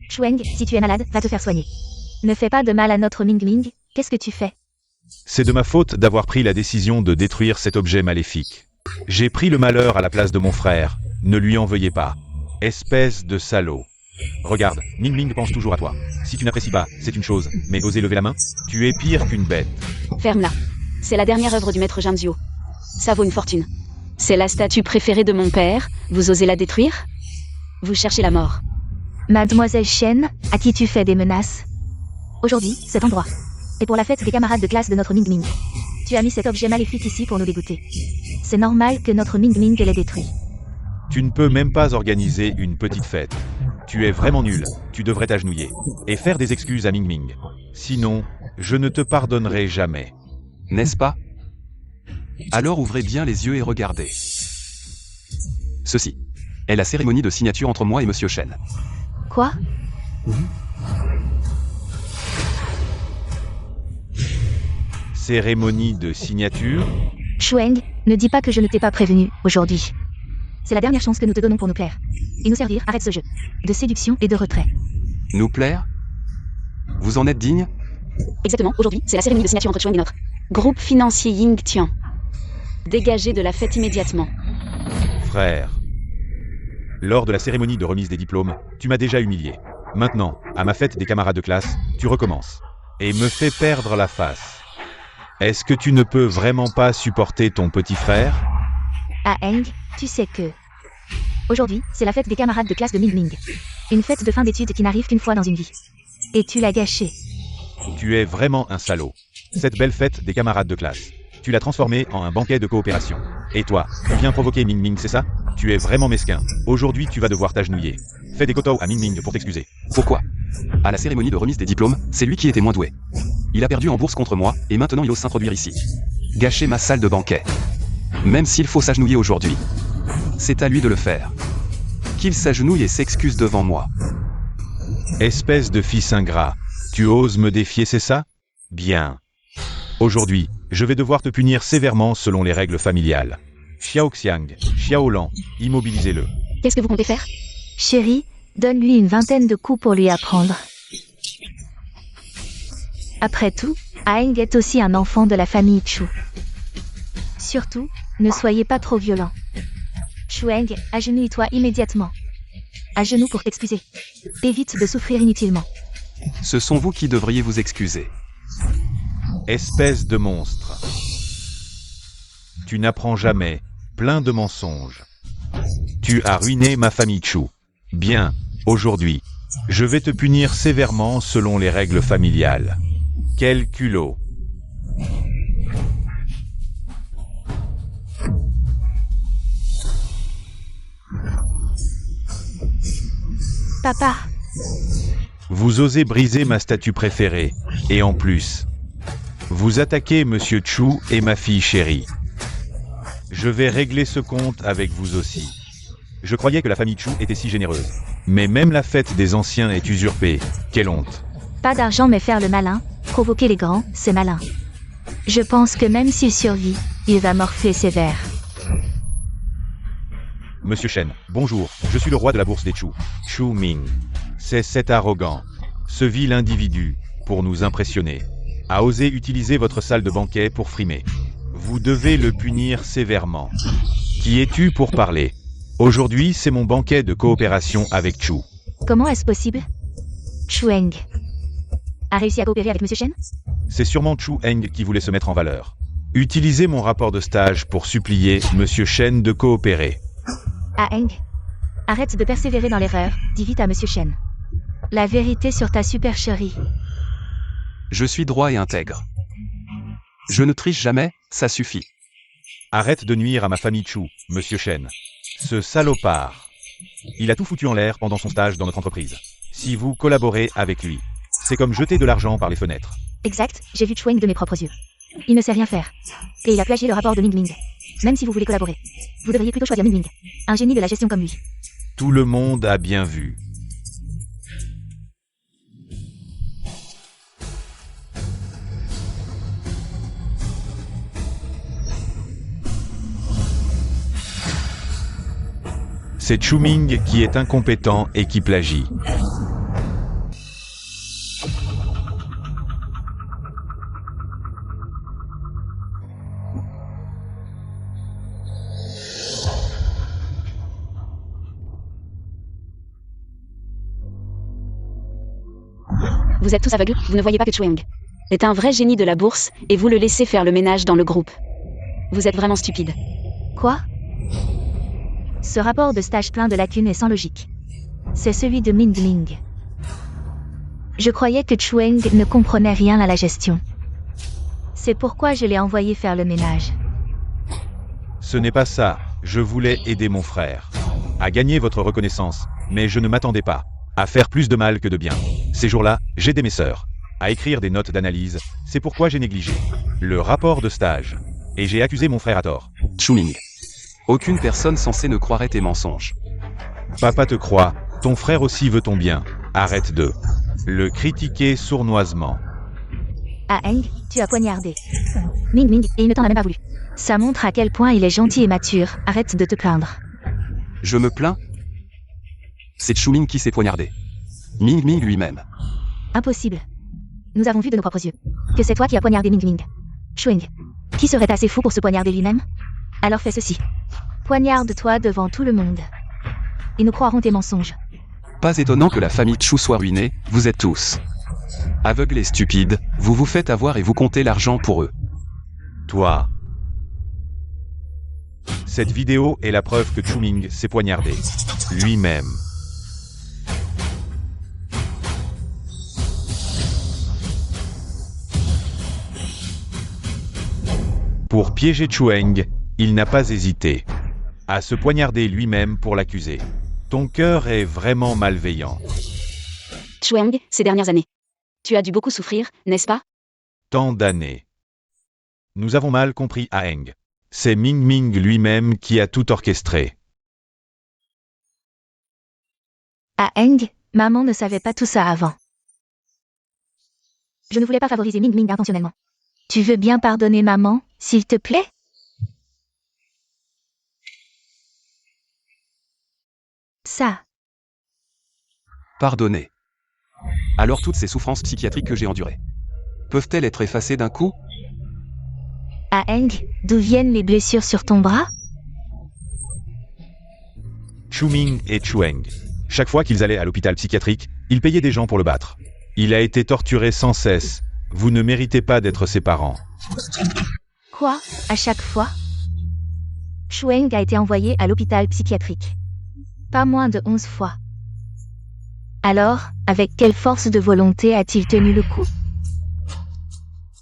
Chueng, si tu es malade, va te faire soigner. Ne fais pas de mal à notre Ming Ming, qu'est-ce que tu fais? c'est de ma faute d'avoir pris la décision de détruire cet objet maléfique. J'ai pris le malheur à la place de mon frère. Ne lui en veuillez pas. Espèce de salaud. Regarde, Ming Ming pense toujours à toi. Si tu n'apprécies pas, c'est une chose, mais oser lever la main? Tu es pire qu'une bête. Ferme-la. C'est la dernière œuvre du maître Janzio. Ça vaut une fortune. C'est la statue préférée de mon père. Vous osez la détruire? Vous cherchez la mort. Mademoiselle Shen, à qui tu fais des menaces? Aujourd'hui, cet endroit. Et pour la fête des camarades de classe de notre Ming Ming. Tu as mis cet objet maléfique ici pour nous dégoûter. C'est normal que notre Ming Ming l'ait détruit. Tu ne peux même pas organiser une petite fête. Tu es vraiment nul. Tu devrais t'agenouiller. Et faire des excuses à Ming Ming. Sinon, je ne te pardonnerai jamais. N'est-ce pas? Alors ouvrez bien les yeux et regardez. Ceci est la cérémonie de signature entre moi et Monsieur Shen. Quoi? Cérémonie de signature? Chueng, ne dis pas que je ne t'ai pas prévenu, aujourd'hui. C'est la dernière chance que nous te donnons pour nous plaire. Et nous servir, arrête ce jeu. De séduction et de retrait. Nous plaire? Vous en êtes digne? Exactement, aujourd'hui, c'est la cérémonie de signature entre Chuang et notre groupe financier Ying Tian. Dégagez de la fête immédiatement. Frère. Lors de la cérémonie de remise des diplômes, tu m'as déjà humilié. Maintenant, à ma fête des camarades de classe, tu recommences. Et me fais perdre la face. Est-ce que tu ne peux vraiment pas supporter ton petit frère? Ah Aang, tu sais que... Aujourd'hui, c'est la fête des camarades de classe de Ming Ming. Une fête de fin d'études qui n'arrive qu'une fois dans une vie. Et tu l'as gâchée. Tu es vraiment un salaud. Cette belle fête des camarades de classe, tu l'as transformée en un banquet de coopération. Et toi, tu viens provoquer Ming Ming, c'est ça? Tu es vraiment mesquin. Aujourd'hui, tu vas devoir t'agenouiller. Fais des kowtows à Ming Ming pour t'excuser. Pourquoi? À la cérémonie de remise des diplômes, c'est lui qui était moins doué. Il a perdu en bourse contre moi, et maintenant il ose s'introduire ici. Gâcher ma salle de banquet. Même s'il faut s'agenouiller aujourd'hui. C'est à lui de le faire. Qu'il s'agenouille et s'excuse devant moi. Espèce de fils ingrat. Tu oses me défier, c'est ça? Bien. Aujourd'hui, je vais devoir te punir sévèrement selon les règles familiales. Xiao Xiang, Xiao Lan, immobilisez-le. Qu'est-ce que vous comptez faire? Chérie, donne-lui une vingtaine de coups pour lui apprendre. Après tout, Aang est aussi un enfant de la famille Chu. Surtout, ne soyez pas trop violent. Chueng, agenouille-toi immédiatement. À genoux pour t'excuser. Évite de souffrir inutilement. Ce sont vous qui devriez vous excuser. Espèce de monstre. Tu n'apprends jamais, plein de mensonges. Tu as ruiné ma famille Chu. Bien, aujourd'hui, je vais te punir sévèrement selon les règles familiales. Quel culot. Papa, Vous osez briser ma statue préférée, et en plus, vous attaquez Monsieur Chu et ma fille chérie. Je vais régler ce compte avec vous aussi. Je croyais que la famille Chu était si généreuse. Mais même la fête des anciens est usurpée. Quelle honte. pas d'argent mais faire le malin, provoquer les grands, c'est malin. Je pense que même s'il survit, il va morfler sévère. Monsieur Shen, bonjour, je suis le roi de la bourse des Chu. Chu Ming. C'est cet arrogant, ce vil individu, pour nous impressionner, a osé utiliser votre salle de banquet pour frimer. Vous devez le punir sévèrement. Qui es-tu pour parler? Aujourd'hui, c'est mon banquet de coopération avec Chu. Comment est-ce possible? Chueng a réussi à coopérer avec Monsieur Shen? C'est sûrement Chu Eng qui voulait se mettre en valeur. Utilisez mon rapport de stage pour supplier Monsieur Shen de coopérer. Ah Eng, arrête de persévérer dans l'erreur, dis vite à Monsieur Shen. La vérité sur ta supercherie. Je suis droit et intègre. Je ne triche jamais, ça suffit. Arrête de nuire à ma famille Chu, Monsieur Shen. Ce salopard. Il a tout foutu en l'air pendant son stage dans notre entreprise. Si vous collaborez avec lui, c'est comme jeter de l'argent par les fenêtres. Exact, j'ai vu Chueng de mes propres yeux. Il ne sait rien faire. Et il a plagié le rapport de Ming Ming. Même si vous voulez collaborer, vous devriez plutôt choisir Ming Ming. Un génie de la gestion comme lui. Tout le monde a bien vu. C'est Chu Ming qui est incompétent et qui plagie. Vous êtes tous aveugles, vous ne voyez pas que Chueng est un vrai génie de la bourse, et vous le laissez faire le ménage dans le groupe. Vous êtes vraiment stupide. Quoi? Ce rapport de stage plein de lacunes est sans logique. C'est celui de Ming Ming. Je croyais que Chueng ne comprenait rien à la gestion. C'est pourquoi je l'ai envoyé faire le ménage. Ce n'est pas ça, je voulais aider mon frère à gagner votre reconnaissance, mais je ne m'attendais pas à faire plus de mal que de bien. Ces jours-là, j'aidais mes sœurs à écrire des notes d'analyse, c'est pourquoi j'ai négligé le rapport de stage. Et j'ai accusé mon frère à tort. Chu Ming. Aucune personne censée ne croirait tes mensonges. Papa te croit, ton frère aussi veut ton bien. Arrête de le critiquer sournoisement. Ah Eng, tu as poignardé Ming Ming, et il ne t'en a même pas voulu. Ça montre à quel point il est gentil et mature, arrête de te plaindre. Je me plains? C'est Chu Ming qui s'est poignardé. Ming Ming lui-même. Impossible. Nous avons vu de nos propres yeux que c'est toi qui as poignardé Ming Ming. Chueng, qui serait assez fou pour se poignarder lui-même? Alors fais ceci. Poignarde-toi devant tout le monde. Et nous croirons tes mensonges. Pas étonnant que la famille Chu soit ruinée, vous êtes tous aveugles et stupides, vous vous faites avoir et vous comptez l'argent pour eux. Toi. Cette vidéo est la preuve que Chu Ming s'est poignardé lui-même. Pour piéger Chueng, il n'a pas hésité à se poignarder lui-même pour l'accuser. Ton cœur est vraiment malveillant. Chueng, ces dernières années. Tu as dû beaucoup souffrir, n'est-ce pas? Tant d'années. Nous avons mal compris Aeng. C'est Ming Ming lui-même qui a tout orchestré. Ah Eng, maman ne savait pas tout ça avant. Je ne voulais pas favoriser Ming Ming intentionnellement. Tu veux bien pardonner maman, s'il te plaît? Ça. Pardonnez. Alors toutes ces souffrances psychiatriques que j'ai endurées peuvent-elles être effacées d'un coup? Ah Eng, d'où viennent les blessures sur ton bras? Chu Ming et Chueng. Chaque fois qu'ils allaient à l'hôpital psychiatrique, ils payaient des gens pour le battre. Il a été torturé sans cesse. Vous ne méritez pas d'être ses parents. Quoi? À chaque fois? Chueng a été envoyé à l'hôpital psychiatrique. Pas moins de 11 fois. Alors, avec quelle force de volonté a-t-il tenu le coup?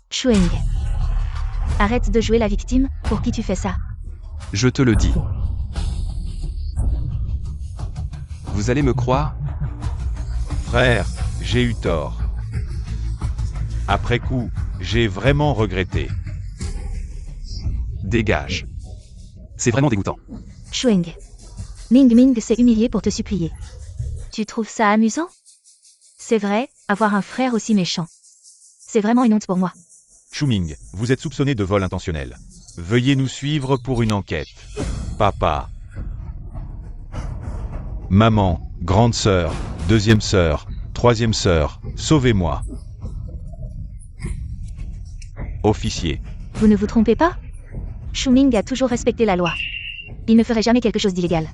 Chuing. Arrête de jouer la victime, pour qui tu fais ça? Je te le dis. Vous allez me croire? Frère, j'ai eu tort. Après coup, j'ai vraiment regretté. Dégage. C'est vraiment dégoûtant. Chuing. Ming Ming s'est humilié pour te supplier. Tu trouves ça amusant? C'est vrai, avoir un frère aussi méchant. C'est vraiment une honte pour moi. Chuming, vous êtes soupçonné de vol intentionnel. Veuillez nous suivre pour une enquête. Papa. Maman, grande sœur, deuxième sœur, troisième sœur, sauvez-moi. Officier. Vous ne vous trompez pas? Shuming a toujours respecté la loi. Il ne ferait jamais quelque chose d'illégal.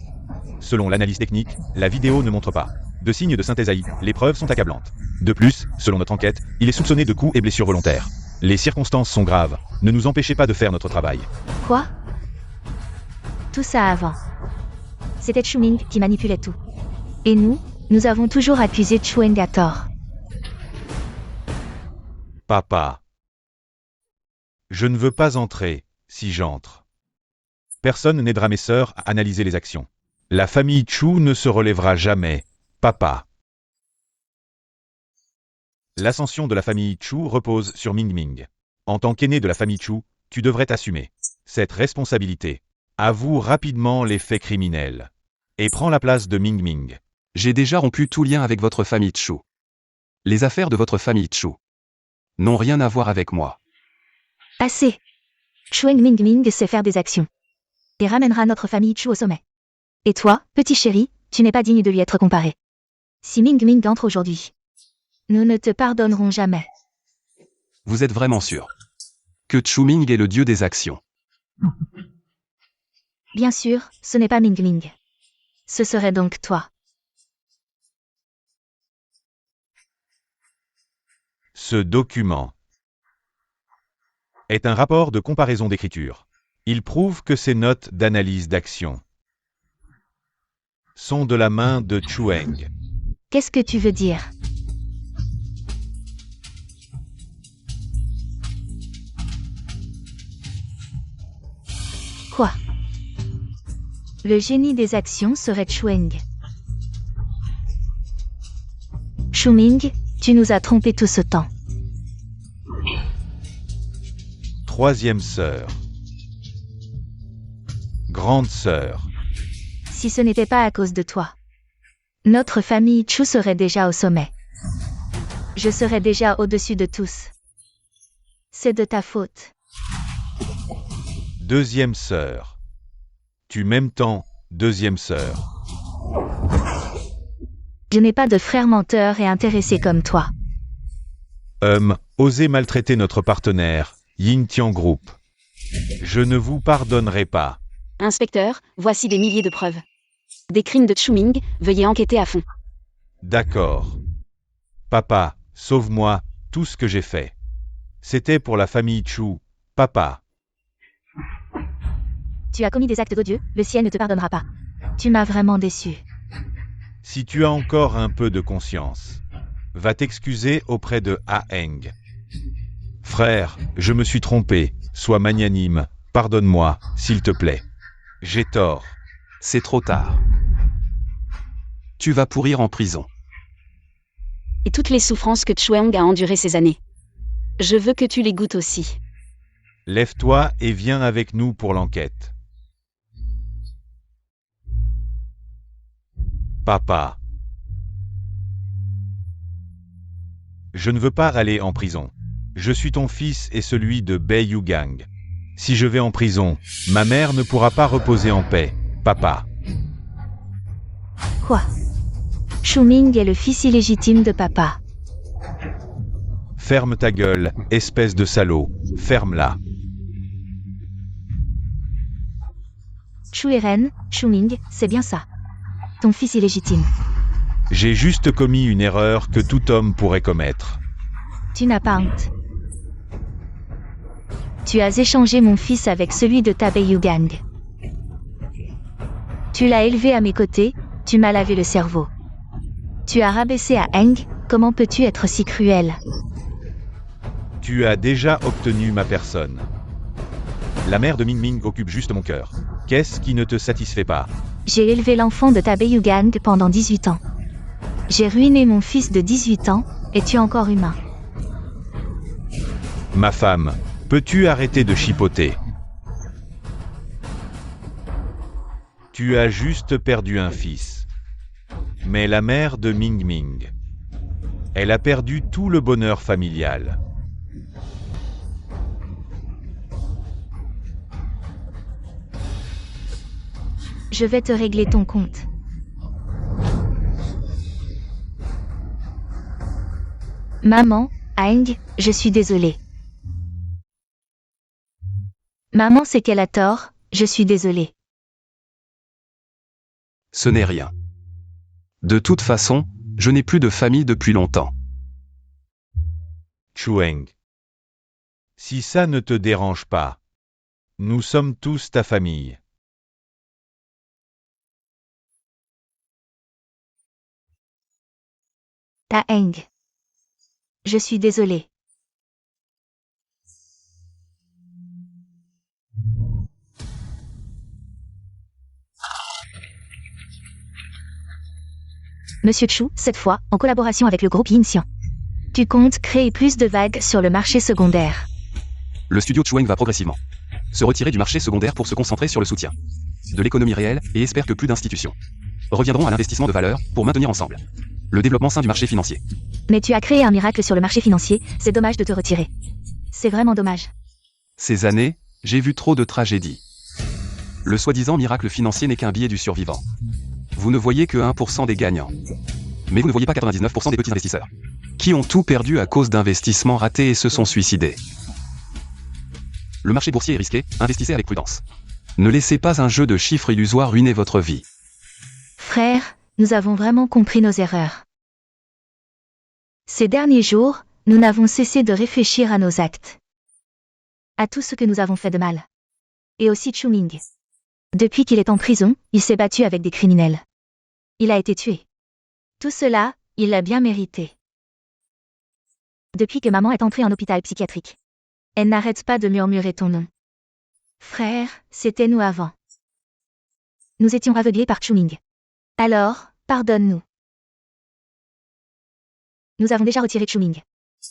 Selon l'analyse technique, la vidéo ne montre pas de signes de synthèse AI. Les preuves sont accablantes. De plus, selon notre enquête, il est soupçonné de coups et blessures volontaires. Les circonstances sont graves. Ne nous empêchez pas de faire notre travail. Quoi? Tout ça avant. C'était Shuming qui manipulait tout. Et nous avons toujours accusé Chuing à tort. Papa. Je ne veux pas entrer, si j'entre. Personne n'aidera mes sœurs à analyser les actions. La famille Chu ne se relèvera jamais. Papa. L'ascension de la famille Chu repose sur Ming Ming. En tant qu'aîné de la famille Chu, tu devrais t'assumer cette responsabilité. Avoue rapidement les faits criminels. Et prends la place de Ming Ming. J'ai déjà rompu tout lien avec votre famille Chu. Les affaires de votre famille Chu n'ont rien à voir avec moi. Assez. Chuing Ming Ming sait faire des actions. Et ramènera notre famille Chu au sommet. Et toi, petit chéri, tu n'es pas digne de lui être comparé. Si Ming Ming entre aujourd'hui, nous ne te pardonnerons jamais. Vous êtes vraiment sûr que Chuming est le dieu des actions? Bien sûr, ce n'est pas Ming Ming. Ce serait donc toi. Ce document est un rapport de comparaison d'écriture. Il prouve que ces notes d'analyse d'action sont de la main de Chuing. Qu'est-ce que tu veux dire? Quoi? Le génie des actions serait Chuing. Shuming, tu nous as trompés tout ce temps. Troisième sœur. Grande sœur. Si ce n'était pas à cause de toi, notre famille Chu serait déjà au sommet. Je serais déjà au-dessus de tous. C'est de ta faute. Deuxième sœur. Tu m'aimes tant, deuxième sœur. Je n'ai pas de frère menteur et intéressé comme toi. Osez maltraiter notre partenaire, Yingtian Group. Je ne vous pardonnerai pas. Inspecteur, voici des milliers de preuves. Des crimes de Chuming, veuillez enquêter à fond. D'accord. Papa, sauve-moi, tout ce que j'ai fait. C'était pour la famille Chu. Papa. Tu as commis des actes odieux, le ciel ne te pardonnera pas. Tu m'as vraiment déçu. Si tu as encore un peu de conscience, va t'excuser auprès de Aheng. Frère, je me suis trompé, sois magnanime, pardonne-moi, s'il te plaît. J'ai tort. C'est trop tard. Tu vas pourrir en prison. Et toutes les souffrances que Chuang a endurées ces années. Je veux que tu les goûtes aussi. Lève-toi et viens avec nous pour l'enquête. Papa. Je ne veux pas aller en prison. Je suis ton fils et celui de Bei Yugang. Si je vais en prison, ma mère ne pourra pas reposer en paix. Papa. Quoi? Shuming est le fils illégitime de papa. Ferme ta gueule, espèce de salaud. Ferme-la. Chu Eren, Shuming, c'est bien ça. Ton fils illégitime. J'ai juste commis une erreur que tout homme pourrait commettre. Tu n'as pas honte. Tu as échangé mon fils avec celui de ta Bei Yugang. Tu l'as élevé à mes côtés, Tu m'as lavé le cerveau. Tu as rabaissé à Eng, comment peux-tu être si cruel? Tu as déjà obtenu ma personne. La mère de Ming Ming occupe juste mon cœur. Qu'est-ce qui ne te satisfait pas? J'ai élevé l'enfant de ta Beiyugang pendant 18 ans. J'ai ruiné mon fils de 18 ans, es-tu encore humain? Ma femme, peux-tu arrêter de chipoter? Tu as juste perdu un fils. Mais la mère de Ming Ming, elle a perdu tout le bonheur familial. Je vais te régler ton compte. Maman, Aang, je suis désolée. Maman sait qu'elle a tort, je suis désolée. Ce n'est rien. De toute façon, je n'ai plus de famille depuis longtemps. Chueng. Si ça ne te dérange pas, nous sommes tous ta famille. Ta Aang. Je suis désolée. Monsieur Chu, cette fois, en collaboration avec le groupe Yinxian. Tu comptes créer plus de vagues sur le marché secondaire. Le studio Chueng va progressivement se retirer du marché secondaire pour se concentrer sur le soutien de l'économie réelle et espère que plus d'institutions reviendront à l'investissement de valeur pour maintenir ensemble le développement sain du marché financier. Mais tu as créé un miracle sur le marché financier, c'est dommage de te retirer. C'est vraiment dommage. Ces années, j'ai vu trop de tragédies. Le soi-disant miracle financier n'est qu'un billet du survivant. Vous ne voyez que 1% des gagnants. Mais vous ne voyez pas 99% des petits investisseurs qui ont tout perdu à cause d'investissements ratés et se sont suicidés. Le marché boursier est risqué, investissez avec prudence. Ne laissez pas un jeu de chiffres illusoires ruiner votre vie. Frère, nous avons vraiment compris nos erreurs. Ces derniers jours, nous n'avons cessé de réfléchir à nos actes. À tout ce que nous avons fait de mal. Et aussi Chuming. Depuis qu'il est en prison, il s'est battu avec des criminels. Il a été tué. Tout cela, il l'a bien mérité. Depuis que maman est entrée en hôpital psychiatrique. Elle n'arrête pas de murmurer ton nom. Frère, c'était nous avant. Nous étions aveuglés par Chuming. Alors, pardonne-nous. Nous avons déjà retiré Chuming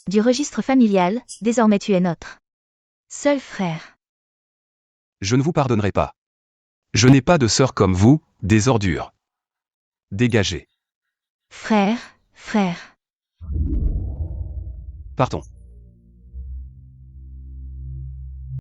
du registre familial, désormais tu es notre seul frère. Je ne vous pardonnerai pas. Je n'ai pas de sœur comme vous, des ordures. Dégagez. Frère. Partons.